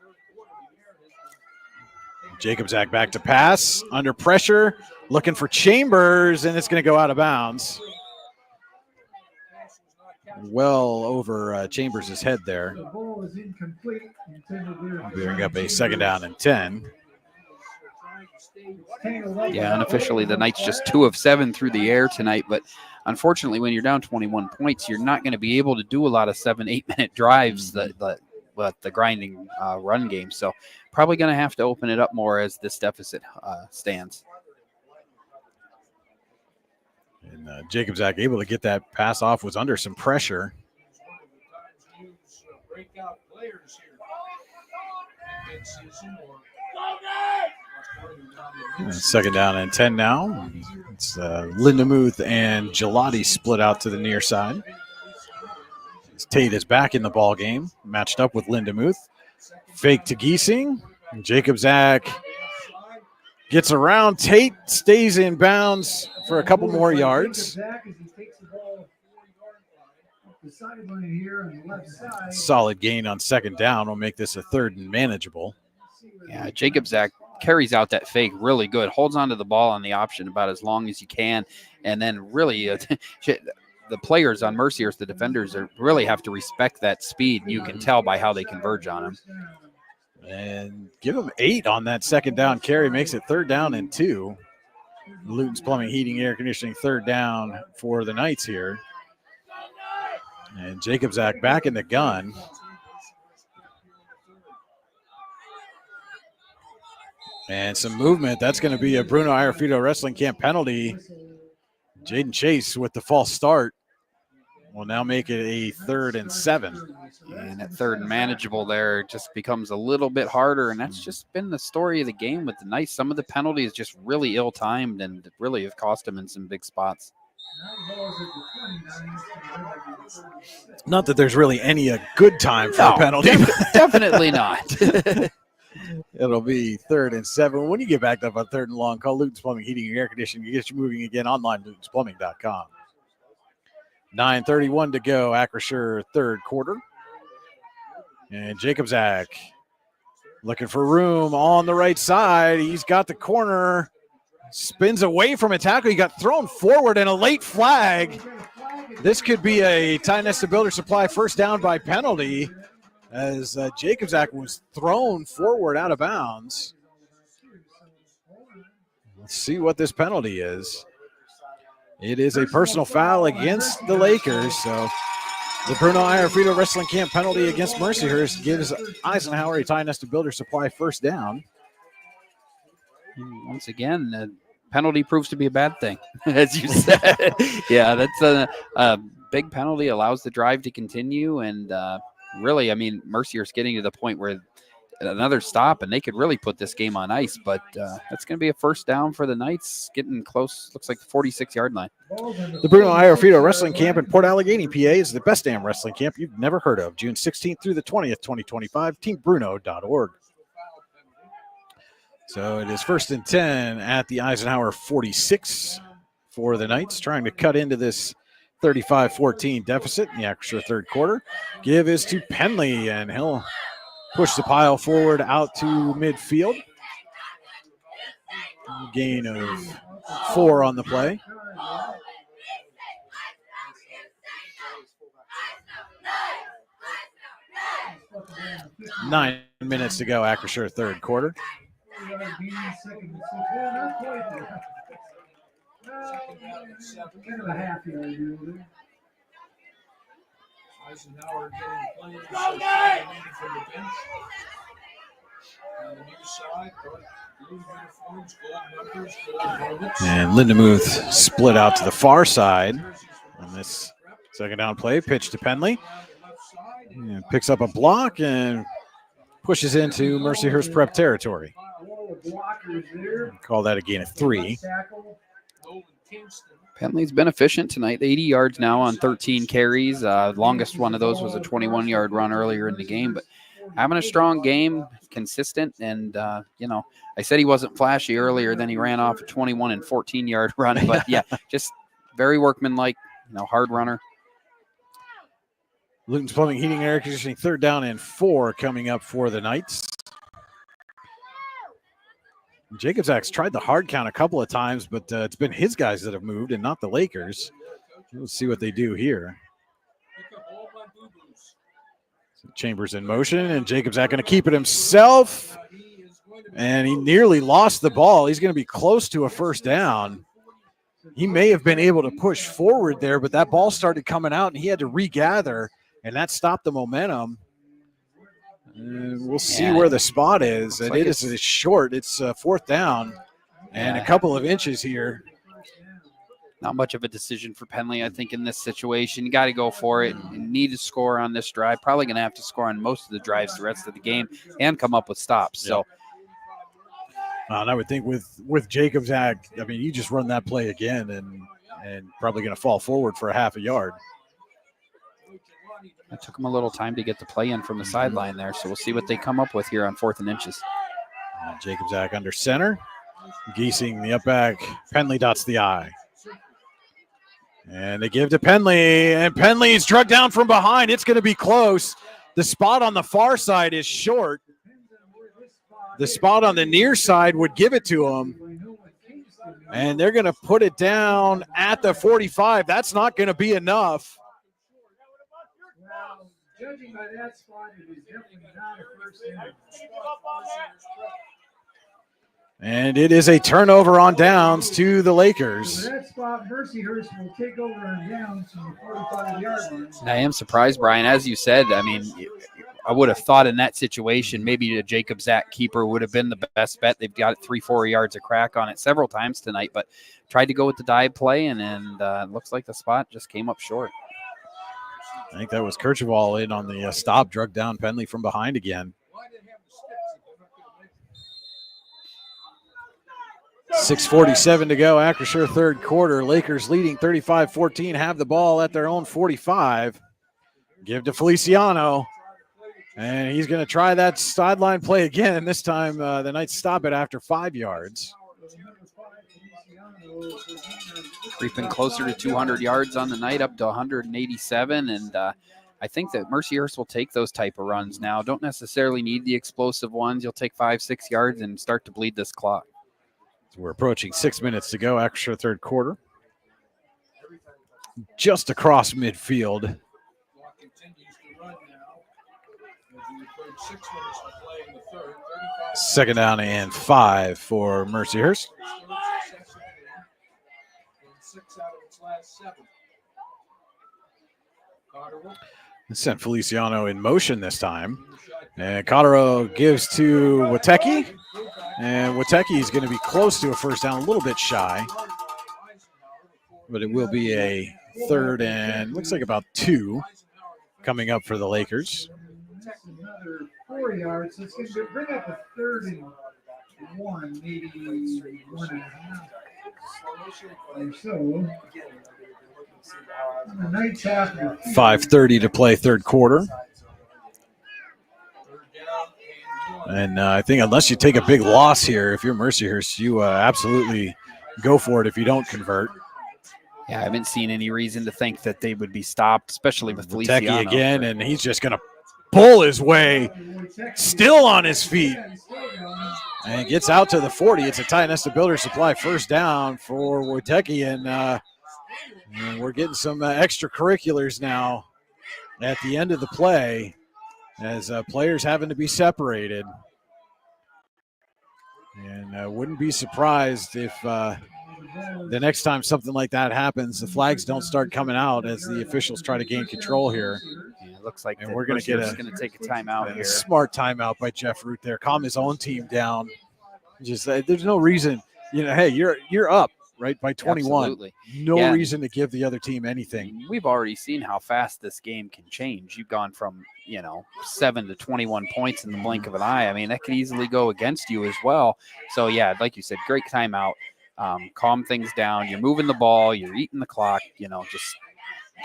Jacobzak back to pass, under pressure, looking for Chambers, and it's going to go out of bounds. Well over Chambers' head there. The ball is incomplete. Bring up a 2nd down and 10. Yeah, unofficially, the Knights just 2 of 7 through the air tonight, but unfortunately, when you're down 21 points, you're not going to be able to do a lot of 7-8-minute drives, the grinding run game. So probably going to have to open it up more as this deficit stands. And Jacobzak able to get that pass off, was under some pressure. Second down and 10 now. It's Lindemuth and Gelati split out to the near side. Tate is back in the ball game, matched up with Lindemuth. Fake to Giesing. Jacob Zach gets around. Tate stays in bounds for a couple more yards. Solid gain on second down will make this a third and manageable. Yeah, Jacob Zach carries out that fake really good, holds onto the ball on the option about as long as you can, and then really the players on Mercyhurst, the defenders, really have to respect that speed. You can tell by how they converge on him. And give him 8 on that second down carry, makes it third down and 2. Luton's Plumbing, Heating, Air Conditioning, third down for the Knights here. And Jacob Zach back in the gun. And some movement. That's going to be a Bruno Iarfito Wrestling Camp penalty. Jaden Chase with the false start will now make it a 3rd and 7. And at third and manageable there, it just becomes a little bit harder. And that's just been the story of the game with the Knights. Some of the penalties just really ill-timed and really have cost them in some big spots. Not that there's really any good time for a penalty. Definitely not. It'll be 3rd and 7. When you get backed up on 3rd and long, call Luton's Plumbing, Heating, and Air Conditioning. You get you moving again online, lutonsplumbing.com. 9:31 to go, Acrisure third quarter. And Jacob Zach looking for room on the right side. He's got the corner. Spins away from a tackle. He got thrown forward and a late flag. This could be a Ty Nesta Builder Supply first down by penalty as Jacob Zach was thrown forward out of bounds. Let's see what this penalty is. It is a personal foul against the Lakers. So the Bruno Iarfito Wrestling Camp penalty against Mercyhurst gives Eisenhower a Ty Nesta Builder Supply first down. Once again, the penalty proves to be a bad thing, as you said. Yeah, that's a big penalty, allows the drive to continue. And really, I mean, Mercyhurst getting to the point where another stop and they could really put this game on ice. But that's going to be a first down for the Knights, getting close, looks like the 46-yard line. The Bruno Iarfito Wrestling Camp in Port Allegheny, PA is the best damn wrestling camp you've never heard of. June 16th through the 20th, 2025, teambruno.org. So it is 1st and 10 at the Eisenhower 46 for the Knights, trying to cut into this 35-14 deficit in the Acrisure third quarter. Give is to Penley, and he'll push the pile forward out to midfield. Gain of 4 on the play. Nine minutes to go, Acrisure third quarter. Eisenhower getting players from the bench. On the near side, blue uniforms, gold numbers, gold helmets. And Lindemuth split out to the far side on this second down play. Pitch to Penley. And picks up a block and pushes into Mercyhurst prep territory. Call that a gain of 3. Penley's been efficient tonight. 80 yards now on 13 carries. Longest one of those was a 21-yard run earlier in the game. But having a strong game, consistent, and, I said he wasn't flashy earlier. Then he ran off a 21 and 14-yard run. But, yeah, just very workmanlike, hard runner. Luton's Plumbing, Heating, and Air Conditioning, third down and 4 coming up for the Knights. Jacob Zach's tried the hard count a couple of times, but it's been his guys that have moved and not the Lakers. We'll see what they do here. So Chambers in motion, and Jacob Zach going to keep it himself. And he nearly lost the ball. He's going to be close to a first down. He may have been able to push forward there, but that ball started coming out, and he had to regather, and that stopped the momentum. And we'll see where the spot is. And it is short. It's fourth down and a couple of inches here. Not much of a decision for Penley, I think, in this situation. You got to go for it. You need to score on this drive. Probably going to have to score on most of the drives the rest of the game and come up with stops. So And I would think with Jacobs Act, I mean, you just run that play again and probably going to fall forward for a half a yard. It took them a little time to get the play in from the sideline there, so we'll see what they come up with here on 4th and inches. Jacobs Act under center. Giesing the up back. Penley dots the I. And they give to Penley, and Penley's drugged down from behind. It's going to be close. The spot on the far side is short. The spot on the near side would give it to him. And they're going to put it down at the 45. That's not going to be enough. Well, judging by that spot, it is definitely not a first down. And it is a turnover on downs to the Lakers. So that spot, Mercyhurst will take over on downs from the 45-yard line. I am surprised, Brian. As you said, I mean, I would have thought in that situation, maybe the Jacobs Act keeper would have been the best bet. They've got it 3-4 yards of crack on it several times tonight, but tried to go with the dive play, and it looks like the spot just came up short. I think that was Kercheval in on the stop, drug down Penley from behind again. 6:47 to go, Acrisure third quarter. Lakers leading 35-14, have the ball at their own 45. Give to Feliciano, and he's going to try that sideline play again. This time the Knights stop it after 5 yards. Creeping closer to 200 yards on the night, up to 187, and I think that Mercyhurst will take those type of runs now. Don't necessarily need the explosive ones. You'll take 5-6 yards and start to bleed this clock. So we're approaching 6 minutes to go, Acrisure third quarter. Just across midfield. Second down and 5 for Mercyhurst. Sent Feliciano in motion this time. And Cotterill gives to Witecki. And Witecki is going to be close to a first down, a little bit shy. But it will be a third and looks like about 2 coming up for the Lakers. Another 4 yards, so it's going to bring up a 3rd and 1, maybe 1.5 or so. The Knights have 5:30 to play third quarter. And I think unless you take a big loss here, if you're Mercyhurst, you absolutely go for it if you don't convert. Yeah, I haven't seen any reason to think that they would be stopped, especially with Feliciano. Tecchi again, and he's just going to pull his way, still on his feet, and gets out to the 40. It's a Tight Nesta Builder Supply first down for Witecki, and we're getting some extracurriculars now at the end of the play as players having to be separated. And wouldn't be surprised if the next time something like that happens, the flags don't start coming out as the officials try to gain control here. Yeah, it looks like and we're going to get to take a timeout here. Smart timeout by Jeff Root there. Calm his own team down. Just there's no reason, hey, you're up right by 21. Absolutely. No reason to give the other team anything. We've already seen how fast this game can change. You've gone from 7 to 21 points in the blink of an eye. I mean, that could easily go against you as well. So yeah, like you said, great timeout. Calm things down. You're moving the ball. You're eating the clock. Just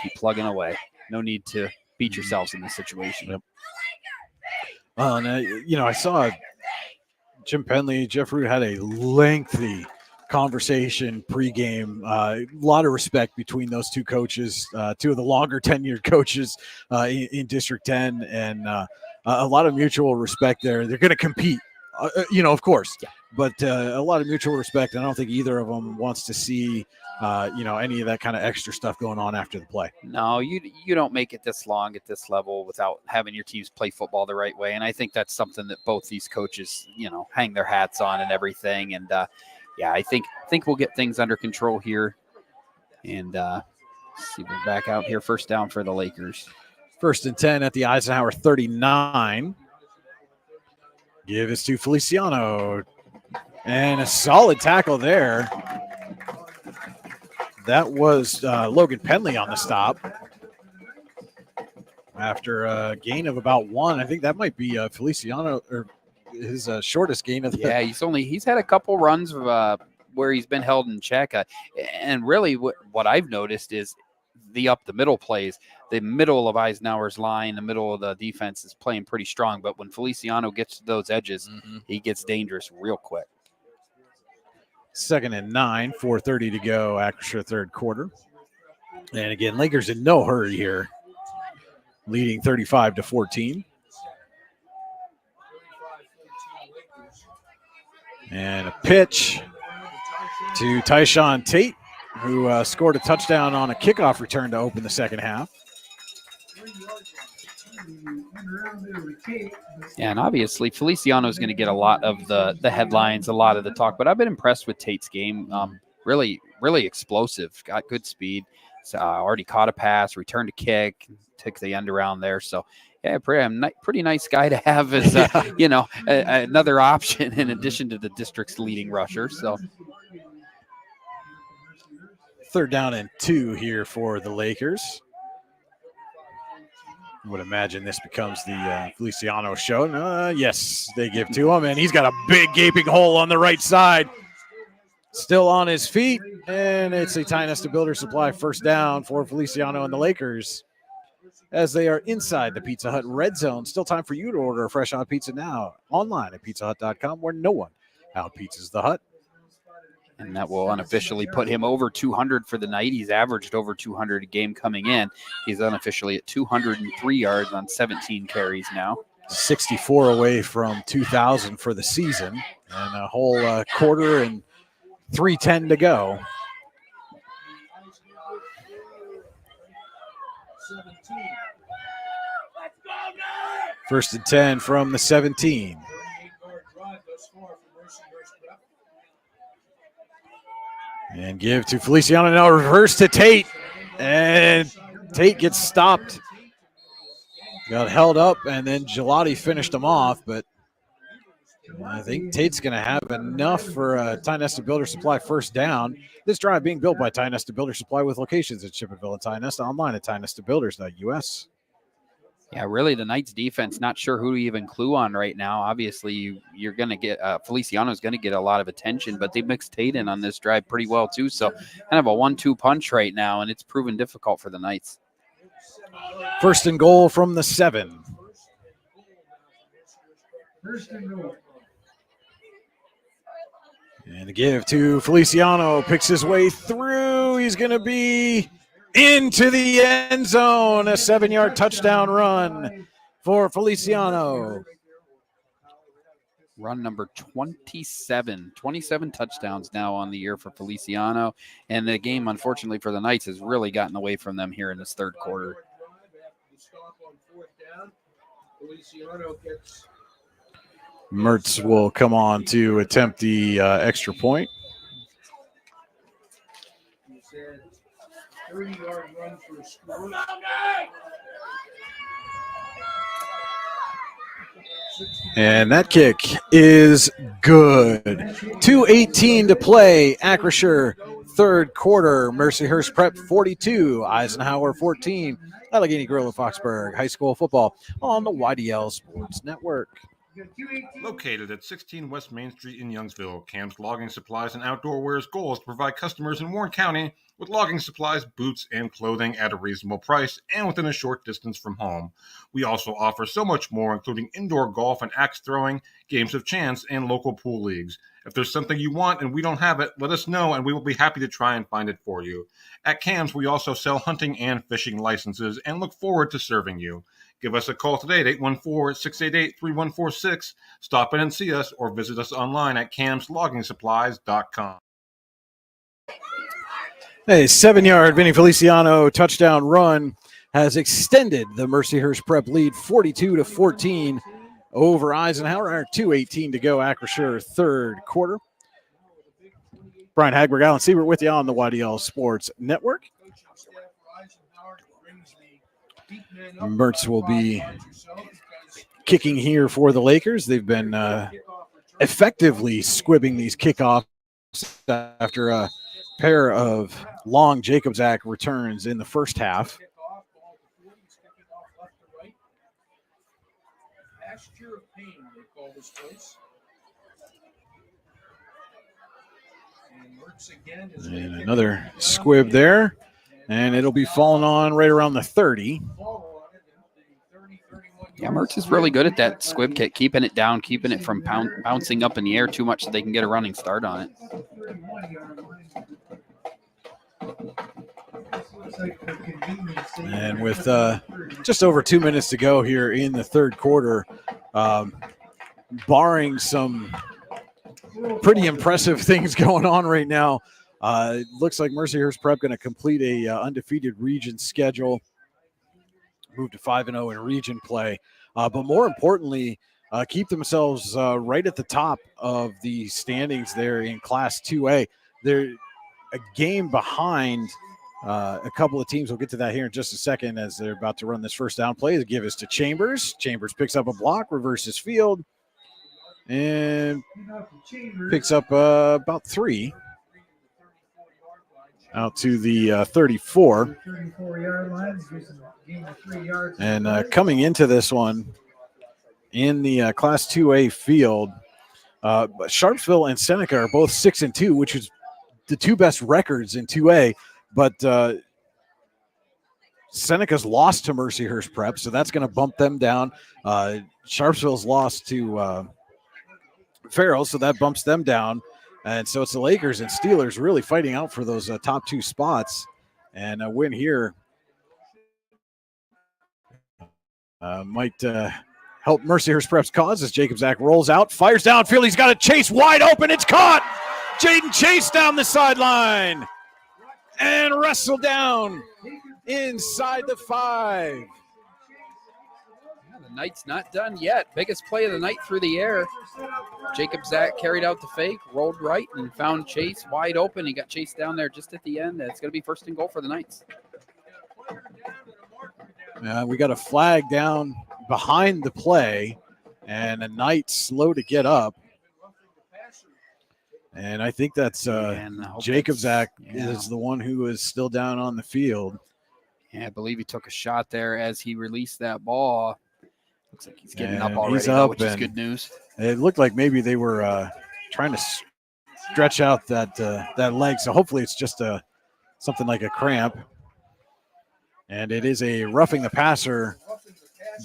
keep plugging away. No need to beat yourselves in this situation. Yep. And I saw Jim Penley, Jeff Root had a lengthy conversation pregame. A lot of respect between those two coaches, two of the longer tenured coaches in District 10, and a lot of mutual respect there. They're going to compete, of course. Yeah. But a lot of mutual respect. I don't think either of them wants to see, any of that kind of extra stuff going on after the play. No, you don't make it this long at this level without having your teams play football the right way. And I think that's something that both these coaches, hang their hats on and everything. And I think we'll get things under control here. And see, we're back out here. First down for the Lakers. 1st and 10 at the Eisenhower 39. Give this to Feliciano. And a solid tackle there. That was Logan Penley on the stop. After a gain of about 1, I think that might be Feliciano, or his shortest gain of the. Yeah, he's had a couple runs of, where he's been held in check, and really what I've noticed is the up the middle plays. The middle of Eisenhower's line, the middle of the defense is playing pretty strong, but when Feliciano gets to those edges, he gets dangerous real quick. 2nd and 9, 4:30 to go, Acrisure third quarter. And again, Lakers in no hurry here, leading 35-14. And a pitch to Tyshawn Tate, who scored a touchdown on a kickoff return to open the second half. Yeah, and obviously Feliciano is going to get a lot of the headlines, a lot of the talk, but I've been impressed with Tate's game. Really, really explosive, got good speed. Already caught a pass, returned a kick, took the end around there. So, yeah, pretty nice guy to have as, another option in addition to the district's leading rusher. So, 3rd down and 2 here for the Lakers. I would imagine this becomes the Feliciano show. Yes, they give to him, and he's got a big gaping hole on the right side. Still on his feet, and it's a Tynesta Builder Supply first down for Feliciano and the Lakers as they are inside the Pizza Hut red zone. Still time for you to order a fresh hot pizza now online at pizzahut.com, where no one outpizzas the Hut. And that will unofficially put him over 200 for the night. He's averaged over 200 a game coming in. He's unofficially at 203 yards on 17 carries now. 64 away from 2,000 for the season, and a whole quarter and 3:10 to go. First and 10 from the 17. And give to Feliciano, now reverse to Tate. And Tate gets stopped. Got held up, and then Gelati finished him off, but I think Tate's going to have enough for a Tynesta Builder Supply first down. This drive being built by Tynesta Builder Supply with locations at Shippensville and Tynesta, online at tynestabuilders.us. Yeah, really, the Knights defense, not sure who to even clue on right now. Obviously, you're going to get Feliciano's going to get a lot of attention, but they mixed Tate in on this drive pretty well, too. So kind of a 1-2 punch right now, and it's proven difficult for the Knights. First and goal from the 7. First and goal. And a give to Feliciano, picks his way through. He's going to be into the end zone. A 7-yard touchdown run for Feliciano. Run number 27. 27 touchdowns now on the year for Feliciano. And the game, unfortunately, for the Knights has really gotten away from them here in this third quarter. Mertz will come on to attempt the extra point. 30-yard run for a score. And that kick is good. 2:18 to play. Acrisure third quarter. Mercyhurst Prep 42, Eisenhower 14. Allegheny Grill of Foxburg High School football on the YDL Sports Network. Located at 16 West Main Street in Youngsville, Cam's Logging Supplies and Outdoor Wear's goal is to provide customers in Warren County with logging supplies, boots, and clothing at a reasonable price and within a short distance from home. We also offer so much more, including indoor golf and axe throwing, games of chance, and local pool leagues. If there's something you want and we don't have it, let us know and we will be happy to try and find it for you. At Cam's, we also sell hunting and fishing licenses and look forward to serving you. Give us a call today at 814-688-3146. Stop in and see us or visit us online at camslogging.supplies.com. A 7-yard Vinny Feliciano touchdown run has extended the Mercyhurst Prep lead 42-14 over Eisenhower. 2:18 to go, Acrisure third quarter. Brian Hagberg, Alan Siebert with you on the YDL Sports Network. Mertz will be kicking here for the Lakers. They've been effectively squibbing these kickoffs after a pair of long Jacobs Act returns in the first half. And another squib there. And it'll be falling on right around the 30. Yeah, Mertz is really good at that squib kick, keeping it down, keeping it from bouncing up in the air too much so they can get a running start on it. And with just over 2 minutes to go here in the third quarter, barring some pretty impressive things going on right now, it looks like Mercyhurst Prep going to complete a undefeated region schedule, move to 5-0 in region play, but more importantly, keep themselves right at the top of the standings there in Class 2A. They're a game behind a couple of teams. We'll get to that here in just a second as they're about to run this first down play. They give us to Chambers. Chambers picks up a block, reverses field, and picks up about 3 out to the 34. And coming into this one in the Class 2A field, Sharpsville and Seneca are both 6-2, which is the two best records in 2A, but Seneca's lost to Mercyhurst Prep, so that's going to bump them down. Sharpsville's lost to Farrell, so that bumps them down. And so it's the Lakers and Steelers really fighting out for those top 2 spots. And a win here might help Mercyhurst Prep's cause as Jacob Zach rolls out, fires downfield. He's got a Chase wide open. It's caught. Jaden Chase down the sideline and wrestled down inside the 5. Yeah, the night's not done yet. Biggest play of the night through the air. Jacob Zach carried out the fake, rolled right, and found Chase wide open. He got Chase down there just at the end. It's going to be first and goal for the Knights. We got a flag down behind the play, and a Knight slow to get up. And I think that's Jacob Zach is the one who is still down on the field. Yeah, I believe he took a shot there as he released that ball. Looks like he's getting up And already, he's up, which is good news. It looked like maybe they were trying to stretch out that leg, so hopefully it's just something like a cramp. And it is a roughing the passer,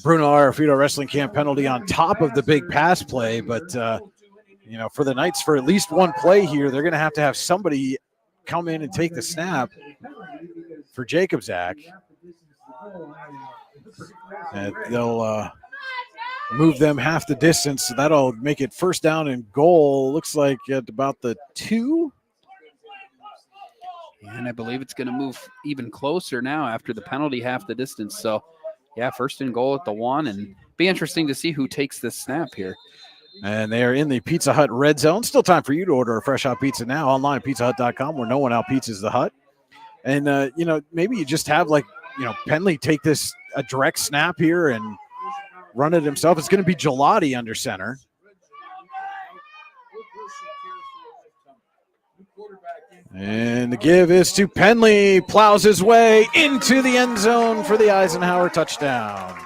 Bruno Arafito wrestling camp penalty on top of the big pass play, but for the Knights, for at least one play here, they're going to have somebody come in and take the snap for Jacob Zach. And they'll move them half the distance, so that'll make it first down and goal. Looks like at about the 2. And I believe it's going to move even closer now after the penalty half the distance. So, yeah, first and goal at the 1, and be interesting to see who takes this snap here. And they are in the Pizza Hut red zone. Still time for you to order a fresh hot pizza now online at pizzahut.com, where no one out pizzas the hut. And, maybe you just have Penley take a direct snap here and run it himself. It's going to be Gelati under center. And the give is to Penley. Plows his way into the end zone for the Eisenhower touchdown.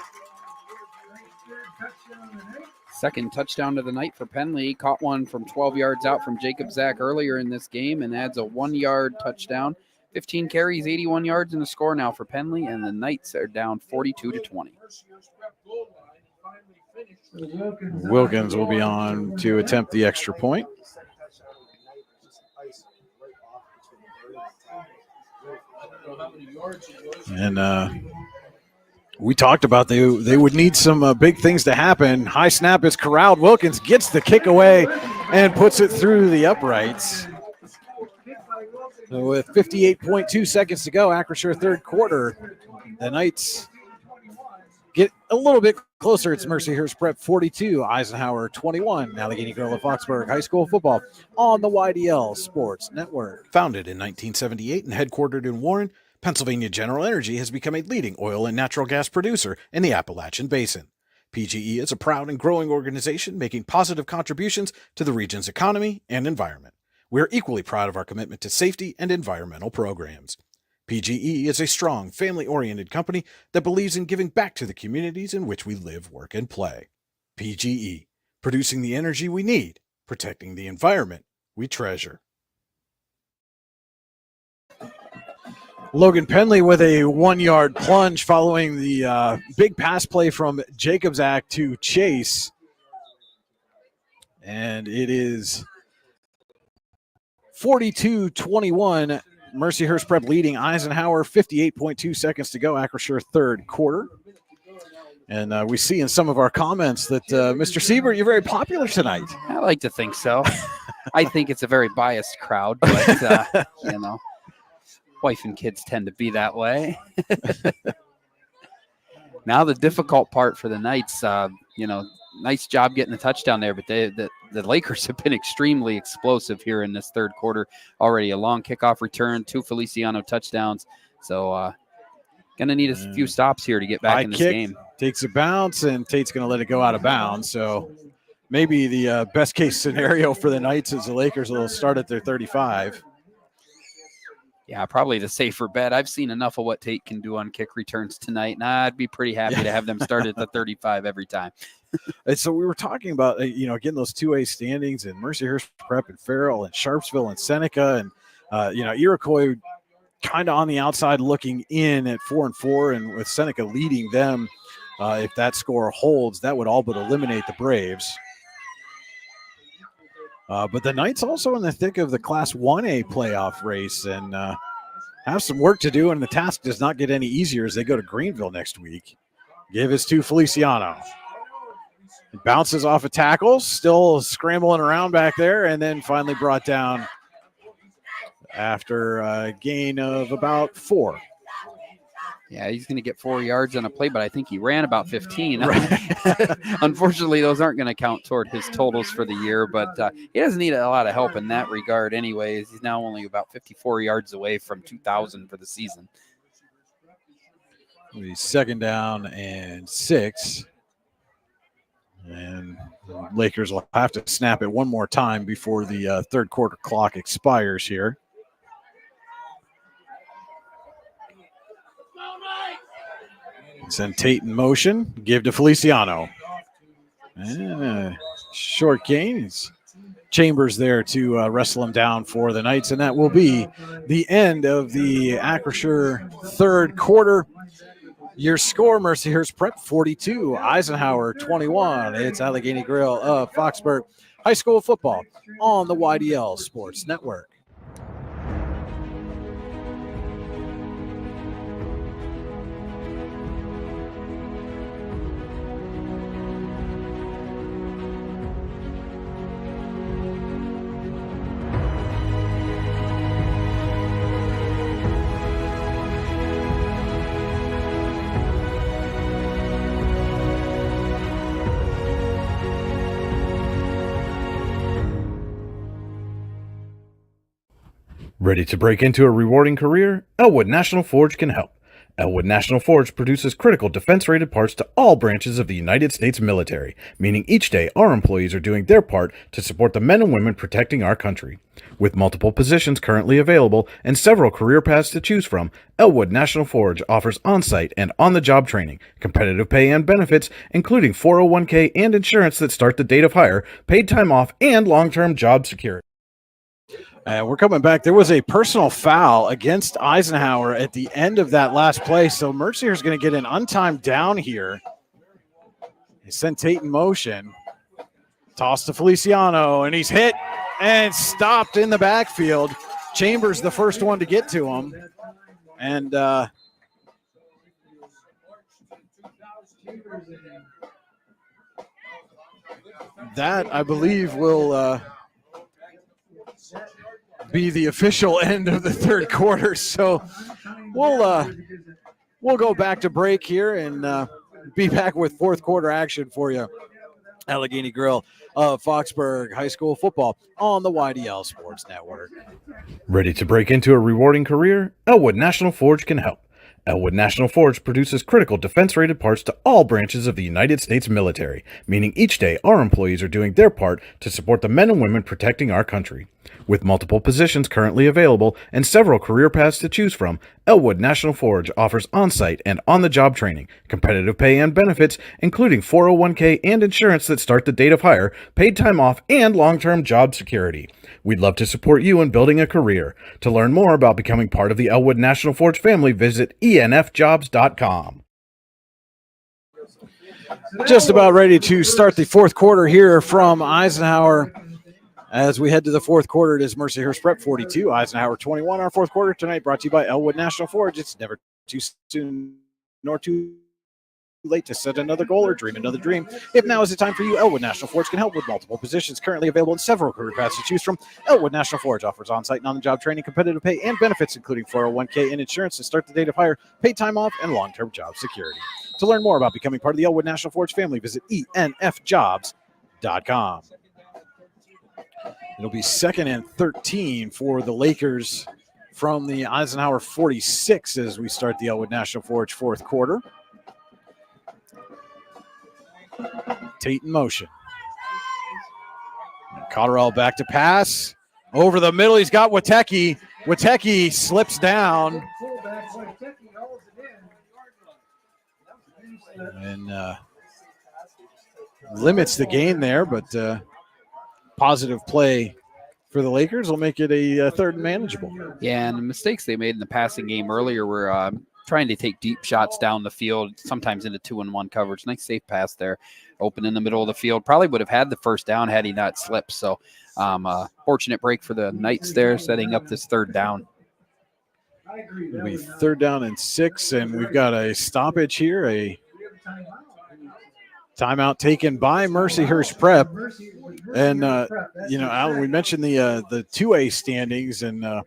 Second touchdown of the night for Penley. Caught one from 12 yards out from Jacob Zach earlier in this game and adds a 1-yard touchdown. 15 carries, 81 yards in the score now for Penley, and the Knights are down 42-20. Wilkins will be on to attempt the extra point. And we talked about they would need some big things to happen. High snap is corralled. Wilkins gets the kick away and puts it through the uprights. So with 58.2 seconds to go, Acrisure third quarter, the Knights get a little bit closer. It's Mercyhurst Prep 42, Eisenhower 21, Allegheny Grove of Foxburg High School football on the YDL Sports Network. Founded in 1978 and headquartered in Warren, Pennsylvania General Energy has become a leading oil and natural gas producer in the Appalachian Basin. PGE is a proud and growing organization making positive contributions to the region's economy and environment. We are equally proud of our commitment to safety and environmental programs. PGE is a strong, family-oriented company that believes in giving back to the communities in which we live, work, and play. PGE, producing the energy we need, protecting the environment we treasure. Logan Penley with a 1-yard plunge following the big pass play from Jacobzak to Chase. And it is 42-21. Mercyhurst Prep leading Eisenhower, 58.2 seconds to go. Acrisure third quarter. And we see in some of our comments that, Mr. Siebert, you're very popular tonight. I like to think so. I think it's a very biased crowd, but, wife and kids tend to be that way. Now the difficult part for the Knights, nice job getting the touchdown there, but the Lakers have been extremely explosive here in this third quarter. Already a long kickoff return, 2 Feliciano touchdowns. So going to need a few stops here to get back in this game. Takes a bounce, and Tate's going to let it go out of bounds. So maybe the best case scenario for the Knights is the Lakers will start at their 35. Yeah, probably the safer bet. I've seen enough of what Tate can do on kick returns tonight, and I'd be pretty happy to have them start at the 35 every time. And so we were talking about, getting those 2A standings and Mercyhurst Prep and Farrell and Sharpsville and Seneca and, Iroquois kind of on the outside looking in at 4-4, and with Seneca leading them, if that score holds, that would all but eliminate the Braves. But the Knights also in the thick of the Class 1A playoff race and have some work to do, and the task does not get any easier as they go to Greenville next week. Give is to Feliciano. It bounces off a tackle, still scrambling around back there, and then finally brought down after a gain of about 4. Yeah, he's going to get 4 yards on a play, but I think he ran about 15. Right. Unfortunately, those aren't going to count toward his totals for the year, but he doesn't need a lot of help in that regard anyways. He's now only about 54 yards away from 2,000 for the season. He's 2nd down and 6. And the Lakers will have to snap it one more time before the third quarter clock expires here. Send Tate in motion. Give to Feliciano. And short gains. Chambers there to wrestle him down for the Knights. And that will be the end of the Acrisure third quarter. Your score, Mercyhurst Prep 42, Eisenhower 21. It's Allegheny Grill of Foxburg High School football on the YDL Sports Network. Ready to break into a rewarding career? Elwood National Forge can help. Elwood National Forge produces critical defense-rated parts to all branches of the United States military, meaning each day our employees are doing their part to support the men and women protecting our country. With multiple positions currently available and several career paths to choose from, Elwood National Forge offers on-site and on-the-job training, competitive pay and benefits, including 401k and insurance that start the date of hire, paid time off, and long-term job security. We're coming back. There was a personal foul against Eisenhower at the end of that last play, so Mercier is going to get an untimed down here. He sent Tate in motion. Toss to Feliciano, and he's hit and stopped in the backfield. Chambers the first one to get to him. And that, I believe, will be the official end of the third quarter. So we'll go back to break here and be back with fourth quarter action for you. Allegheny Grill of Foxburg High School football on the YDL Sports Network. Ready to break into a rewarding career? Elwood National Forge can help. Elwood National Forge produces critical defense-rated parts to all branches of the United States military, meaning each day our employees are doing their part to support the men and women protecting our country. With multiple positions currently available and several career paths to choose from, Elwood National Forge offers on-site and on-the-job training, competitive pay and benefits, including 401k and insurance that start the date of hire, paid time off, and long-term job security. We'd love to support you in building a career. To learn more about becoming part of the Elwood National Forge family, visit enfjobs.com. Just about ready to start the fourth quarter here from Eisenhower. As we head to the fourth quarter, it is Mercyhurst Prep 42, Eisenhower 21. Our fourth quarter tonight brought to you by Elwood National Forge. It's never too soon nor too late to set another goal or dream another dream. If now is the time for you, Elwood National Forge can help with multiple positions currently available in several career paths to choose from. Elwood National Forge offers on-site and on-the-job training, competitive pay, and benefits, including 401k and insurance to start the date of hire, paid time off, and long-term job security. To learn more about becoming part of the Elwood National Forge family, visit enfjobs.com. It'll be 2nd and 13 for the Lakers from the Eisenhower 46 as we start the Elwood National Forge fourth quarter. Tate in motion. Cotterell back to pass. Over the middle, he's got Witecki. Witecki slips down. And limits the gain there, but positive play for the Lakers will make it a third and manageable. Yeah, and the mistakes they made in the passing game earlier were trying to take deep shots down the field, sometimes into 2-on-1 coverage. Nice safe pass there, open in the middle of the field. Probably would have had the first down had he not slipped. So fortunate break for the Knights there, setting up this third down. It'll be 3rd down and 6, and we've got a stoppage here, a timeout taken by Mercyhurst Prep. And, Alan, we mentioned the 2A standings and a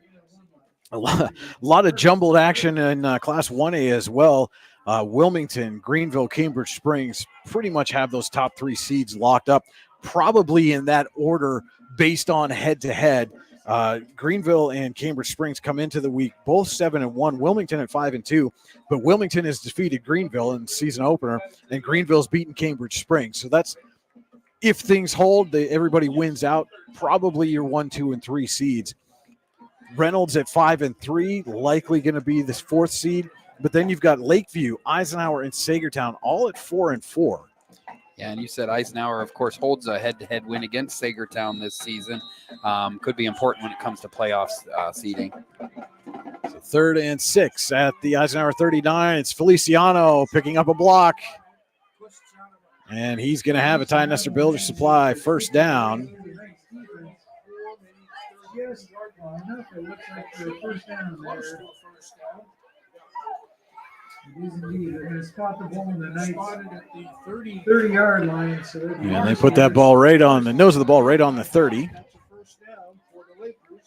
lot of jumbled action in Class 1A as well. Wilmington, Greenville, Cambridge Springs pretty much have those top 3 seeds locked up, probably in that order based on head-to-head. Greenville and Cambridge Springs come into the week both 7-1, Wilmington at 5-2, but Wilmington has defeated Greenville in the season opener, and Greenville's beaten Cambridge Springs. So that's, if things hold, everybody wins out, probably your 1, 2, and 3 seeds. Reynolds at 5-3, likely going to be this 4th seed, but then you've got Lakeview, Eisenhower, and Sagertown all at 4-4. Yeah, and you said Eisenhower, of course, holds a head-to-head win against Sagertown this season. Could be important when it comes to playoffs seeding. So 3rd and 6 at the Eisenhower 39. It's Feliciano picking up a block. And he's going to have a Ty Nestor Builder Supply first down. It looks like the first down there. It is indeed. They're going to spot the ball in the Knights 30-yard line. So and they put that ball right on the nose of the ball, right on the 30. First down for the Lakers.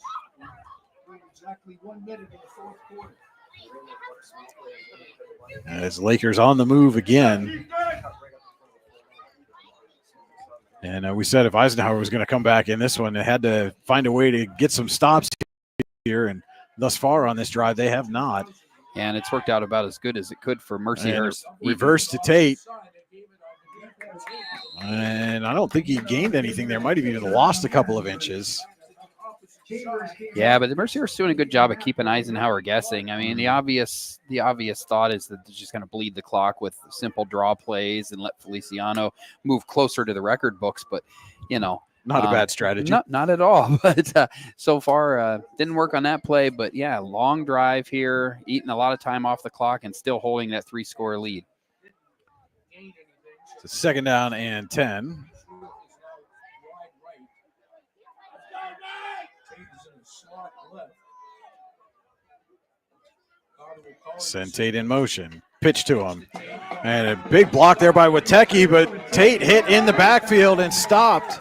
Exactly 1 minute in the fourth quarter. As Lakers on the move again. And we said if Eisenhower was going to come back in this one, they had to find a way to get some stops here. And thus far on this drive, they have not. And it's worked out about as good as it could for Mercyhurst. Reverse to Tate. And I don't think he gained anything there. Might have even lost a couple of inches. Yeah, but the Mercyhurst's doing a good job of keeping Eisenhower guessing. I mean, the obvious thought is that they're just going to bleed the clock with simple draw plays and let Feliciano move closer to the record books. But, not a bad strategy. Not at all. But so far, didn't work on that play. But, yeah, long drive here, eating a lot of time off the clock and still holding that 3-score lead. It's 2nd down and 10. Send Tate in motion. Pitch to him. And a big block there by Witecki, but Tate hit in the backfield and stopped.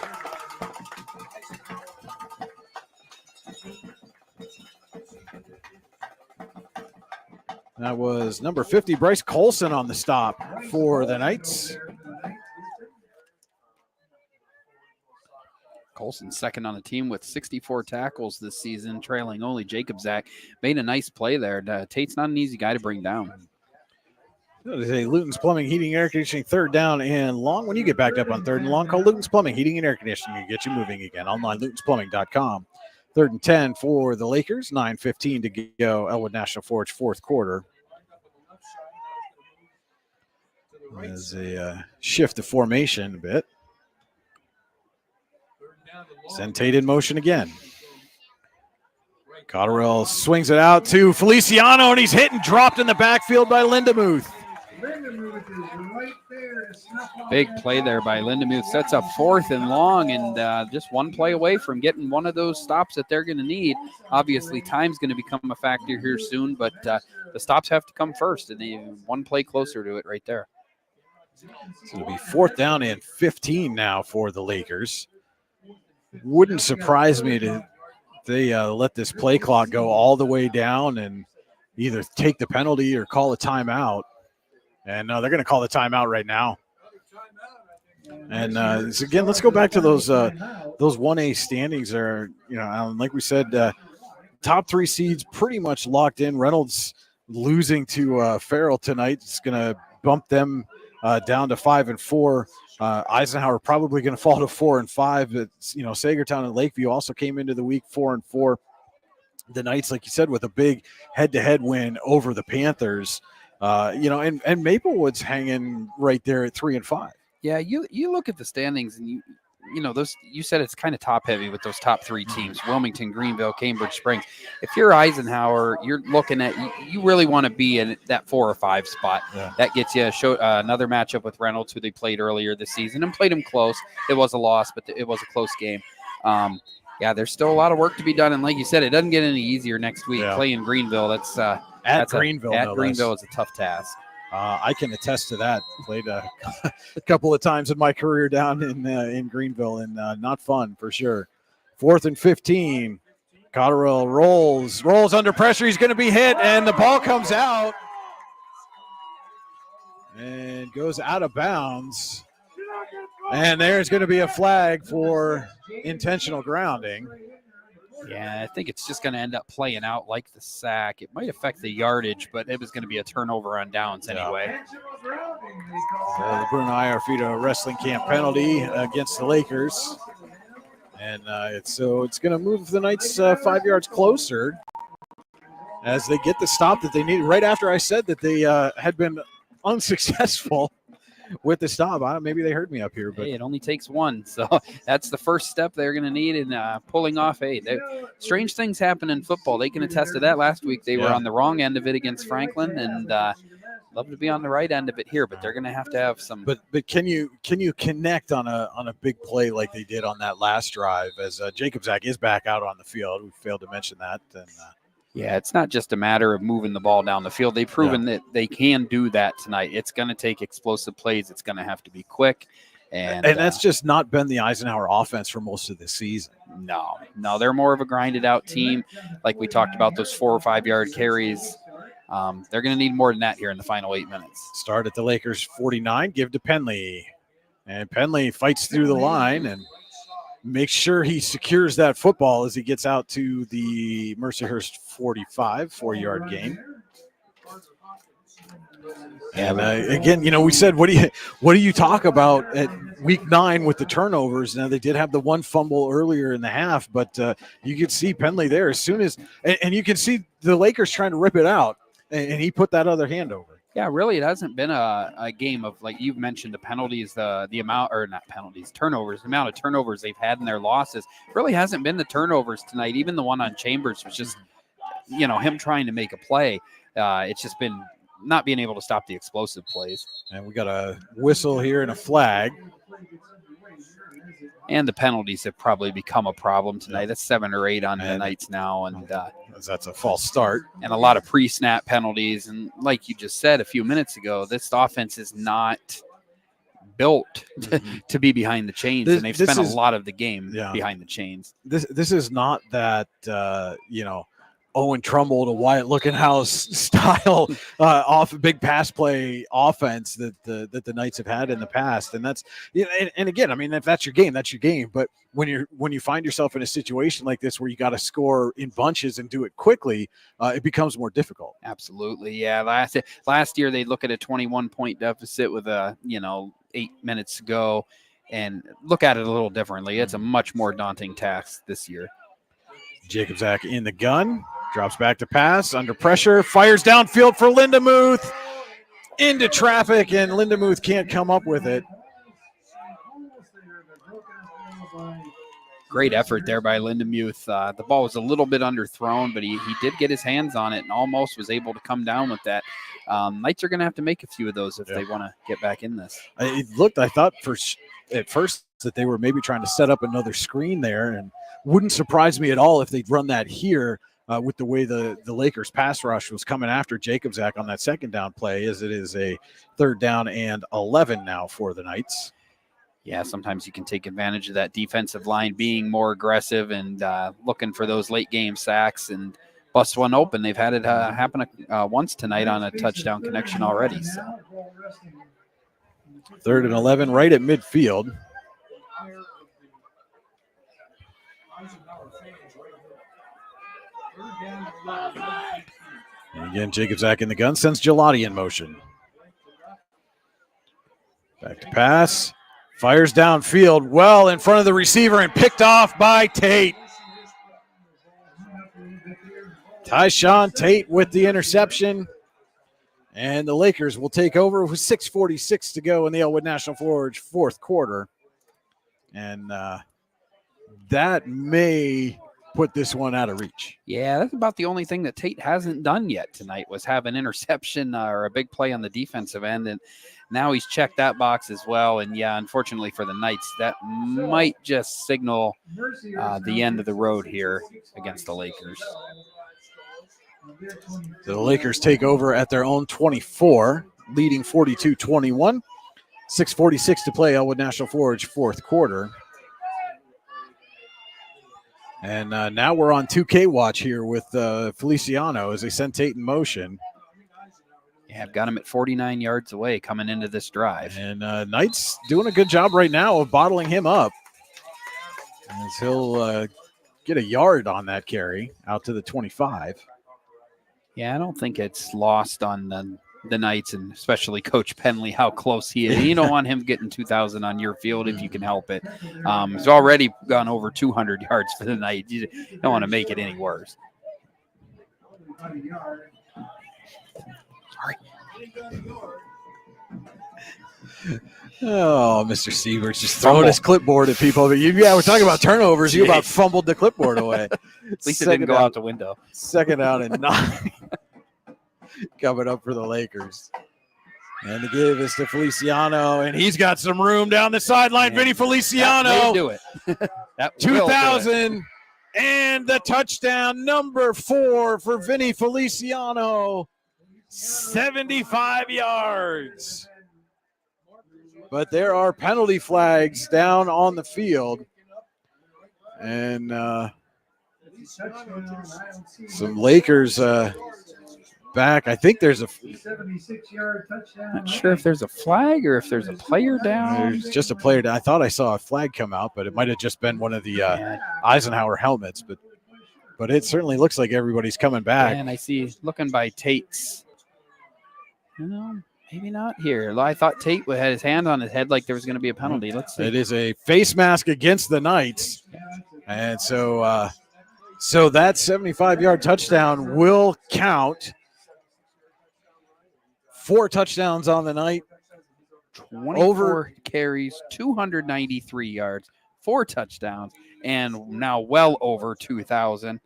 That was number 50, Bryce Colson, on the stop for the Knights. Colson second on the team with 64 tackles this season, trailing only Jacob Zach. Made a nice play there. Tate's not an easy guy to bring down. They say Luton's Plumbing, Heating, Air Conditioning, 3rd down and long. When you get backed up on 3rd and long, call Luton's Plumbing, Heating, and Air Conditioning and get you moving again. Online, lutonsplumbing.com. 3rd and 10 for the Lakers. 9:15 to go. Elwood National Forge, fourth quarter. As they shift the formation a bit. Send Tate in motion again. Cotterill swings it out to Feliciano, and he's hit and dropped in the backfield by Lindemuth. Big play there by Lindemuth. Sets up 4th and long, and just one play away from getting one of those stops that they're going to need. Obviously, time's going to become a factor here soon, but the stops have to come first, and they one play closer to it right there. So it'll be 4th down and 15 now for the Lakers. Wouldn't surprise me to they let this play clock go all the way down and either take the penalty or call a timeout. And they're going to call the timeout right now. And so again, let's go back to those 1A standings there. You know, Alan, like we said, top 3 seeds pretty much locked in. Reynolds losing to Farrell tonight. It's going to bump them down to 5 and 4. Eisenhower probably going to fall to 4 and 5. But Sagertown and Lakeview also came into the week 4 and 4. The Knights, like you said, with a big head-to-head win over the Panthers. And Maplewood's hanging right there at 3 and 5. Yeah, you look at the standings, and those. You said it's kind of top heavy with those top 3 teams: Wilmington, Greenville, Cambridge Springs. If you're Eisenhower, you're looking at you really want to be in that 4 or 5 spot. Yeah. That gets you another matchup with Reynolds, who they played earlier this season and played them close. It was a loss, but it was a close game. There's still a lot of work to be done, and like you said, it doesn't get any easier next week. Yeah. Playing Greenville, that's Greenville. At Greenville is a tough task. I can attest to that. Played a couple of times in my career down in Greenville, and not fun for sure. 4th and 15. Cotterill rolls under pressure. He's going to be hit, and the ball comes out and goes out of bounds. And there's going to be a flag for intentional grounding. Yeah, I think it's just going to end up playing out like the sack. It might affect the yardage, but it was going to be a turnover on downs anyway. The Brunei are feed a wrestling camp penalty against the Lakers. And it's going to move the Knights 5 yards closer as they get the stop that they need. Right after I said that they had been unsuccessful with the stop. Maybe they heard me up here, but it only takes one. So that's the first step they're going to need in pulling off. Strange things happen in football. They can attest to that. Last week they were on the wrong end of it against Franklin, and love to be on the right end of it here, but they're going to have some. But can you connect on a big play like they did on that last drive? As Jacobzak is back out on the field, we failed to mention that. And yeah, it's not just a matter of moving the ball down the field. They've proven that they can do that tonight. It's going to take explosive plays. It's going to have to be quick. And that's just not been the Eisenhower offense for most of the season. No, they're more of a grinded out team. Like we talked about, those 4 or 5 yard carries. They're going to need more than that here in the final 8 minutes. Start at the Lakers 49, give to Penley. And Penley fights through the line and makes sure he secures that football as he gets out to the Mercyhurst 45, 4-yard gain. And again, we said, what do you talk about at week 9 with the turnovers? Now they did have the one fumble earlier in the half, but you could see Penley there as soon as, and you can see the Lakers trying to rip it out, and he put that other hand over. Yeah, really, it hasn't been a game of, like you've mentioned, the penalties, the amount, or not penalties, turnovers, the amount of turnovers they've had in their losses. It really hasn't been the turnovers tonight. Even the one on Chambers was just, him trying to make a play. It's just been not being able to stop the explosive plays. And we got a whistle here and a flag. And the penalties have probably become a problem tonight. That's 7 or 8 on the Knights now. And that's a false start. And a lot of pre-snap penalties. And like you just said a few minutes ago, this offense is not built to be behind the chains. And they've spent a lot of the game behind the chains. This is not that, Owen Trumbull to Wyatt Lookenhouse style off big pass play offense that the Knights have had in the past. And that's, and again, I mean, if that's your game, that's your game. But when you find yourself in a situation like this where you got to score in bunches and do it quickly, it becomes more difficult. Absolutely. Yeah. Last year they look at a 21-point deficit with 8 minutes to go and look at it a little differently. It's a much more daunting task this year. Jacobzak in the gun. Drops back to pass. Under pressure. Fires downfield for Lindemuth. Into traffic, and Lindemuth can't come up with it. Great effort there by Lindemuth. The ball was a little bit underthrown, but he did get his hands on it and almost was able to come down with that. Knights are going to have to make a few of those if they want to get back in this. It looked, I thought at first that they were maybe trying to set up another screen there, and wouldn't surprise me at all if they'd run that here with the way the Lakers pass rush was coming after Jacobzak on that second down play, as it is a 3rd down and 11 now for the Knights. Yeah, sometimes you can take advantage of that defensive line being more aggressive and looking for those late game sacks and bust one open. They've had it happen once tonight on a touchdown connection already. So. 3rd and 11 right at midfield. And again, Jacobzak in the gun, sends Gelati in motion. Back to pass. Fires downfield well in front of the receiver and picked off by Tate. Tyshawn Tate with the interception. And the Lakers will take over with 6:46 to go in the Elwood National Forge 4th quarter. And that may put this one out of reach. Yeah, that's about the only thing that Tate hasn't done yet tonight was have an interception or a big play on the defensive end. And now he's checked that box as well. And, yeah, unfortunately for the Knights, that might just signal the end of the road here against the Lakers. So the Lakers take over at their own 24, leading 42-21. 6:46 to play, Elwood National Forge 4th quarter. And now we're on 2K watch here with Feliciano as they send Tate in motion. Yeah, I've got him at 49 yards away coming into this drive. And Knights doing a good job right now of bottling him up, as he'll get a yard on that carry out to the 25. Yeah, I don't think it's lost on the Knights and especially Coach Penley how close he is. You don't want him getting 2,000 on your field if you can help it. He's already gone over 200 yards for the Knights. You don't want to make it any worse. Sorry. Oh, Mr. Sievert's just throwing his clipboard at people. But we're talking about turnovers. You about fumbled the clipboard away. At least it didn't go out the window. 2nd down and 9. Coming up for the Lakers. And the give is to Feliciano, and he's got some room down the sideline. Vinny Feliciano. Do it. 2,000 and the touchdown, number 4 for Vinny Feliciano. 75 yards. But there are penalty flags down on the field. And some Lakers back. I think there's a 76-yard touchdown. Not sure if there's a flag or if there's a player down. There's just a player down. I thought I saw a flag come out, but it might have just been one of the Eisenhower helmets. But it certainly looks like everybody's coming back. And I see looking by Tate's. No, maybe not here. I thought Tate had his hand on his head like there was going to be a penalty. Let's see. It is a face mask against the Knights. And so that 75-yard touchdown will count. 4 touchdowns on the night. 24 carries, 293 yards, 4 touchdowns, and now well over 2,000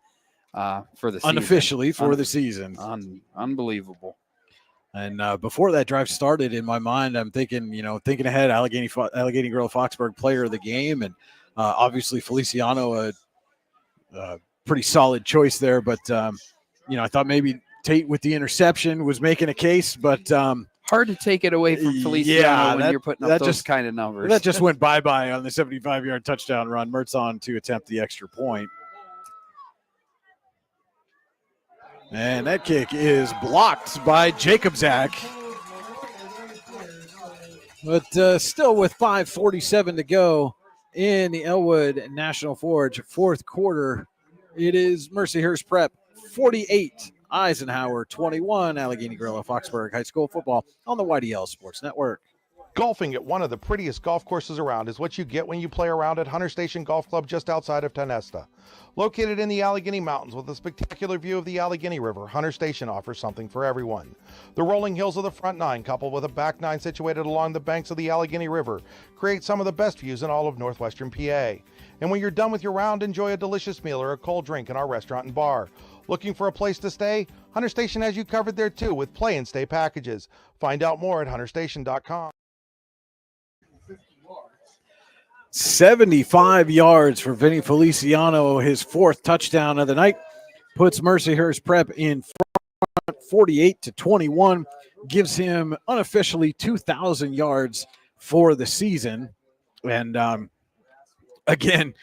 for the season. Unofficially for the season. Unbelievable. And before that drive started, in my mind, I'm thinking ahead, Allegheny Grove Foxburg player of the game, and obviously Feliciano, a pretty solid choice there. But I thought maybe Tate with the interception was making a case, but hard to take it away from Feliciano when you're putting up those kind of numbers. That just went bye-bye on the 75-yard touchdown run. Mertz on to attempt the extra point. And that kick is blocked by Jacobzak. But still with 5:47 to go in the Elwood National Forge 4th quarter, it is Mercyhurst Prep 48, Eisenhower 21, Allegheny Guerrilla Foxburg High School football on the YDL Sports Network. Golfing at one of the prettiest golf courses around is what you get when you play around at Hunter Station Golf Club just outside of Tonesta. Located in the Allegheny Mountains with a spectacular view of the Allegheny River, Hunter Station offers something for everyone. The rolling hills of the front nine, coupled with a back nine situated along the banks of the Allegheny River, create some of the best views in all of northwestern PA. And when you're done with your round, enjoy a delicious meal or a cold drink in our restaurant and bar. Looking for a place to stay? Hunter Station has you covered there too with play and stay packages. Find out more at hunterstation.com. 75 yards for Vinny Feliciano, his fourth touchdown of the night, puts Mercyhurst Prep in front 48-21, gives him unofficially 2,000 yards for the season. And again,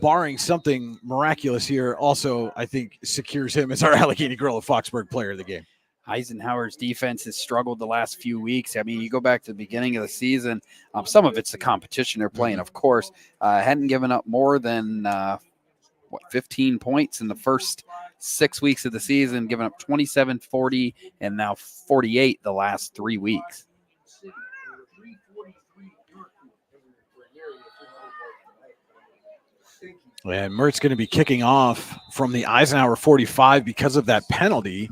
barring something miraculous here, also I think secures him as our Allegheny Gorilla Foxburg player of the game. Eisenhower's defense has struggled the last few weeks. I mean, you go back to the beginning of the season, some of it's the competition they're playing, of course. Hadn't given up more than 15 points in the first 6 weeks of the season, giving up 27, 40, and now 48 the last 3 weeks. And Mert's going to be kicking off from the Eisenhower 45 because of that penalty.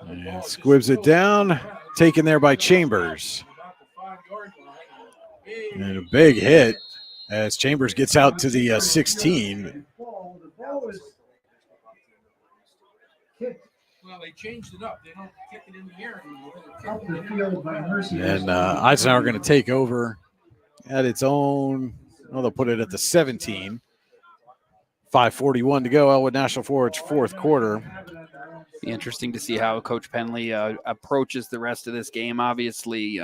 And squibs it down, taken there by Chambers. And a big hit as Chambers gets out to the 16. Well, they changed it up. They don't kick it in the air anymore. And Eisenhower going to take over at its own. Well, they'll put it at the 17. 5:41 to go. Elwood National Forge, fourth quarter. Be interesting to see how Coach Penley approaches the rest of this game. Obviously,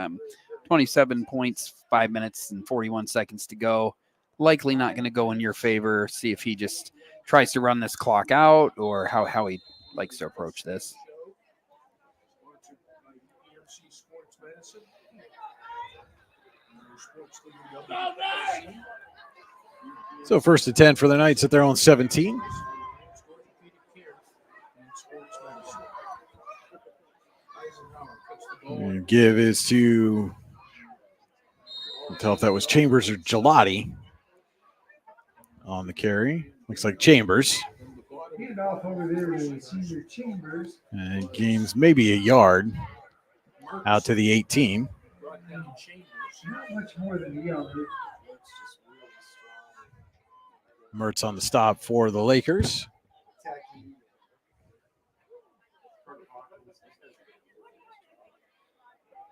27 points, 5 minutes and 41 seconds to go. Likely not going to go in your favor. See if he just tries to run this clock out or how he likes to approach this. So first and 10 for the Knights at their own 17. And give is to, can't tell if that was Chambers or Gelati on the carry. Looks like Chambers. Hand off over there to Senior Chambers. And gains maybe a yard out to the 18. Not much more than a yard. Mertz on the stop for the Lakers.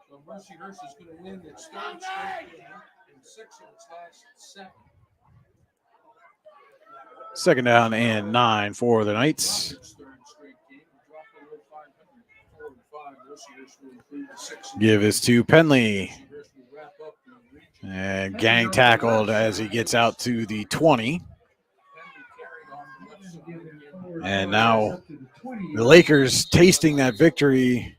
So Mercyhurst is going to win its third straight game and 6 of its last 7. Second down and 9 for the Knights. Give is to Penley. And gang tackled as he gets out to the 20. And now the Lakers tasting that victory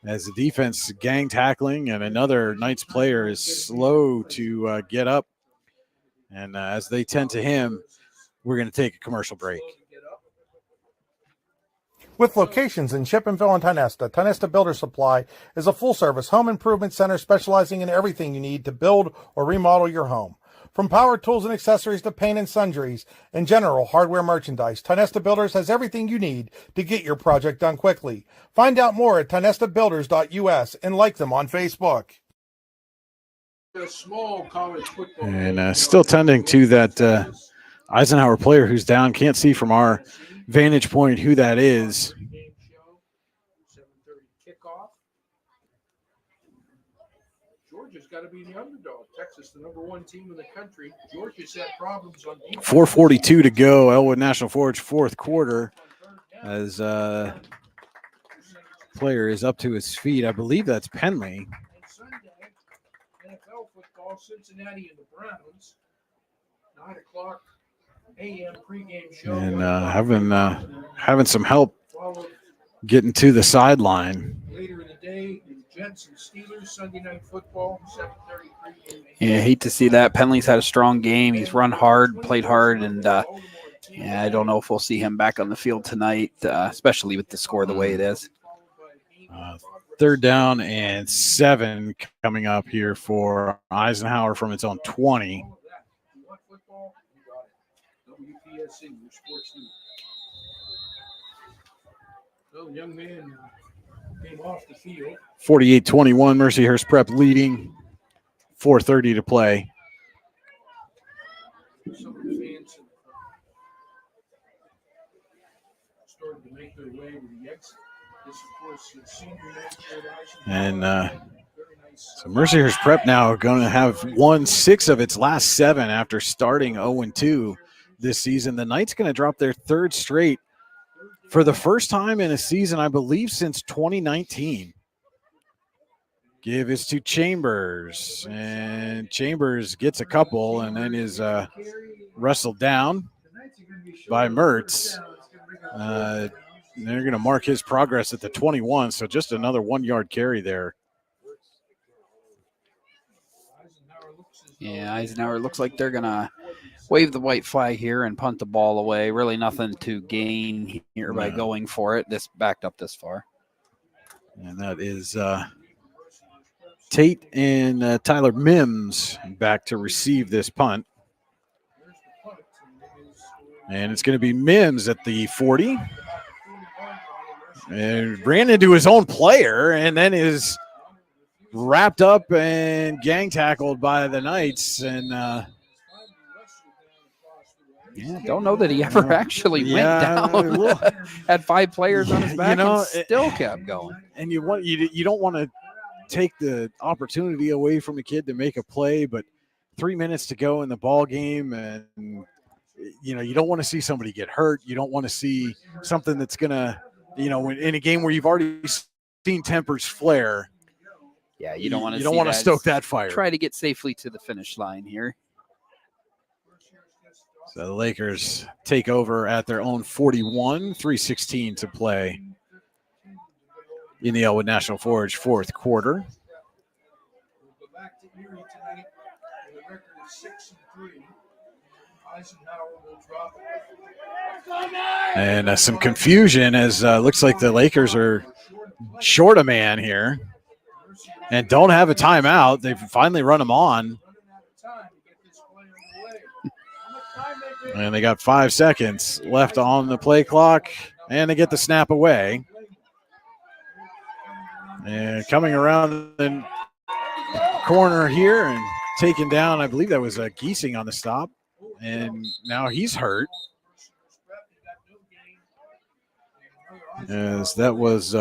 as the defense gang tackling, and another Knights player is slow to get up. And as they tend to him, we're going to take a commercial break. With locations in Chippenville and Tonesta, Tonesta Builder Supply is a full-service home improvement center specializing in everything you need to build or remodel your home. From power tools and accessories to paint and sundries and general hardware merchandise, Tonesta Builders has everything you need to get your project done quickly. Find out more at tonestabuilders.us and like them on Facebook. Small college football. And still tending to that Eisenhower player who's down. Can't see from our vantage point who that is. 7:30 kickoff. Georgia's got to be the underdog. Texas, the number 1 team in the country. Georgia's had problems on defense. 4:42 to go. Elwood National Forge, fourth quarter. As player is up to his feet. I believe that's Penley. And Sunday, NFL football, Cincinnati and the Browns. 9 o'clock a.m. pregame show. And having some help getting to the sideline. Later in the day, Jets and Steelers, Sunday night football, 7:30 pregame. Yeah, I hate to see that. Penley's had a strong game. He's run hard, played hard, and Yeah, I don't know if we'll see him back on the field tonight, especially with the score the way it is. 3rd down and 7 coming up here for Eisenhower from its own 20. Well, young man came off the field. 48-21, Mercyhurst Prep leading. 4:30 to play. Some of the fans have started to make their way to the exit. This, of course, is senior night here at Eisenhower. And so Mercyhurst Prep now going to have won 6 of its last 7 after starting 0-2 this season. The Knights going to drop their 3rd straight for the first time in a season, I believe, since 2019. Give is to Chambers, and Chambers gets a couple and then is wrestled down by Mertz. They're going to mark his progress at the 21, so just another 1-yard carry there. Yeah, Eisenhower looks like they're going to wave the white flag here and punt the ball away. Really nothing to gain here by going for it. This backed up this far. And that is Tate and Tyler Mims back to receive this punt. And it's going to be Mims at the 40. And ran into his own player and then is wrapped up and gang tackled by the Knights. And yeah, don't know that he ever actually went down. Had 5 players on his back and still kept going. And you don't want to take the opportunity away from a kid to make a play, but 3 minutes to go in the ball game, and you don't want to see somebody get hurt. You don't want to see something that's gonna, in a game where you've already seen tempers flare. Yeah, you don't want to. You don't want to stoke that fire. Try to get safely to the finish line here. So the Lakers take over at their own 41, 3:16 to play in the Elwood National Forge 4th quarter. And some confusion as looks like the Lakers are short a man here and don't have a timeout. They've finally run them on. And they got 5 seconds left on the play clock, and they get the snap away. And coming around the corner here and taken down, I believe that was Giesing on the stop. And now he's hurt. As that was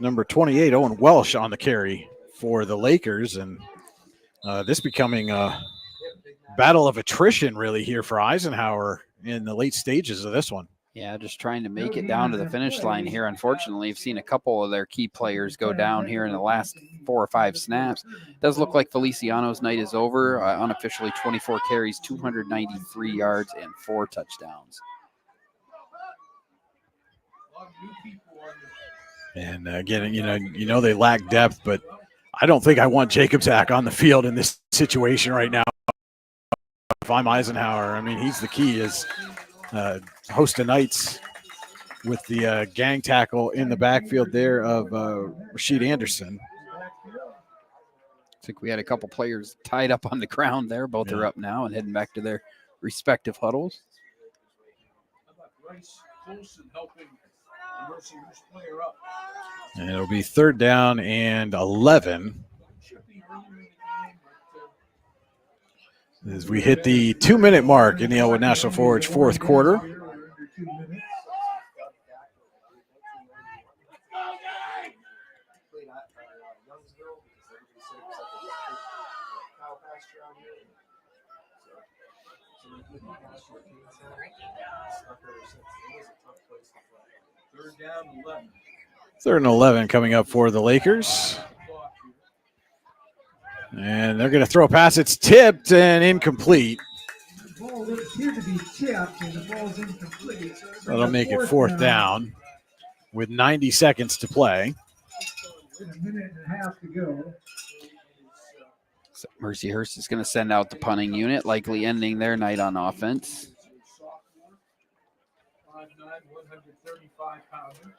number 28, Owen Welsh, on the carry for the Lakers. And this becoming a battle of attrition really here for Eisenhower in the late stages of this one. Yeah, just trying to make it down to the finish line here. Unfortunately, I've seen a couple of their key players go down here in the last 4 or 5 snaps. It does look like Feliciano's night is over. Unofficially 24 carries, 293 yards, and 4 touchdowns. And again, they lack depth, but I don't think I want Jacobzak on the field in this situation right now. If I'm Eisenhower, I mean, he's the key. Is host of Knights with the gang tackle in the backfield there of Rashid Anderson. I think we had a couple players tied up on the ground there. Both are up now and heading back to their respective huddles. And it'll be 3rd down and 11. As we hit the 2-minute mark in the Elwood National Forge 4th quarter. Third and 11 coming up for the Lakers. And they're going to throw a pass. It's tipped and incomplete. The ball would appear to be tipped, and the ball's incomplete. That'll make it 4th down with 90 seconds to play. And a minute and a half to go. So Mercyhurst is going to send out the punting unit, likely ending their night on offense. 5'9", 135 pounder.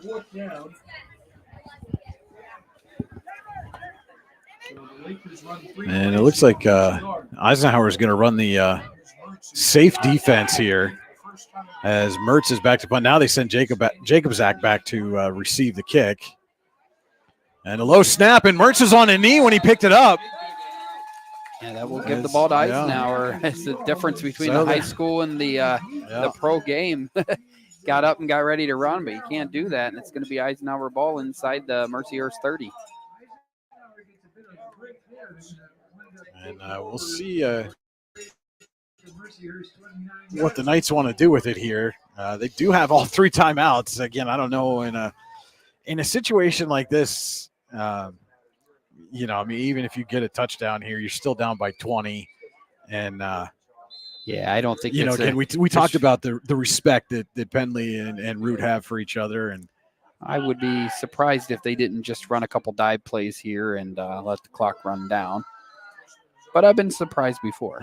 Fourth down. So the Lakers run 3 And it plays looks here like on each yard. Eisenhower is going to run the safe defense here as Mertz is back to punt. Now they send Jacobzak back to receive the kick. And a low snap, and Mertz is on a knee when he picked it up. Yeah, that will give the ball to Eisenhower. It's the difference between the high school and the pro game. Got up and got ready to run, but you can't do that, and it's going to be Eisenhower ball inside the Mercyhurst 30. And we'll see what the Knights want to do with it here. They do have all 3 timeouts. Again, I don't know, in a situation like this, even if you get a touchdown here, you're still down by 20. And yeah, I don't think again, we talked about the respect that Penley and Root have for each other, and I would be surprised if they didn't just run a couple dive plays here and let the clock run down. But I've been surprised before.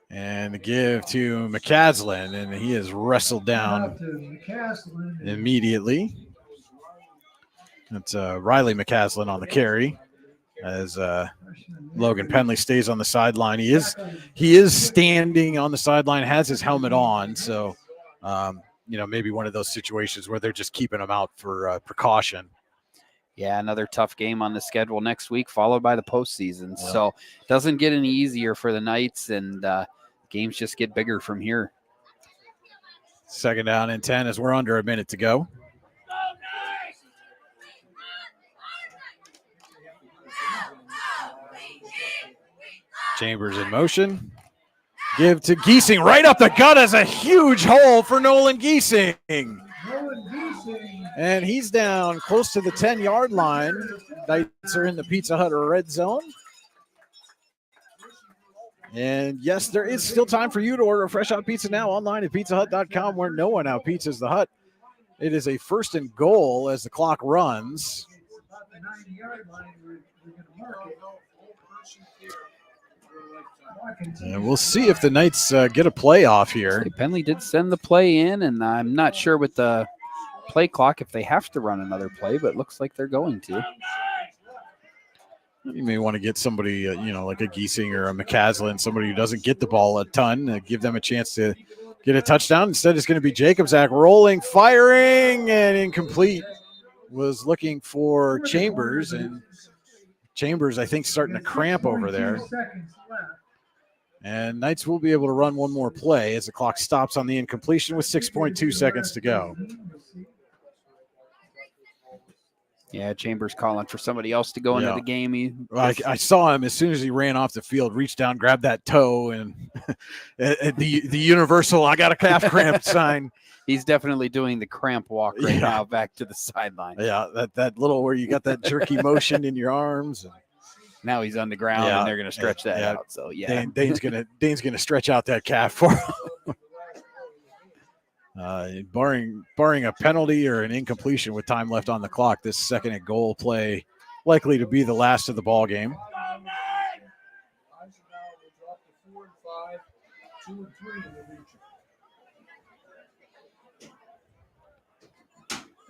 And the give to McCaslin, and he is wrestled down immediately. That's Riley McCaslin on the carry as Logan Penley stays on the sideline. He is standing on the sideline, has his helmet on, so maybe one of those situations where they're just keeping him out for precaution. Yeah, another tough game on the schedule next week, followed by the postseason. Yeah. So it doesn't get any easier for the Knights, and games just get bigger from here. 2nd down and 10 as we're under a minute to go. Chambers in motion. Give to Giesing right up the gut as a huge hole for Nolan Giesing. And he's down close to the 10-yard line. Knights are in the Pizza Hut red zone. And yes, there is still time for you to order a fresh hot pizza now online at pizzahut.com, where no one outpizzas the Hut. It is a 1st and goal as the clock runs. And we'll see if the Knights get a playoff here. Penley did send the play in, and I'm not sure with the play clock if they have to run another play, but it looks like they're going to. You may want to get somebody, like a Giesing or a McCaslin, somebody who doesn't get the ball a ton, give them a chance to get a touchdown. Instead, it's going to be Jacobzak rolling, firing, and incomplete. Was looking for Chambers, and Chambers, I think, starting to cramp over there. And Knights will be able to run one more play as the clock stops on the incompletion with 6.2 seconds to go. Yeah, Chambers calling for somebody else to go into the game. I saw him as soon as he ran off the field, reached down, grabbed that toe, and the universal "I got a calf cramp" sign. He's definitely doing the cramp walk right now back to the sideline. Yeah, that little where you got that jerky motion in your arms. And now he's on the ground, and they're going to stretch that out. So Dane's gonna stretch out that calf for him. Barring a penalty or an incompletion with time left on the clock, this 2nd and goal play likely to be the last of the ball game.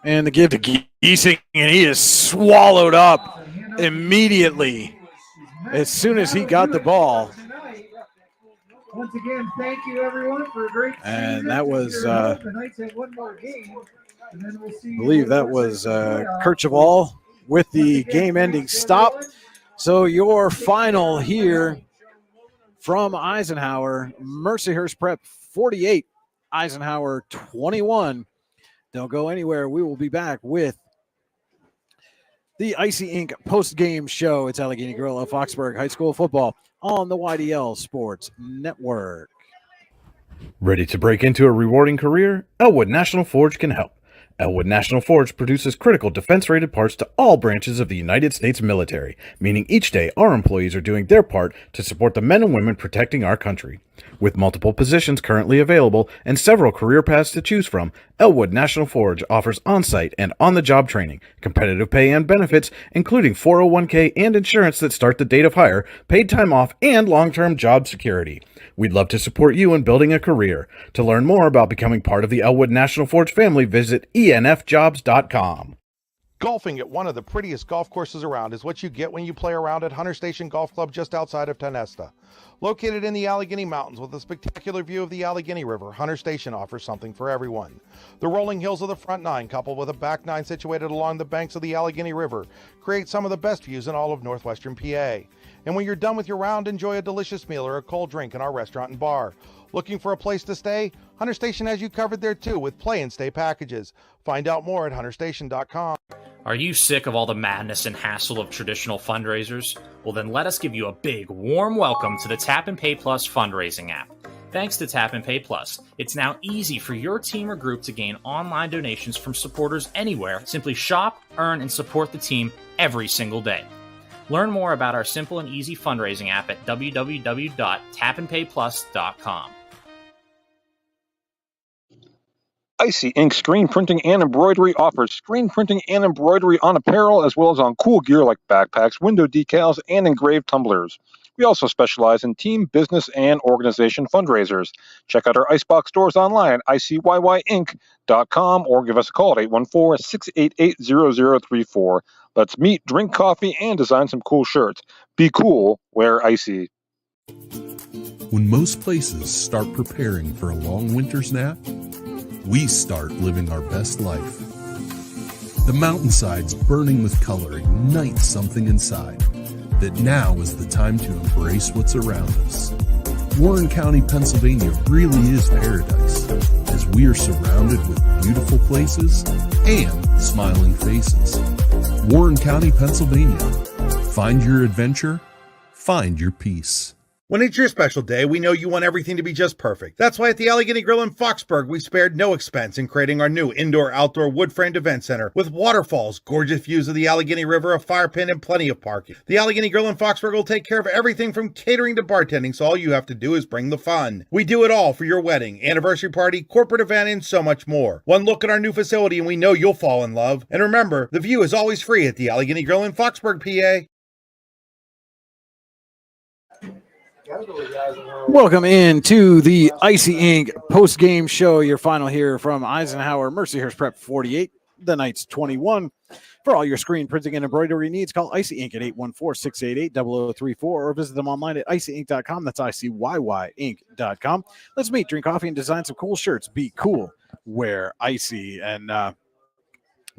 And the give to Giesing, and he is swallowed up immediately as soon as he got the ball. Once again, thank you everyone for a great season. And that was, the Knights have one more game, and then we'll see. I believe that was Kirchhoff with the game-ending stop. So your final here from Eisenhower, Mercyhurst Prep 48, Eisenhower 21. Don't go anywhere. We will be back with the Icy Ink post-game show. It's Allegheny Gorilla Foxburg High School football on the YDL Sports Network. Ready to break into a rewarding career? Elwood National Forge can help. Elwood National Forge produces critical defense-rated parts to all branches of the United States military, meaning each day our employees are doing their part to support the men and women protecting our country. With multiple positions currently available and several career paths to choose from, Elwood National Forge offers on-site and on-the-job training, competitive pay and benefits, including 401k and insurance that start the date of hire, paid time off, and long-term job security. We'd love to support you in building a career. To learn more about becoming part of the Elwood National Forge family, visit enfjobs.com. Golfing at one of the prettiest golf courses around is what you get when you play around at Hunter Station Golf Club just outside of Tonesta. Located in the Allegheny Mountains with a spectacular view of the Allegheny River, Hunter Station offers something for everyone. The rolling hills of the front nine, coupled with a back nine situated along the banks of the Allegheny River, create some of the best views in all of northwestern PA. And when you're done with your round, enjoy a delicious meal or a cold drink in our restaurant and bar. Looking for a place to stay? Hunter Station has you covered there too with play and stay packages. Find out more at hunterstation.com. Are you sick of all the madness and hassle of traditional fundraisers? Well, then let us give you a big, warm welcome to the Tap and Pay Plus fundraising app. Thanks to Tap and Pay Plus, it's now easy for your team or group to gain online donations from supporters anywhere. Simply shop, earn, and support the team every single day. Learn more about our simple and easy fundraising app at www.tapandpayplus.com. Icy Ink Screen Printing and Embroidery offers screen printing and embroidery on apparel as well as on cool gear like backpacks, window decals, and engraved tumblers. We also specialize in team, business, and organization fundraisers. Check out our Icebox stores online at icyync.com or give us a call at 814-688-0034. Let's meet, drink coffee, and design some cool shirts. Be cool, wear Icy. When most places start preparing for a long winter's nap, we start living our best life. The mountainsides burning with color ignite something inside that now is the time to embrace what's around us. Warren County, Pennsylvania really is paradise, as we are surrounded with beautiful places and smiling faces. Warren County, Pennsylvania. Find your adventure, find your peace. When it's your special day, we know you want everything to be just perfect. That's why at the Allegheny Grill in Foxburg, we spared no expense in creating our new indoor-outdoor wood-framed event center with waterfalls, gorgeous views of the Allegheny River, a fire pit, and plenty of parking. The Allegheny Grill in Foxburg will take care of everything from catering to bartending, so all you have to do is bring the fun. We do it all for your wedding, anniversary party, corporate event, and so much more. One look at our new facility and we know you'll fall in love. And remember, the view is always free at the Allegheny Grill in Foxburg, PA. Welcome in to the Icy Ink post-game show, your final here from Eisenhower, Mercyhurst Prep 48, the Knights 21. For all your screen printing and embroidery needs, call Icy Ink at 814-688-0034 or visit them online at icyink.com. That's icyync.com. Let's meet, drink coffee, and design some cool shirts. Be cool, wear Icy. And the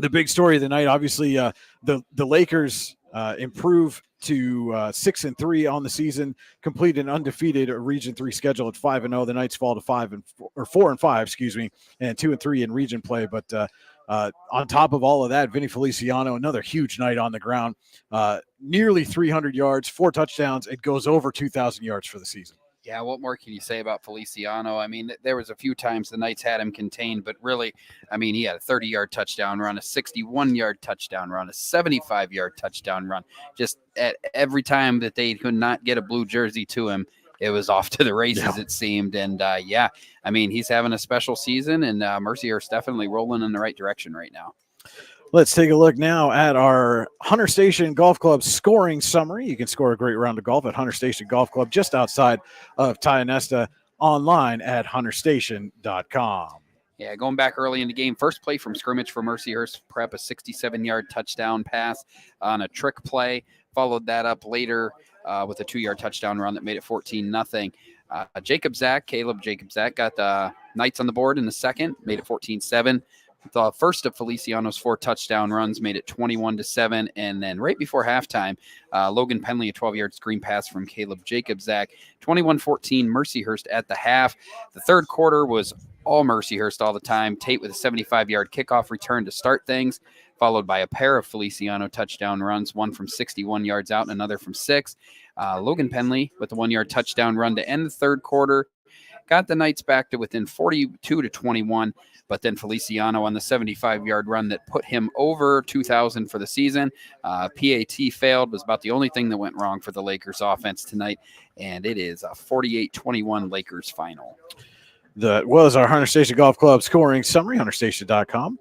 big story of the night, obviously, the Lakers improve to 6-3 on the season, complete an undefeated Region 3 schedule at 5-0. The Knights fall to 4-5, excuse me, and 2-3 in region play. But on top of all of that, Vinny Feliciano, another huge night on the ground, nearly 300 yards, 4 touchdowns. It goes over 2,000 yards for the season. Yeah, what more can you say about Feliciano? I mean, there was a few times the Knights had him contained, but really, I mean, he had a 30-yard touchdown run, a 61-yard touchdown run, a 75-yard touchdown run. Just at every time that they could not get a blue jersey to him, it was off to the races, it seemed. And, yeah, I mean, he's having a special season, and Mercyhurst definitely rolling in the right direction right now. Let's take a look now at our Hunter Station Golf Club scoring summary. You can score a great round of golf at Hunter Station Golf Club just outside of Tionesta, online at hunterstation.com. Yeah, going back early in the game, first play from scrimmage for Mercyhurst Prep, a 67-yard touchdown pass on a trick play. Followed that up later with a 2-yard touchdown run that made it 14-0. Caleb Jacob Zach got the Knights on the board in the second, made it 14-7. The first of Feliciano's 4 touchdown runs made it 21-7. And then right before halftime, Logan Penley, a 12-yard screen pass from Caleb Jacobzak, 21-14 Mercyhurst at the half. The third quarter was all Mercyhurst all the time. Tate with a 75-yard kickoff return to start things, followed by a pair of Feliciano touchdown runs, one from 61 yards out and another from 6. Logan Penley with a 1-yard touchdown run to end the third quarter. got the Knights back to within 42-21, but then Feliciano on the 75-yard run that put him over 2,000 for the season. PAT failed, was about the only thing that went wrong for the Lakers offense tonight, and it is a 48-21 Lakers final. That was our Hunter Station Golf Club scoring summary, hunterstation.com.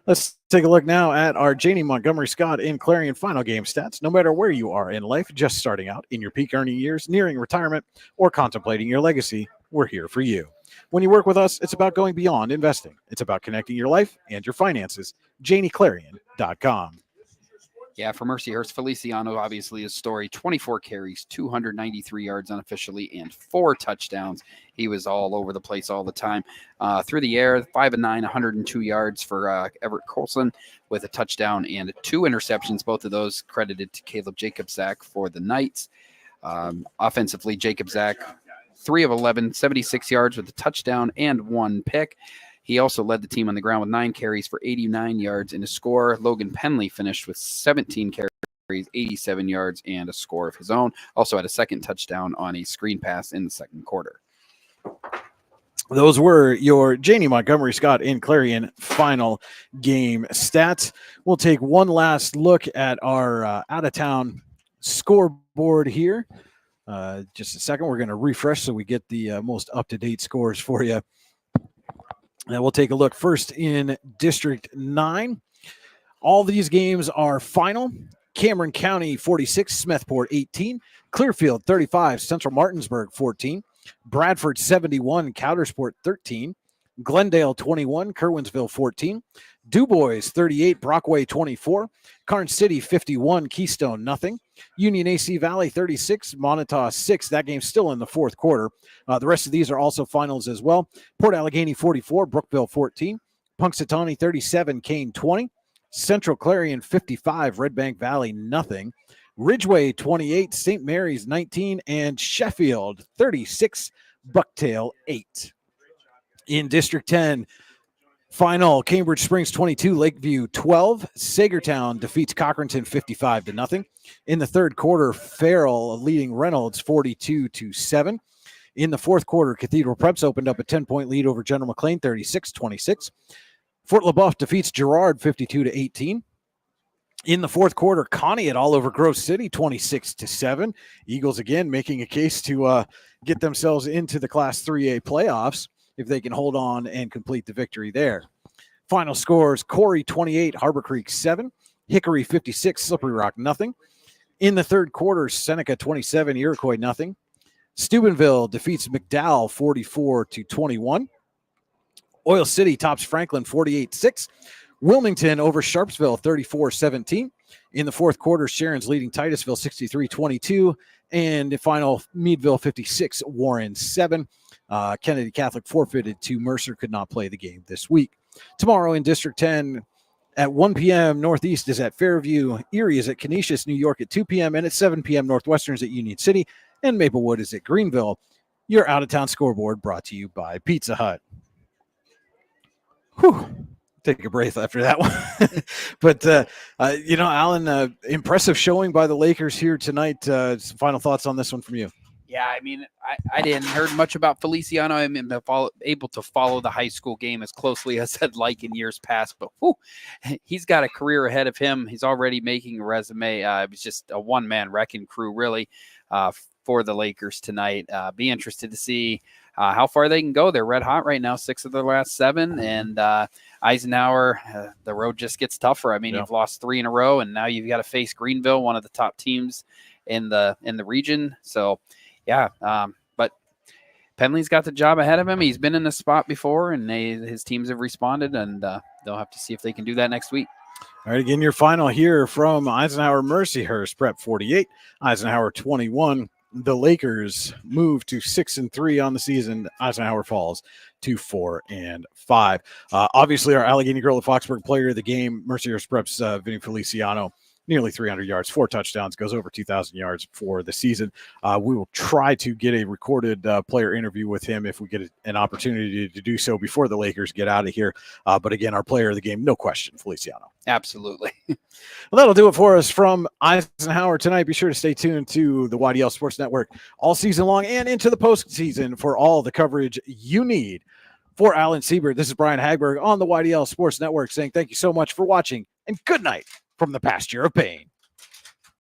Let's take a look now at our Janie Montgomery Scott in Clarion final game stats. No matter where you are in life, just starting out, in your peak earning years, nearing retirement, or contemplating your legacy, we're here for you. When you work with us, it's about going beyond investing. It's about connecting your life and your finances. JanieClarion.com. Yeah, for Mercyhurst, Feliciano, obviously his story, 24 carries, 293 yards unofficially, and 4 touchdowns. He was all over the place all the time. Through the air, 5 of 9, 102 yards for Everett Colson with a touchdown and 2 interceptions, both of those credited to Caleb Jacobzak for the Knights. Offensively, Jacobzak, 3 of 11, 76 yards with a touchdown and 1 pick. He also led the team on the ground with 9 carries for 89 yards and a score. Logan Penley finished with 17 carries, 87 yards, and a score of his own. Also had a second touchdown on a screen pass in the second quarter. Those were your Janie Montgomery Scott in Clarion final game stats. We'll take one last look at our out-of-town scoreboard here. Just a second. We're going to refresh so we get the most up-to-date scores for you. And we'll take a look first in District 9. All these games are final. Cameron County 46, Smethport 18, Clearfield 35, Central Martinsburg 14, Bradford 71, Coudersport 13, Glendale 21, Kerwinsville 14, DuBois 38, Brockway 24, Karn City 51, Keystone nothing, Union AC Valley 36, Montauk 6. That game's still in the fourth quarter. The rest of these are also finals as well. Port Allegheny 44, Brookville 14, Punxsutawney 37, Kane 20, Central Clarion 55, Red Bank Valley nothing, Ridgeway 28, St. Mary's 19, and Sheffield 36, Bucktail 8. In District 10, final, Cambridge Springs 22, Lakeview 12. Sagertown defeats Cochranton 55-0. In the third quarter, Farrell leading Reynolds 42-7. In the fourth quarter, Cathedral Preps opened up a 10-point lead over General McLean 36-26. Fort LaBeouf defeats Girard 52-18. In the fourth quarter, Conneaut all over Grove City 26-7. Eagles again making a case to get themselves into the Class 3A playoffs if they can hold on and complete the victory there. Final scores, Corey 28, Harbor Creek 7, Hickory 56, Slippery Rock nothing. In the third quarter, Seneca 27, Iroquois nothing. Steubenville defeats McDowell 44-21. Oil City tops Franklin 48-6. Wilmington over Sharpsville 34-17. In the fourth quarter, Sharon's leading Titusville 63-22. And the final, Meadville 56, Warren 7. Kennedy Catholic forfeited to Mercer, could not play the game this week. Tomorrow in District 10 at 1 p.m. Northeast is at Fairview. Erie is at Canisius, New York at 2 p.m. And at 7 p.m. Northwestern is at Union City. And Maplewood is at Greenville. Your out-of-town scoreboard brought to you by Pizza Hut. Whew. Take a breath after that one. But, Alan, impressive showing by the Lakers here tonight. Some final thoughts on this one from you. Yeah, I mean, I didn't heard much about Feliciano. I'm able to follow the high school game as closely as I'd like in years past, but he's got a career ahead of him. He's already making a resume. It was just a one-man wrecking crew, really, for the Lakers tonight. Be interested to see how far they can go. They're red hot right now, 6 of their last 7, and Eisenhower, the road just gets tougher. I mean, You've lost 3 in a row, and now you've got to face Greenville, one of the top teams in the region. So, yeah, but Penley's got the job ahead of him. He's been in this spot before, and his teams have responded, and they'll have to see if they can do that next week. All right, again, your final here from Eisenhower Mercyhurst, Prep 48, Eisenhower 21. The Lakers move to 6-3 on the season. Eisenhower falls to 4-5. Obviously, our Allegheny Girl of Foxburg player of the game, Mercyhurst Prep's Vinny Feliciano, nearly 300 yards, 4 touchdowns, goes over 2,000 yards for the season. We will try to get a recorded player interview with him if we get an opportunity to do so before the Lakers get out of here. But again, our player of the game, no question, Feliciano. Absolutely. Well, that'll do it for us from Eisenhower tonight. Be sure to stay tuned to the YDL Sports Network all season long and into the postseason for all the coverage you need. For Alan Siebert, this is Brian Hagberg on the YDL Sports Network saying thank you so much for watching and good night from the pasture of pain.